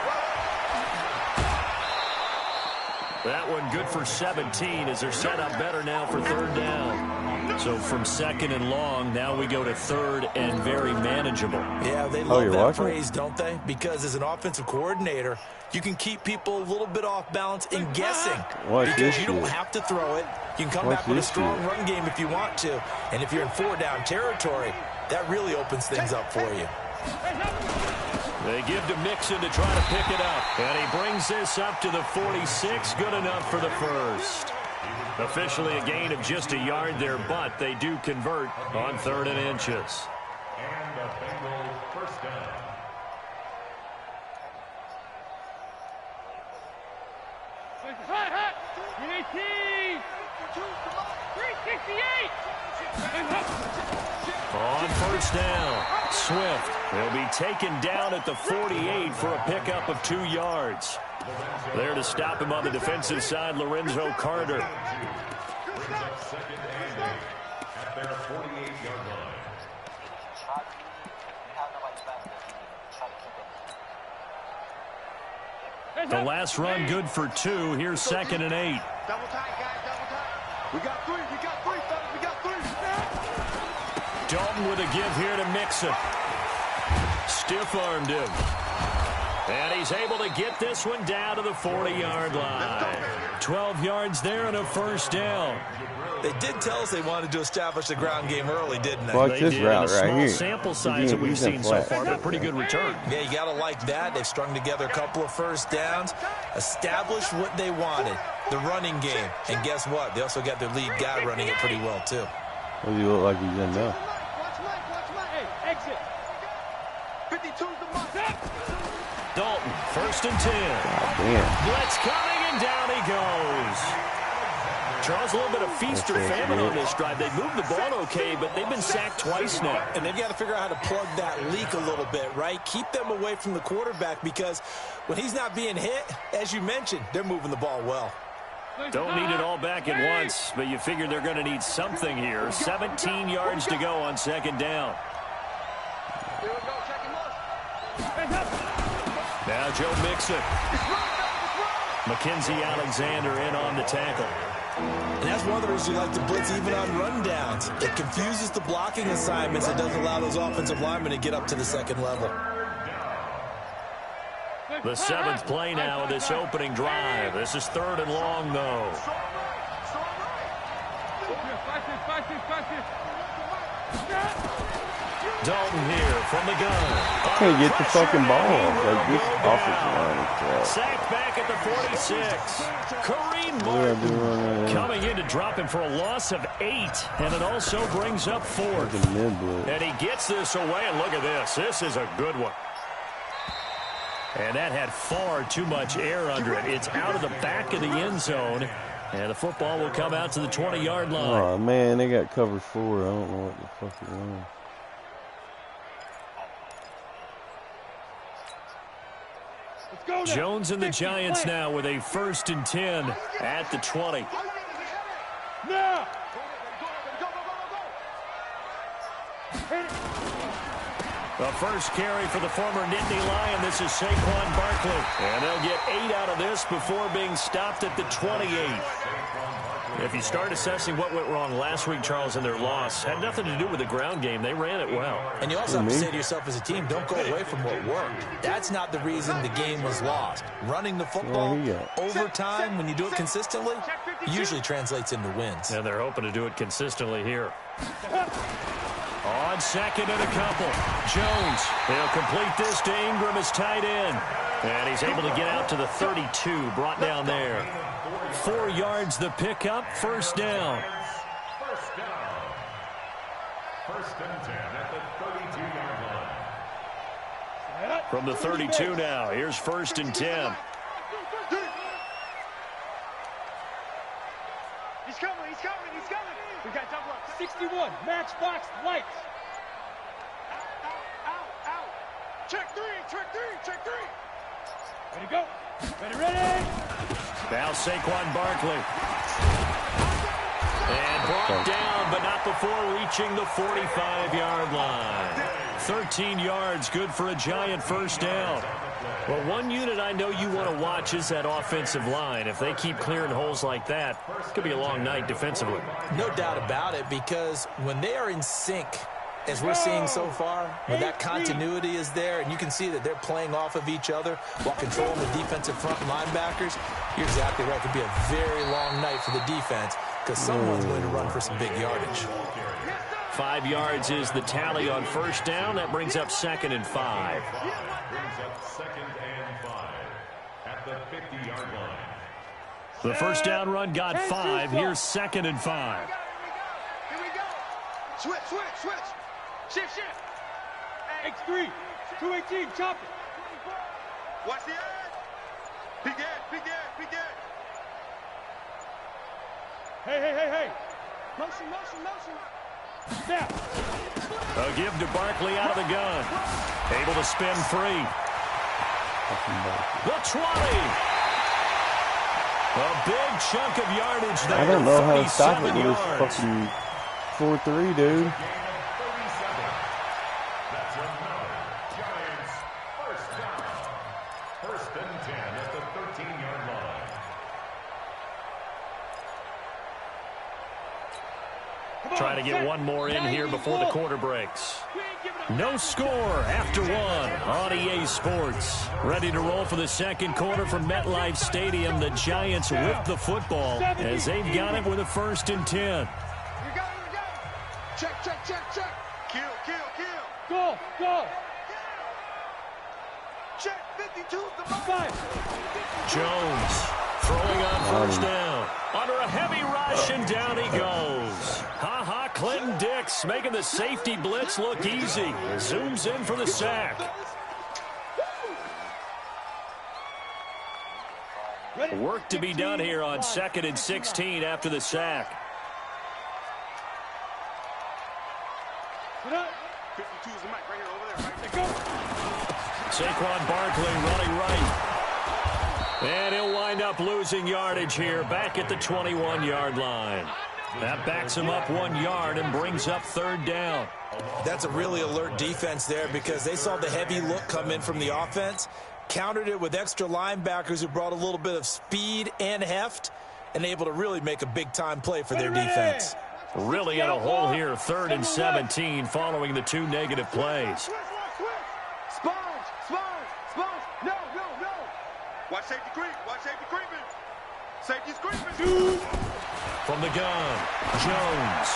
That one good for 17 as they're set up better now for 3rd down. So from 2nd and long, now we go to 3rd and very manageable. Yeah, they love that phrase, don't they? Because as an offensive coordinator, you can keep people a little bit off balance and guessing. Because you don't have to throw it. You can come back with a strong run game if you want to. And if you're in 4-down territory, that really opens things up for you. They give to Mixon to try to pick it up. And he brings this up to the 46. Good enough for the first. Officially a gain of just a yard there, but they do convert on 3rd and inches. And the Bengals first down. On 1st down, Swift will be taken down at the 48 for a pickup of 2 yards. There to stop him on the defensive side, Lorenzo Carter. Second and 8 at their 48-yard line. The last run good for 2. Here's 2nd and 8. Double tight, guys, double tight. We got 3, fellas, we got 3. Dalton with a give here to Mixon. Stiff-armed him. And he's able to get this one down to the 40-yard line. 12 yards there and a first down. They did tell us they wanted to establish the ground game early, didn't they? Watch this route right here. Sample size that we've seen so far, but pretty good return. Yeah, you got to like that. They've strung together a couple of first downs, established what they wanted, the running game. And guess what? They also got their lead guy running it pretty well, too. What does he look like he's in now? Exit. 52's the mark. Dalton, 1st and 10. God damn. Blitz coming, and down he goes. Charles, a little bit of feast or famine on this drive. They moved the ball okay, but they've been sacked twice now. And they've got to figure out how to plug that leak a little bit, right? Keep them away from the quarterback because when he's not being hit, as you mentioned, they're moving the ball well. Don't need it all back at once, but you figure they're going to need something here. 17 yards to go on 2nd down. Now Joe Mixon. Mackenzie Alexander in on the tackle. And that's one of the reasons you like to blitz even on rundowns. It confuses the blocking assignments. It doesn't allow those offensive linemen to get up to the 2nd level. The 7th play now of this opening drive. This is 3rd and long, though. Dalton here from the gun. I can't get the fucking ball. Like, this offensive line is crap. Sacked back at the 46. Kareem Martin coming in to drop him for a loss of 8. And it also brings up 4th. And he gets this away, and look at this. This is a good one. And that had far too much air under it. It's out of the back of the end zone. And the football will come out to the 20-yard line. Oh, man, they got cover 4. I don't know what the fuck is wrong. Jones and the Giants now with a 1st and 10 at the 20. Now. The first carry for the former Nittany Lion. This is Saquon Barkley. And they'll get 8 out of this before being stopped at the 28. If you start assessing what went wrong last week, Charles, in their loss, had nothing to do with the ground game. They ran it well. And you also have to say to yourself as a team, don't go away from what worked. That's not the reason the game was lost. Running the football over time, when you do it consistently, usually translates into wins. And they're hoping to do it consistently here. On second and a couple. Jones, he'll complete this to Ingram as tight end. And he's able to get out to the 32, brought down there. 4 yards the pickup, first down. First and 10 at the 32-yard line. From the 32 now, here's first and 10. He's coming, he's coming, he's coming. We got double up. 61, matchbox lights. Out. Check three. Ready, go. Ready. Now Saquon Barkley. And brought down, but not before reaching the 45-yard line. 13 yards, good for a giant first down. Well, one unit I know you want to watch is that offensive line. If they keep clearing holes like that, it could be a long night defensively. No doubt about it, because when they are in sync, as we're seeing so far, when that continuity is there, and you can see that they're playing off of each other while controlling the defensive front linebackers, you're exactly right. It could be a very long night for the defense because someone's going to run for some big yardage. 5 yards is the tally on first down. That brings up second and 5. Brings up second and 5 at the 50-yard line. The first down run got 5. Here's second and 5. Here we go. Switch. Shift. X3, 218, chop it. Watch the edge. Big edge. Hey. Motion. Snap. A give to Barkley out of the gun. Able to spin free. The 20. A big chunk of yardage there. I don't know how to stop it with this fucking 4-3, dude. That's another Giants first down. First and 10 at the 13-yard line. Trying to get one more in here before the quarter breaks. No score after one on EA Sports. Ready to roll for the second quarter from MetLife Stadium. The Giants whip the football as they've got it with a first and 10. Here we go. Check. Kill. Go. Check, 52 to 5. Jones throwing on first down. Under a heavy rush, and down he goes. Clinton Dix making the safety blitz look easy. Zooms in for the sack. Work to be done here on second and 16 after the sack. 52's the mic right here, over there, right there. Go. Saquon Barkley running right. And he'll wind up losing yardage here back at the 21-yard line. That backs him up 1 yard and brings up third down. That's a really alert defense there because they saw the heavy look come in from the offense, countered it with extra linebackers who brought a little bit of speed and heft, and able to really make a big-time play for their defense. Really in a hole here, third and 17 following the 2 negative plays. Sponge. No. Watch safety creeping. Safety's creeping. From the gun, Jones.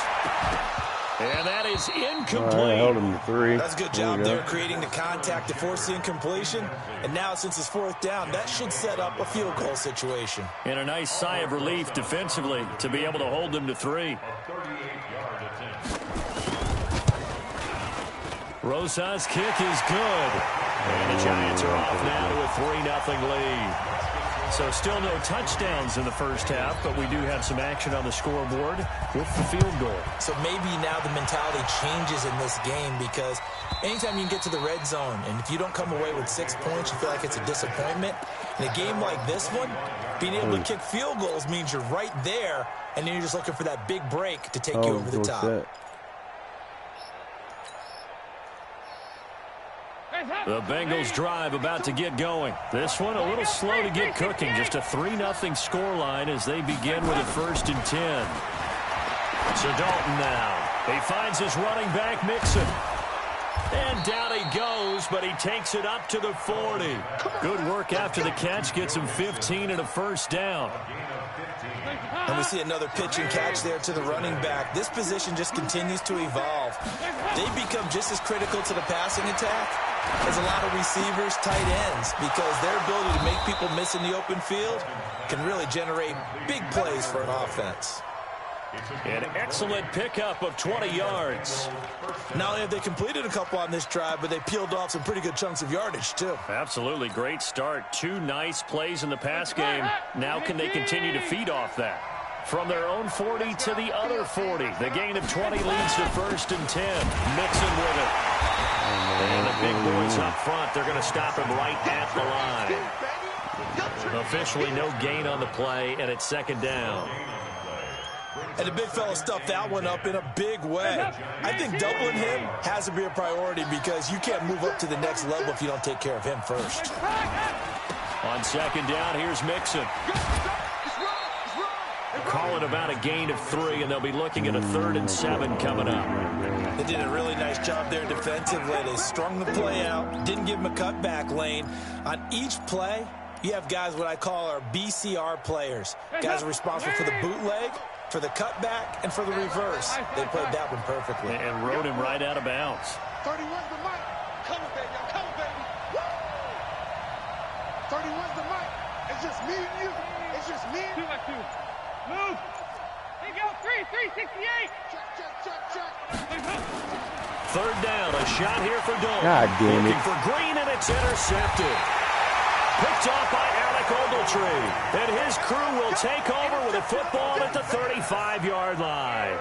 And that is incomplete. I held him to 3. That's a good job there, creating the contact to force the incompletion. And now, since it's fourth down, that should set up a field goal situation. And a nice sigh of relief defensively to be able to hold them to 3. Rosa's kick is good. And the Giants are off now to a 3-0 lead. So still no touchdowns in the first half, but we do have some action on the scoreboard with the field goal. So maybe now the mentality changes in this game because anytime you can get to the red zone, and if you don't come away with 6 points, you feel like it's a disappointment. In a game like this one, being able to kick field goals means you're right there, and then you're just looking for that big break to take you over the top. The Bengals drive about to get going. This one a little slow to get cooking. Just a 3-0 scoreline as they begin with a first and 10. So Dalton now. He finds his running back, Mixon. And down he goes, but he takes it up to the 40. Good work after the catch. Gets him 15 and a first down. And we see another pitch and catch there to the running back. This position just continues to evolve. They become just as critical to the passing attack as a lot of receivers, tight ends, because their ability to make people miss in the open field can really generate big plays for an offense. An excellent pickup of 20 yards. Not only have they completed a couple on this drive, but they peeled off some pretty good chunks of yardage, too. Absolutely great start. 2 nice plays in the pass game. Now can they continue to feed off that? From their own 40 to the other 40. The gain of 20 leads to 1st and 10. Mixon with it. And the big boys up front, they're going to stop him right at the line. Officially no gain on the play, and it's 2nd down. And the big fella stuffed that one up in a big way. I think doubling him has to be a priority because you can't move up to the next level if you don't take care of him first. On 2nd down, here's Mixon. Calling about a gain of 3, and they'll be looking at a 3rd and 7 coming up. They did a really nice job there defensively. They strung the play out, didn't give him a cutback lane. On each play, you have guys what I call our BCR players. Guys are responsible for the bootleg, for the cutback, and for the reverse. They played that one perfectly. And rode him right out of bounds. 31's the mic. Come on, baby. Come on, baby. Woo! 31's the mic. It's just me and you. It's just me and you. 2-2. Move. Hey, go. 368. Check. 3rd down. A shot here for Dole. God damn it. Looking for Green, and it's intercepted. Picked off by Alec Ogletree. And his crew will take over with a football at the 35-yard line.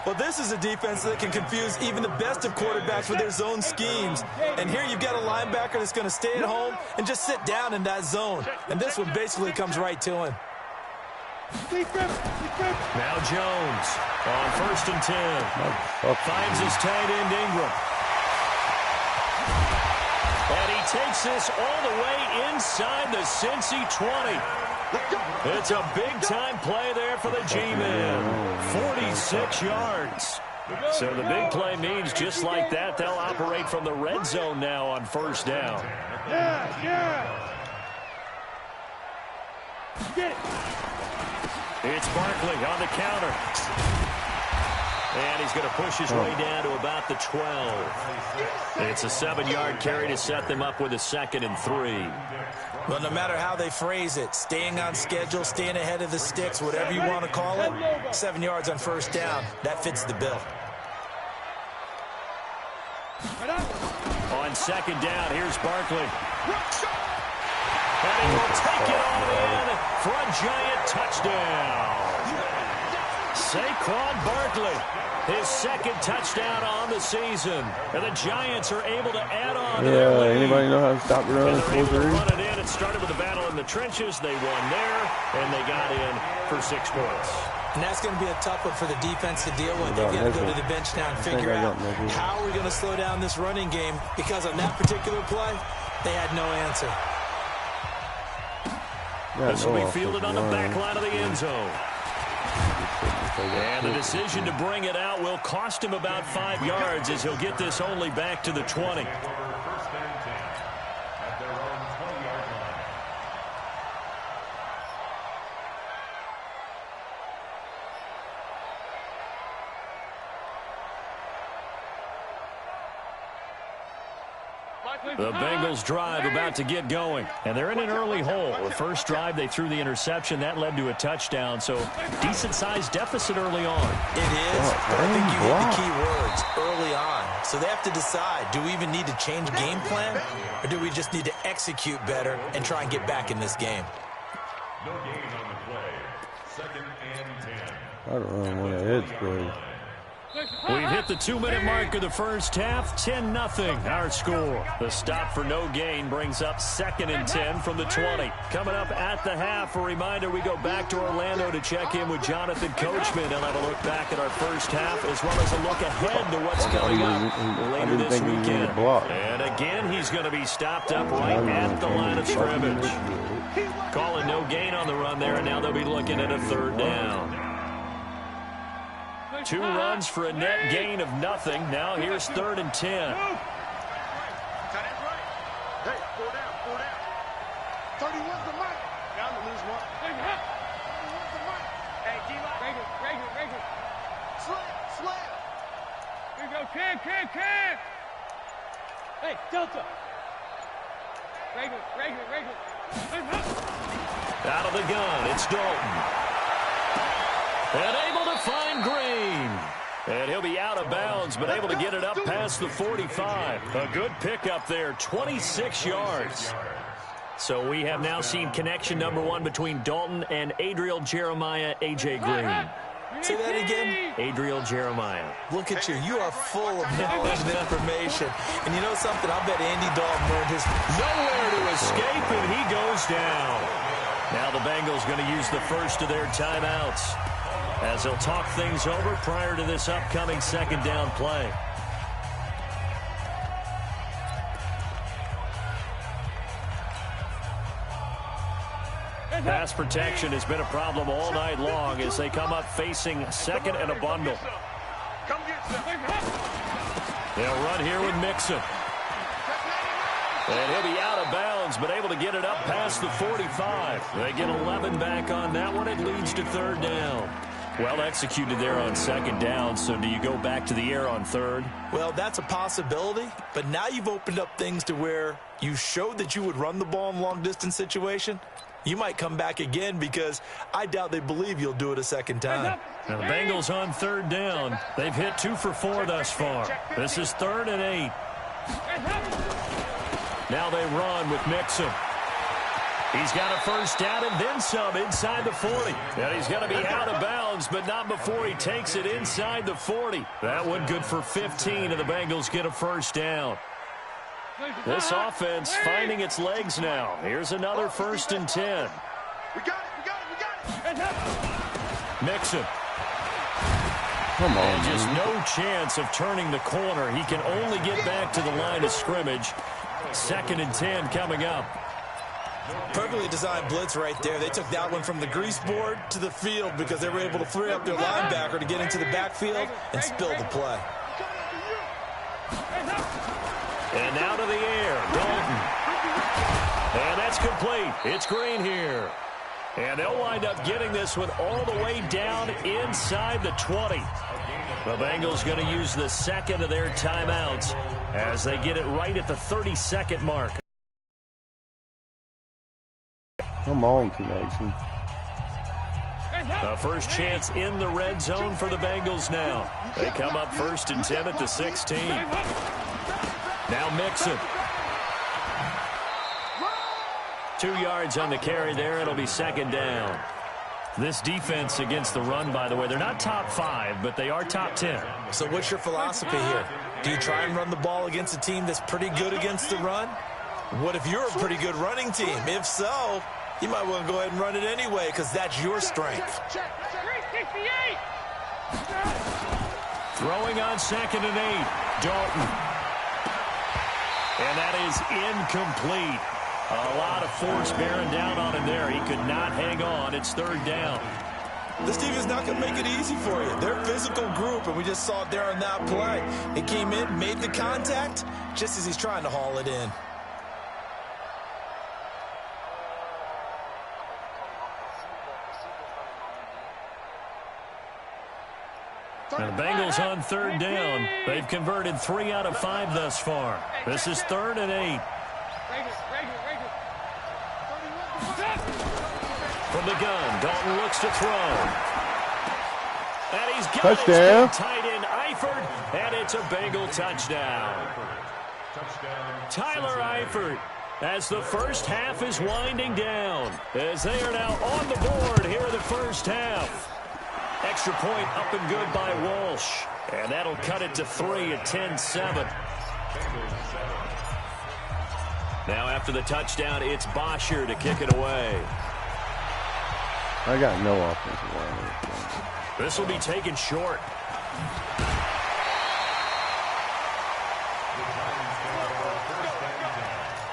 Well, this is a defense that can confuse even the best of quarterbacks with their zone schemes. And here you've got a linebacker that's going to stay at home and just sit down in that zone. And this one basically comes right to him. Now Jones on 1st and 10. Finds his tight end Ingram. And he takes this all the way inside the Cincy 20. It's a big-time play there for the G-Men. 46 yards. So the big play means just like that, they'll operate from the red zone now on 1st down. It's Barkley on the counter. And he's going to push his way down to about the 12. It's a 7-yard carry to set them up with a 2nd and 3. Well, no matter how they phrase it, staying on schedule, staying ahead of the sticks, whatever you want to call it, 7 yards on 1st down, that fits the bill. On 2nd down, here's Barkley. And he will take it all in for a giant touchdown. Saquon Barkley, his 2nd touchdown on the season. And the Giants are able to add on. Anybody know how to stop the run? Run it in. It started with a battle in the trenches. They won there, and they got in for 6 points. And that's going to be a tough one for the defense to deal with. They've got to go to the bench now and figure out how are we going to slow down this running game, because on that particular play, they had no answer. This will be fielded on the back line of the end zone. And the decision to bring it out will cost him about 5 yards, as he'll get this only back to the 20. The Bengals drive about to get going, and they're in an early hole. The first drive, they threw the interception. That led to a touchdown, so decent-sized deficit early on. It is, but I think you hit the key words, early on. So they have to decide, do we even need to change game plan, or do we just need to execute better and try and get back in this game? No gain on the play. 2nd and 10. I don't know what it is, bro. We've hit the 2-minute mark of the first half. 10-0 our score. The stop for no gain brings up 2nd and 10 from the 20. Coming up at the half, a reminder, we go back to Orlando to check in with Jonathan Coachman. He'll have a look back at our first half, as well as a look ahead to what's coming up later this weekend. And again, he's going to be stopped up right at the line of scrimmage. Calling no gain on the run there, and now they'll be looking at a 3rd down. 2 runs for a net gain of nothing. Now here's 3rd and 10. Hey, 4 down, 4 down. 31's the mic. Down to lose 1. 31's the mic. Hey, G-Lock. Reagan. Slap. Here you go, Cam. Hey, Delta. Reagan. Out of the gun, it's Dalton. And able to find Green. And he'll be out of bounds, but able to get it up past the 45. A good pickup there, 26 yards. So we have now seen connection number 1 between Dalton and Adriel Jeremiah, A.J. Green. Say that again? Adriel Jeremiah. Look at you. You are full of knowledge and information. And you know something? I'll bet Andy Dalton learned his... Nowhere to escape, and he goes down. Now the Bengals going to use the first of their timeouts as they'll talk things over prior to this upcoming 2nd down play. Pass protection has been a problem all night long as they come up facing 2nd and a bundle. They'll run here with Mixon. And he'll be out of bounds, but able to get it up past the 45. They get 11 back on that one. It leads to 3rd down. Well executed there on 2nd down, so do you go back to the air on 3rd? Well, that's a possibility, but now you've opened up things to where you showed that you would run the ball in a long-distance situation. You might come back again because I doubt they believe you'll do it a 2nd time. Now the Bengals on 3rd down. They've hit 2 for 4 thus far. This is 3rd and 8. Now they run with Mixon. He's got a 1st down and then some inside the 40. And he's going to be out of bounds, but not before he takes it inside the 40. That one good for 15, and the Bengals get a 1st down. This offense finding its legs now. Here's another 1st and 10. We got it. Mixon. Come on, and just man. no chance of turning the corner. He can only get back to the line of scrimmage. 2nd and 10 coming up. Perfectly designed blitz right there. They took that one from the grease board to the field because they were able to free up their linebacker to get into the backfield and spill the play. And now to the air, Dalton. And that's complete. It's Green here. And they'll wind up getting this one all the way down inside the 20. The Bengals going to use the 2nd of their timeouts as they get it right at the 30-second mark. Come on, Connection. The first chance in the red zone for the Bengals now. They come up 1st and 10 at the 16. Now Mixon. 2 yards on the carry there. It'll be 2nd down. This defense against the run, by the way, they're not top 5, but they are top 10. So what's your philosophy here? Do you try and run the ball against a team that's pretty good against the run? What if you're a pretty good running team? If so, you might want to go ahead and run it anyway because that's your strength. Throwing on 2nd and 8, Dalton. And that is incomplete. A lot of force bearing down on him there. He could not hang on. It's 3rd down. This team is not going to make it easy for you. They're a physical group, and we just saw it there on that play. It came in, made the contact, just as he's trying to haul it in. And the Bengals on 3rd down. They've converted 3 out of 5 thus far. This is 3rd and 8. From the gun, Dalton looks to throw. And he's got touchdown. It tight end Eifert, and it's a Bengal touchdown. Tyler Eifert, as the first half is winding down, as they are now on the board here in the first half. Extra point up and good by Walsh. And that'll cut it to 3 at 10-7. Now after the touchdown, it's Bosher to kick it away. I got no offensive line. This will be taken short.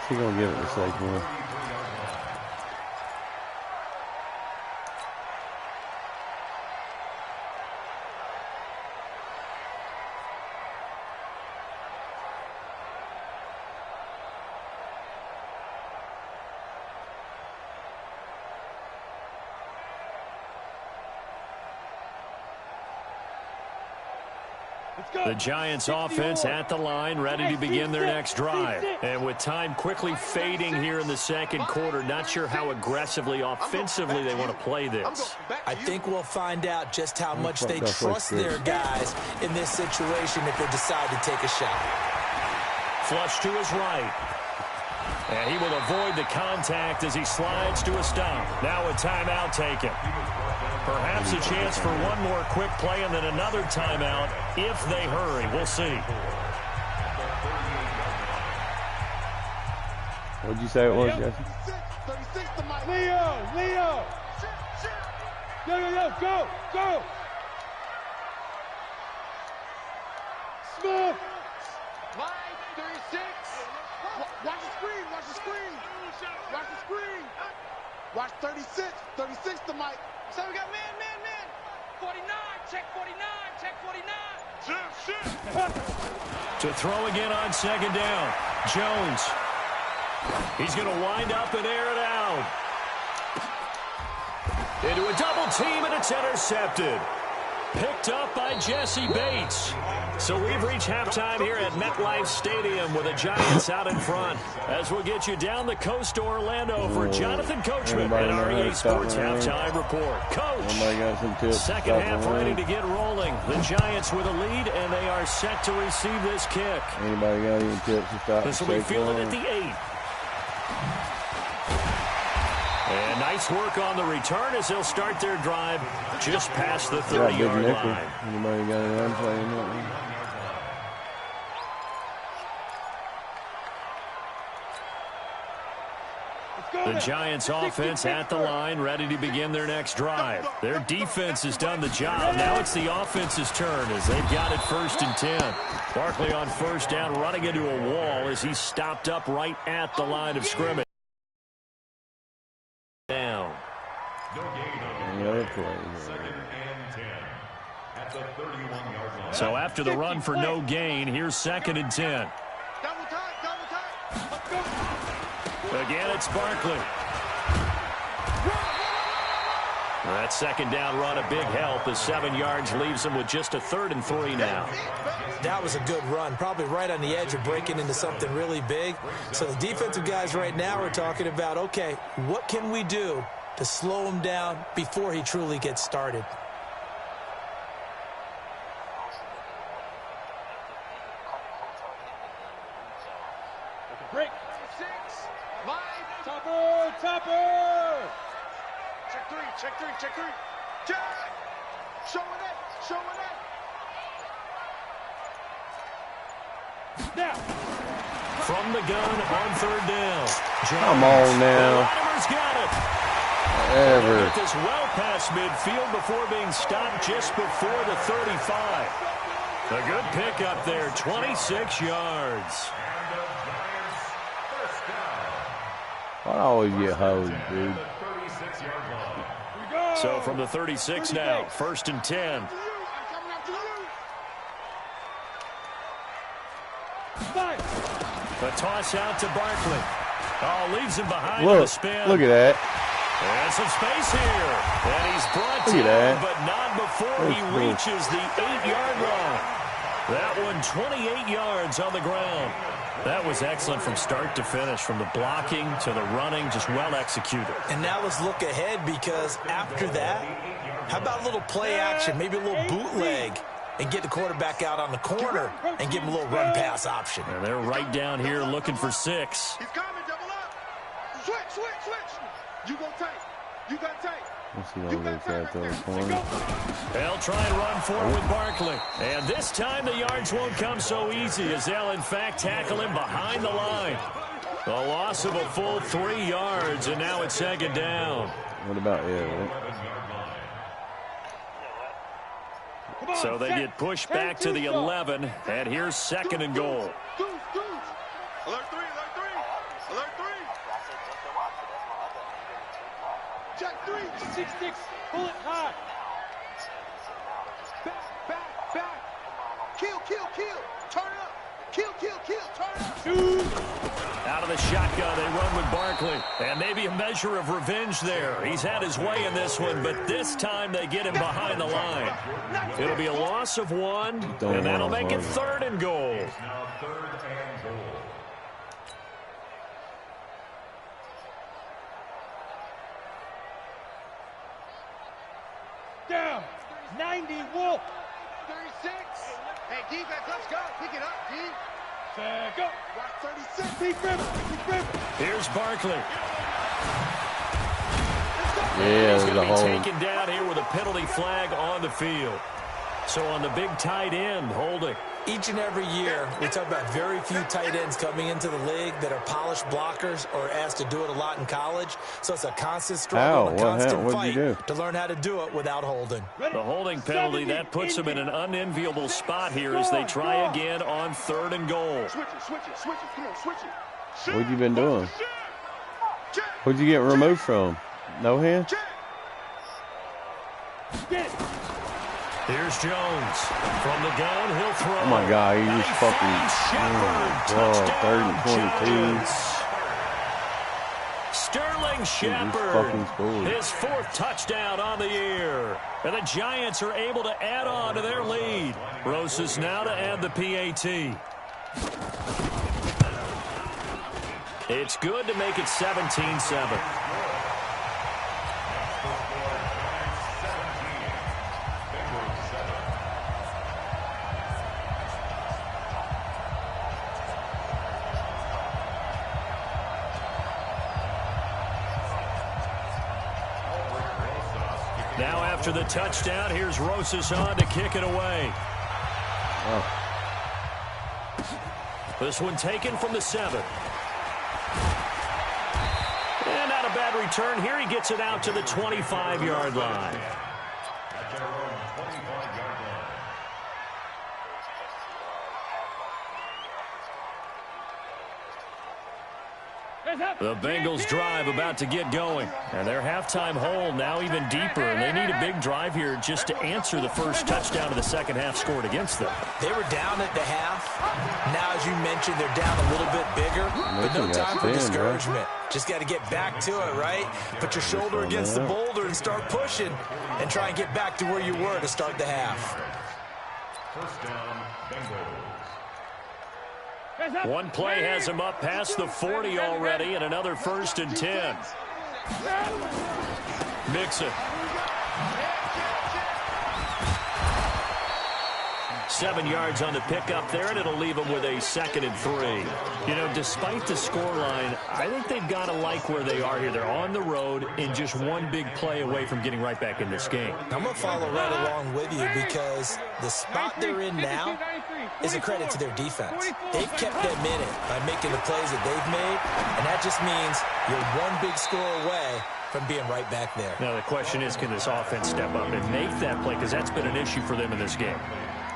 He's going to give it to Saquon. The Giants offense at the line, ready to begin their next drive. And with time quickly fading here in the second quarter, not sure how aggressively, offensively they want to play this. I think we'll find out just how much they trust their guys in this situation if they decide to take a shot. Flush to his right. And he will avoid the contact as he slides to a stop. Now a timeout taken. Perhaps a chance for one more quick play and then another timeout if they hurry. We'll see. What'd you say it was, Jesse? 36 to Mike. Leo. Yo, go. Smith. 36. Watch the screen. Watch 36. 36 to Mike. So we got man. 49, check 49. Shit. To throw again on second down. Jones. He's going to wind up and air it out. Into a double team, and it's intercepted. Picked up by Jesse Bates. So we've reached halftime here at MetLife Stadium with the Giants out in front. As we'll get you down the coast to Orlando for Jonathan Coachman at our EA Sports Halftime Report. Coach, second half ready to get rolling. The Giants with a lead, and they are set to receive this kick. Anybody got any tips to stop? This will be fielded at the 8. And nice work on the return as they'll start their drive just past the 30-yard line. Anybody got any run play in that one? The Giants offense at the line, ready to begin their next drive. Their defense has done the job. Now it's the offense's turn as they've got it 1st and 10. Barkley on first down, running into a wall as he's stopped up right at the line of scrimmage. Down. Any other plays? Second and 10 at the 31-yard line. So after the run for no gain, here's 2nd and 10. Double time. Let's go. Again, it's Barkley. That second down run, a big help as 7 yards leaves him with just a 3rd and 3 now. That was a good run, probably right on the edge of breaking into something really big. So the defensive guys right now are talking about, okay, what can we do to slow him down before he truly gets started? Break. 6. 5. Topper. Check three. Check. Showing it. Now. From the gun on 3rd down. Come on now. Latimer's got it. Ever. Get this well past midfield before being stopped just before the 35. A good pickup there, 26 yards. I always get hosed, dude. So from the 36 now, 1st and 10. The toss out to Barkley. Oh, leaves him behind on the spin. Look at that. And some space here. And he's brought down, but not before he reaches the 8-yard line. That one 28 yards on the ground. That was excellent from start to finish, from the blocking to the running, just well executed. And now let's look ahead, because after that, how about a little play action, maybe a little bootleg, and get the quarterback out on the corner and give him a little run-pass option. And they're right down here looking for 6. He's coming, double up. Switch. You got tight. Let's see what looks at the corner. They'll try and run forward with Barkley. And this time the yards won't come so easy as they'll, in fact, tackle him behind the line. A loss of a full 3 yards, and now it's 2nd down. What about right? So they get pushed back to the 11, and here's 2nd and goal. Alert 3. Check 3. 6-6. Pull it high. Back. Kill. Turn up. Kill, turn up. Out of the shotgun, they run with Barkley. And maybe a measure of revenge there. He's had his way in this one, but this time they get him behind the line. It'll be a loss of 1, and that'll make it 3rd and goal. Now 3rd and goal. Down. 90, Wolf. 36. Hey, defense, let's go. Pick it up, D. Go. Watch 36. Deep rip. Here's Barkley. Yeah, he's there's going a to be hold. taken down here with a penalty flag on the field. So on the big tight end, holding. Each and every year, we talk about very few tight ends coming into the league that are polished blockers or asked to do it a lot in college. So it's a constant struggle, a constant fight to learn how to do it without holding. The holding penalty, that puts them in an unenviable spot here as they try again on 3rd and goal. Switch it. Come on, switch it. What you been doing? What'd you get removed from? No hand? Here's Jones. From the gun, he'll throw. Oh my God, he just fucking. Oh, 3rd and 22. Sterling Shepard, his 4th touchdown on the year. And the Giants are able to add on to their lead. Rosas now to add the PAT. It's good to make it 17-7. Now after the touchdown, here's Rosas on to kick it away. Oh. This one taken from the 7. And not a bad return here. He gets it out to the 25-yard line. At their own 25-yard line. The Bengals drive about to get going. And their halftime hole now even deeper. And they need a big drive here just to answer the first touchdown of the second half scored against them. They were down at the half. Now, as you mentioned, they're down a little bit bigger. But no time for discouragement. Just got to get back to it, right? Put your shoulder against the boulder and start pushing. And try and get back to where you were to start the half. First down, Bengals. One play has him up past the 40 already, and another 1st and 10. Mixon. 7 yards on the pickup there, and it'll leave them with a 2nd and 3. You know, despite the scoreline, I think they've got to like where they are here. They're on the road and just one big play away from getting right back in this game. I'm going to follow right along with you because the spot they're in now is a credit to their defense. They've kept them in it by making the plays that they've made, and that just means you're one big score away from being right back there. Now the question is, can this offense step up and make that play, because that's been an issue for them in this game.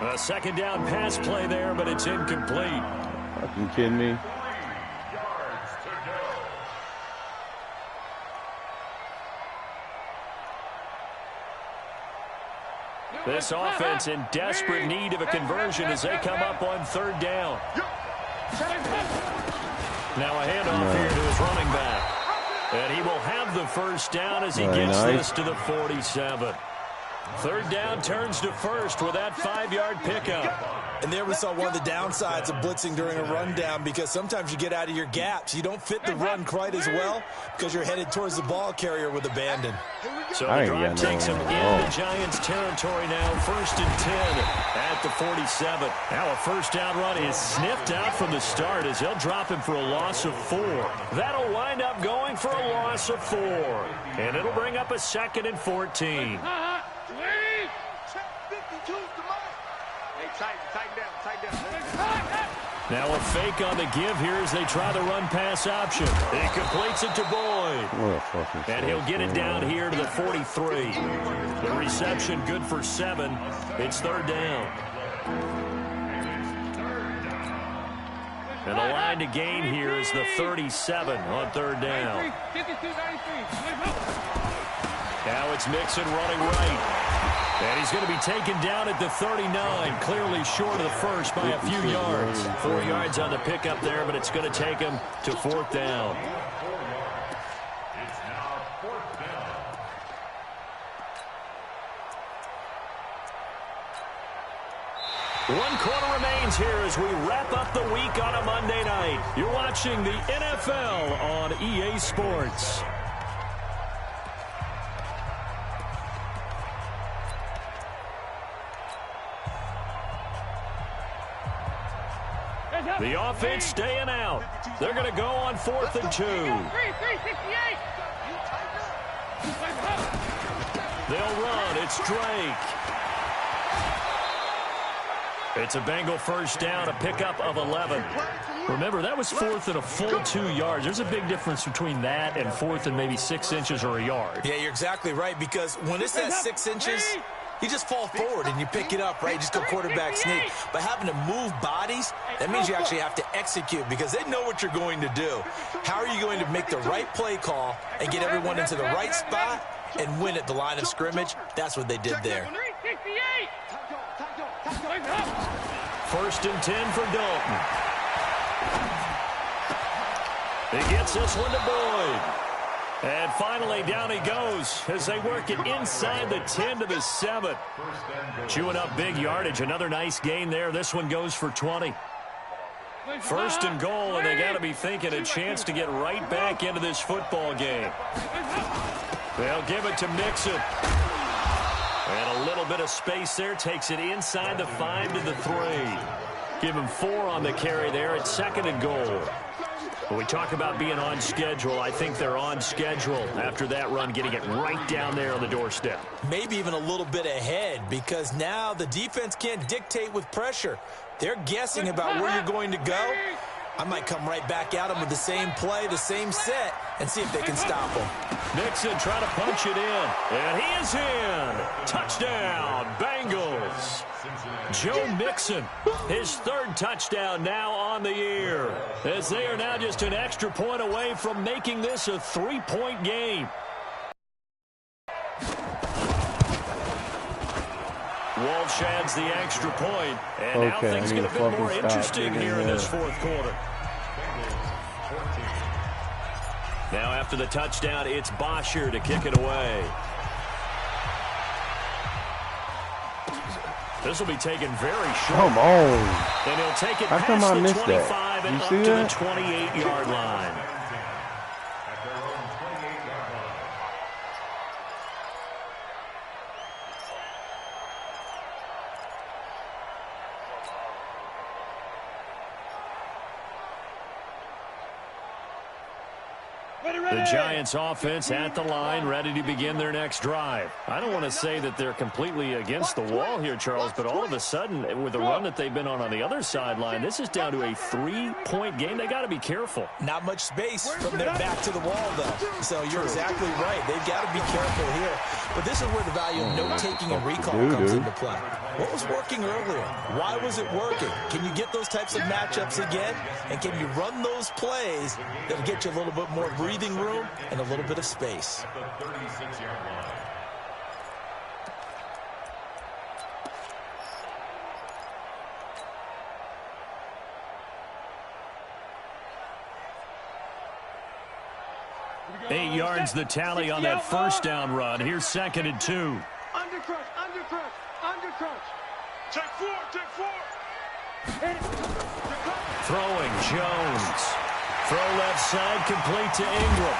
A 2nd down pass play there, but it's incomplete. Fucking kidding me? This offense in desperate need of a conversion as they come up on 3rd down. Now a handoff here to his running back. And he will have the 1st down as he gets this to the 47. 3rd down turns to 1st with that 5-yard pickup. And there we saw one of the downsides of blitzing during a rundown, because sometimes you get out of your gaps. You don't fit the run quite as well because you're headed towards the ball carrier with abandon. So the drive takes him into Giants territory now. 1st and 10 at the 47. Now a 1st down run is sniffed out from the start as they'll drop him for a loss of 4. That'll wind up going for a loss of 4. And it'll bring up a 2nd and 14. Now a fake on the give here as they try the run-pass option. He completes it to Boyd. And he'll get it down here to the 43. The reception good for 7. It's 3rd down. And the line to gain here is the 37 on 3rd down. Now it's Mixon running right. And he's going to be taken down at the 39, clearly short of the first by a few yards. 4 yards on the pickup there, but it's going to take him to 4th down. It's now 4th down. One quarter remains here as we wrap up the week on a Monday night. You're watching the NFL on EA Sports. The offense staying out. They're going to go on 4th and 2. They'll run. It's Drake. It's a Bengal first down, a pickup of 11. Remember, that was 4th and a full 2 yards. There's a big difference between that and 4th and maybe 6 inches or a yard. Yeah, you're exactly right, because when it's at 6 inches, you just fall forward and you pick it up, right? You just go quarterback sneak. But having to move bodies, that means you actually have to execute because they know what you're going to do. How are you going to make the right play call and get everyone into the right spot and win at the line of scrimmage? That's what they did there. 1st and 10 for Dalton. He gets this one to Boyd. And finally, down he goes as they work it inside the 10 to the 7. Chewing up big yardage. Another nice gain there. This one goes for 20. 1st and goal, and they got to be thinking a chance to get right back into this football game. They'll give it to Mixon. And a little bit of space there. Takes it inside the 5 to the 3. Give him 4 on the carry there at 2nd and goal. When we talk about being on schedule, I think they're on schedule after that run, getting it right down there on the doorstep. Maybe even a little bit ahead, because now the defense can't dictate with pressure. They're guessing about where you're going to go. I might come right back at them with the same play, the same set, and see if they can stop them. Nixon trying to punch it in, and he is in. Touchdown, Bengals. Joe Mixon, his 3rd touchdown now on the year, as they are now just an extra point away from making this a 3-point game. Walsh adds the extra point, and now things get a bit more interesting here in this 4th quarter. Now after the touchdown, it's Bosher to kick it away. This will be taken very short. Come on. And he'll take it How past come I the missed 25 that? and You up see to that? the 28-yard line. The Giants offense at the line, ready to begin their next drive. I don't want to say that they're completely against the wall here, Charles, but all of a sudden, with the run that they've been on the other sideline, this is down to a 3-point game. They got to be careful. Not much space from their back to the wall, though. So you're exactly right. They've got to be careful here. But this is where the value of note-taking and recall comes into play. What was working earlier? Why was it working? Can you get those types of matchups again? And can you run those plays that'll get you a little bit more breathing room and a little bit of space? At the 36-yard line. Eight yards the tally on that first down run. Here's 2nd and 2. Undercrush, undercrush, undercrush. Check 4, check 4. Throwing Jones. Throw left side, complete to Ingram.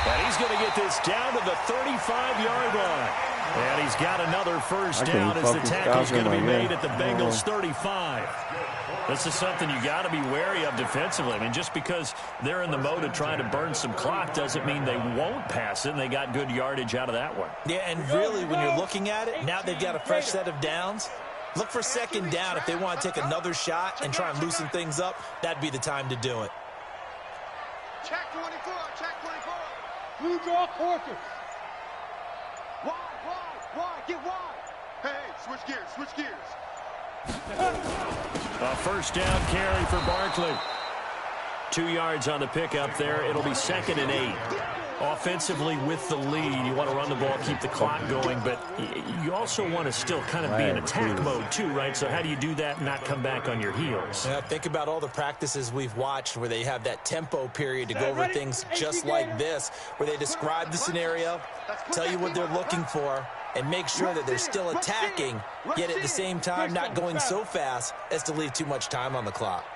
And he's going to get this down to the 35-yard line. And he's got another first down as the tackle's going to be made at the Bengals 35. This is something you got to be wary of defensively. I mean, just because they're in the mode of trying to burn some clock doesn't mean they won't pass it, and they got good yardage out of that one. Yeah, and really, when you're looking at it, now they've got a fresh set of downs. Look for 2nd down. If they want to take another shot and try and loosen things up, that'd be the time to do it. Check 24, check 24. Blue draw quarters. Wide, get wide. Hey, switch gears, switch gears. A first down carry for Barkley. 2 yards on the pickup there. It'll be 2nd and 8. Offensively with the lead, you want to run the ball, keep the clock going, but you also want to still kind of be in attack mode too, right? So how do you do that and not come back on your heels? Yeah, think about all the practices we've watched where they have that tempo period to go over things just like this, where they describe the scenario, tell you what they're looking for, and make sure that they're still attacking, yet at the same time not going so fast as to leave too much time on the clock.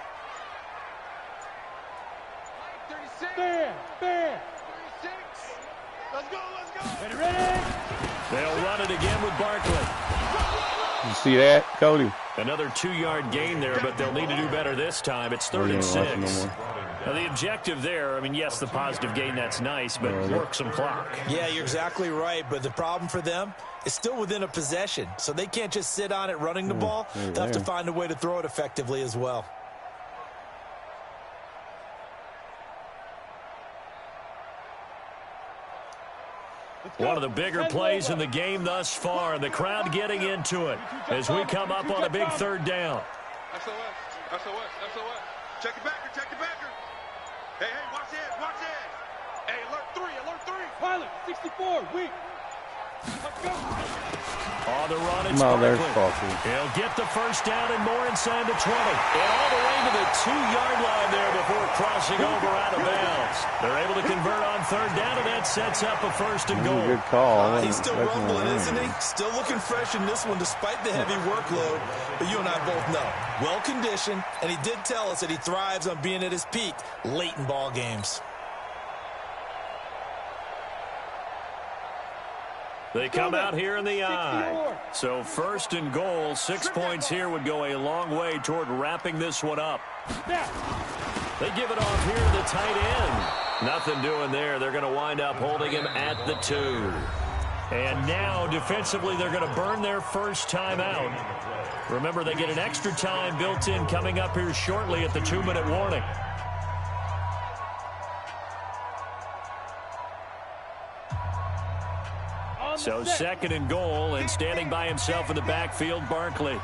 Let's go. Ready? They'll run it again with Barkley. You see that, Cody? Another 2-yard gain there, but they'll need to do better this time. It's 3rd and 6. Now, the objective there, I mean, yes, the positive gain, that's nice, but work some clock. Yeah, you're exactly right, but the problem for them is still within a possession, so they can't just sit on it running the ball. They'll have to find a way to throw it effectively as well. One of the bigger plays in the game thus far, and the crowd getting into it as we come up on a big 3rd down. SOS. Check your backer. Hey, watch it. Hey, alert 3. Pilot, 64, weak. Let's go. On the run, it's Barkley. He'll get the first down and more inside the 20. And all the way to the 2-yard line there before crossing over out of bounds. They're able to convert on 3rd down, and that sets up a 1st and goal. Good call. He's still rumbling, isn't he? Still looking fresh in this one despite the heavy workload. But you and I both know, well-conditioned, and he did tell us that he thrives on being at his peak late in ball games. They come out here in the eye. So 1st and goal, 6 points here would go a long way toward wrapping this one up. They give it off here to the tight end. Nothing doing there. They're going to wind up holding him at the 2. And now, defensively, they're going to burn their first time out. Remember, they get an extra time built in coming up here shortly at the 2-minute warning. So 2nd and goal, and standing by himself in the backfield, Barkley.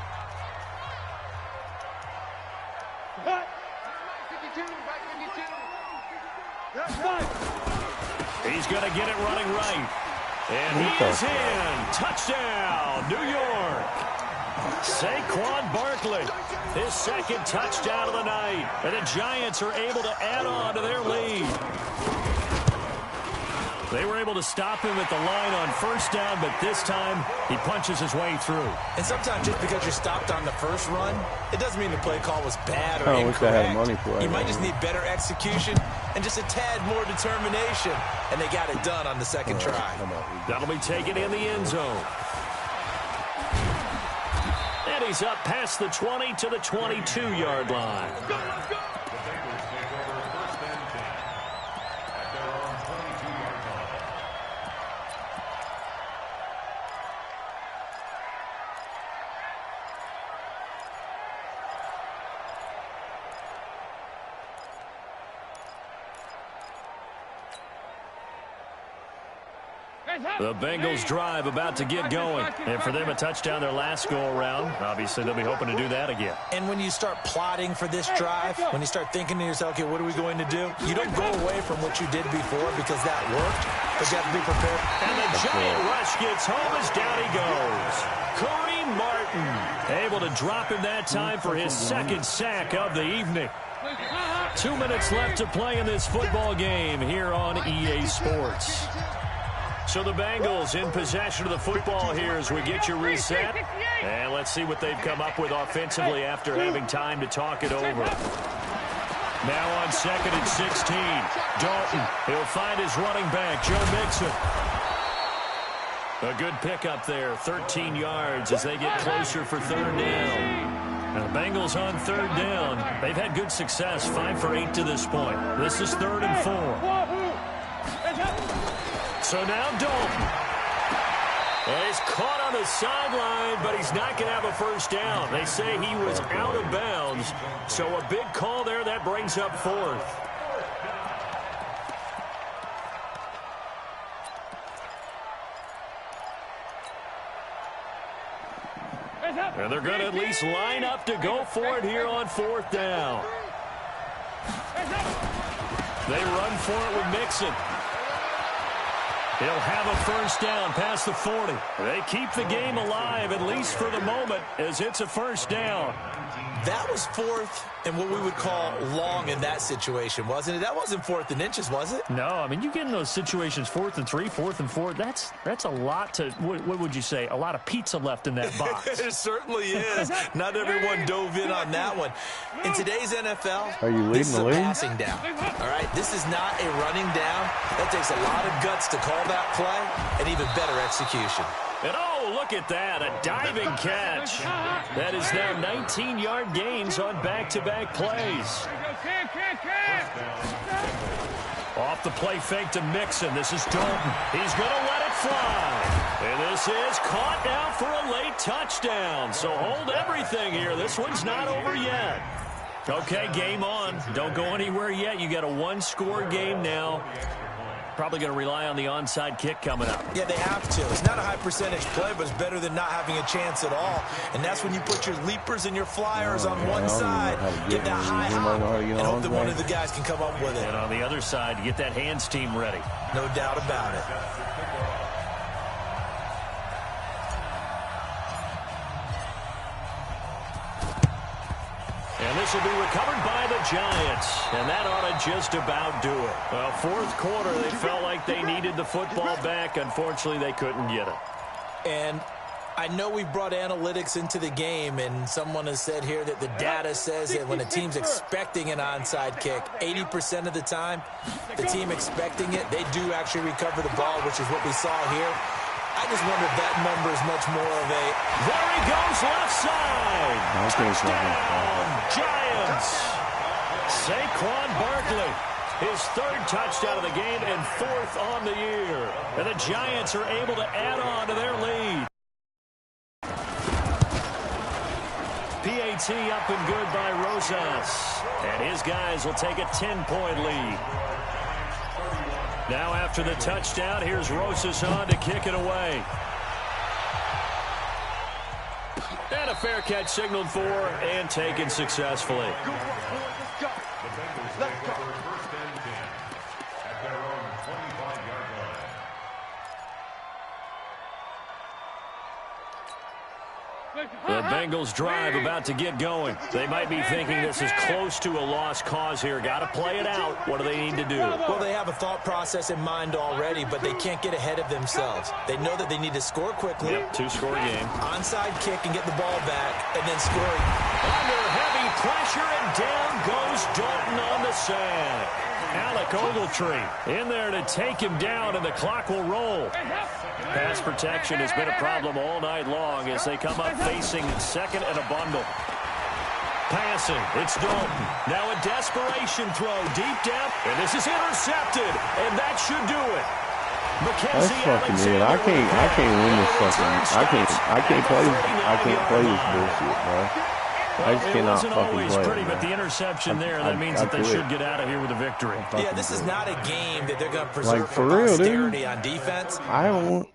He's going to get it running right. And he is in. Touchdown, New York. Saquon Barkley, his 2nd touchdown of the night. And the Giants are able to add on to their lead. They were able to stop him at the line on 1st down, but this time he punches his way through. And sometimes just because you're stopped on the first run, it doesn't mean the play call was bad or incorrect. I wish I had money for it. You might just need better execution and just a tad more determination, and they got it done on the 2nd try. That'll be taken in the end zone. And he's up past the 20 to the 22-yard line. Let's go. The Bengals drive about to get going. And for them, a touchdown their last go-around. Obviously, they'll be hoping to do that again. And when you start plotting for this drive, when you start thinking to yourself, okay, what are we going to do? You don't go away from what you did before because that worked, but you have to be prepared. And the giant rush gets home as down he goes. Kareem Martin able to drop him that time for his 2nd sack of the evening. 2 minutes left to play in this football game here on EA Sports. So the Bengals in possession of the football here as we get you reset. And let's see what they've come up with offensively after having time to talk it over. Now on 2nd and 16. Dalton, he'll find his running back, Joe Mixon. A good pickup there, 13 yards as they get closer for 3rd down. Now the Bengals on 3rd down. They've had good success, 5 for 8 to this point. This is 3rd and 4. So now Dalton. And he's caught on the sideline, but he's not going to have a first down. They say he was out of bounds. So a big call there that brings up 4th. And they're going to at least line up to go for it here on 4th down. They run for it with Mixon. He'll have a first down past the 40. They keep the game alive, at least for the moment, as it's a first down. That was fourth and what we would call long in that situation, wasn't it? That wasn't 4th and inches, was it? No, I mean, you get in those situations, 4th and 3, 4th and 4. That's a lot to, what would you say, a lot of pizza left in that box. It certainly is. Not everyone dove in on that one. In today's NFL, are you this is leading a the league? passing down. All right, this is not a running down. That takes a lot of guts to call that play and even better execution. And oh, look at that, a diving catch. That is now 19-yard gains on back-to-back plays. Off the play fake to Mixon. This is Dalton. He's going to let it fly. And this is caught now for a late touchdown. So hold everything here. This one's not over yet. Okay, game on. Don't go anywhere yet. You got a one-score game now. Probably going to rely on the onside kick coming up. Yeah, they have to. It's not a high percentage play, but it's better than not having a chance at all. And that's when you put your leapers and your flyers on one side, get that high hop, and hope that one of the guys can come up with it. And on the other side, get that hands team ready. No doubt about it. And this will be recovered by the Giants. And that ought to just about do it. Well, fourth quarter, they felt like they needed the football back. Unfortunately, they couldn't get it. And I know we brought analytics into the game, and someone has said here that the data says that when a team's expecting an onside kick, 80% of the time, the team expecting it, they do actually recover the ball, which is what we saw here. I just wonder if that number is much more of a... There he goes, left side. Touchdown, Giants. Saquon Barkley, his 3rd touchdown of the game and 4th on the year. And the Giants are able to add on to their lead. PAT up and good by Rosas. And his guys will take a 10-point lead. Now after the touchdown, here's Rosas on to kick it away. And a fair catch signaled for and taken successfully. The Bengals drive about to get going. They might be thinking this is close to a lost cause here. Got to play it out. What do they need to do? Well, they have a thought process in mind already, but they can't get ahead of themselves. They know that they need to score quickly. Yep, 2-score game. Onside kick and get the ball back, and then score. Under heavy pressure, and down goes Dalton on the sack. Alec Ogletree in there to take him down, and the clock will roll. Pass protection has been a problem all night long as they come up facing 2nd and a bundle. Passing, it's Dalton. Now a desperation throw deep down, and this is intercepted, and that should do it. That's fucking weird. I can't win this fucking. I can't play this bullshit, bro. I just cannot fucking play. It wasn't always pretty, but the interception there, that means that they should get out of here with a victory. Yeah, this is not a game that they're going to preserve like, for for real, posterity dude. on defense. I don't want.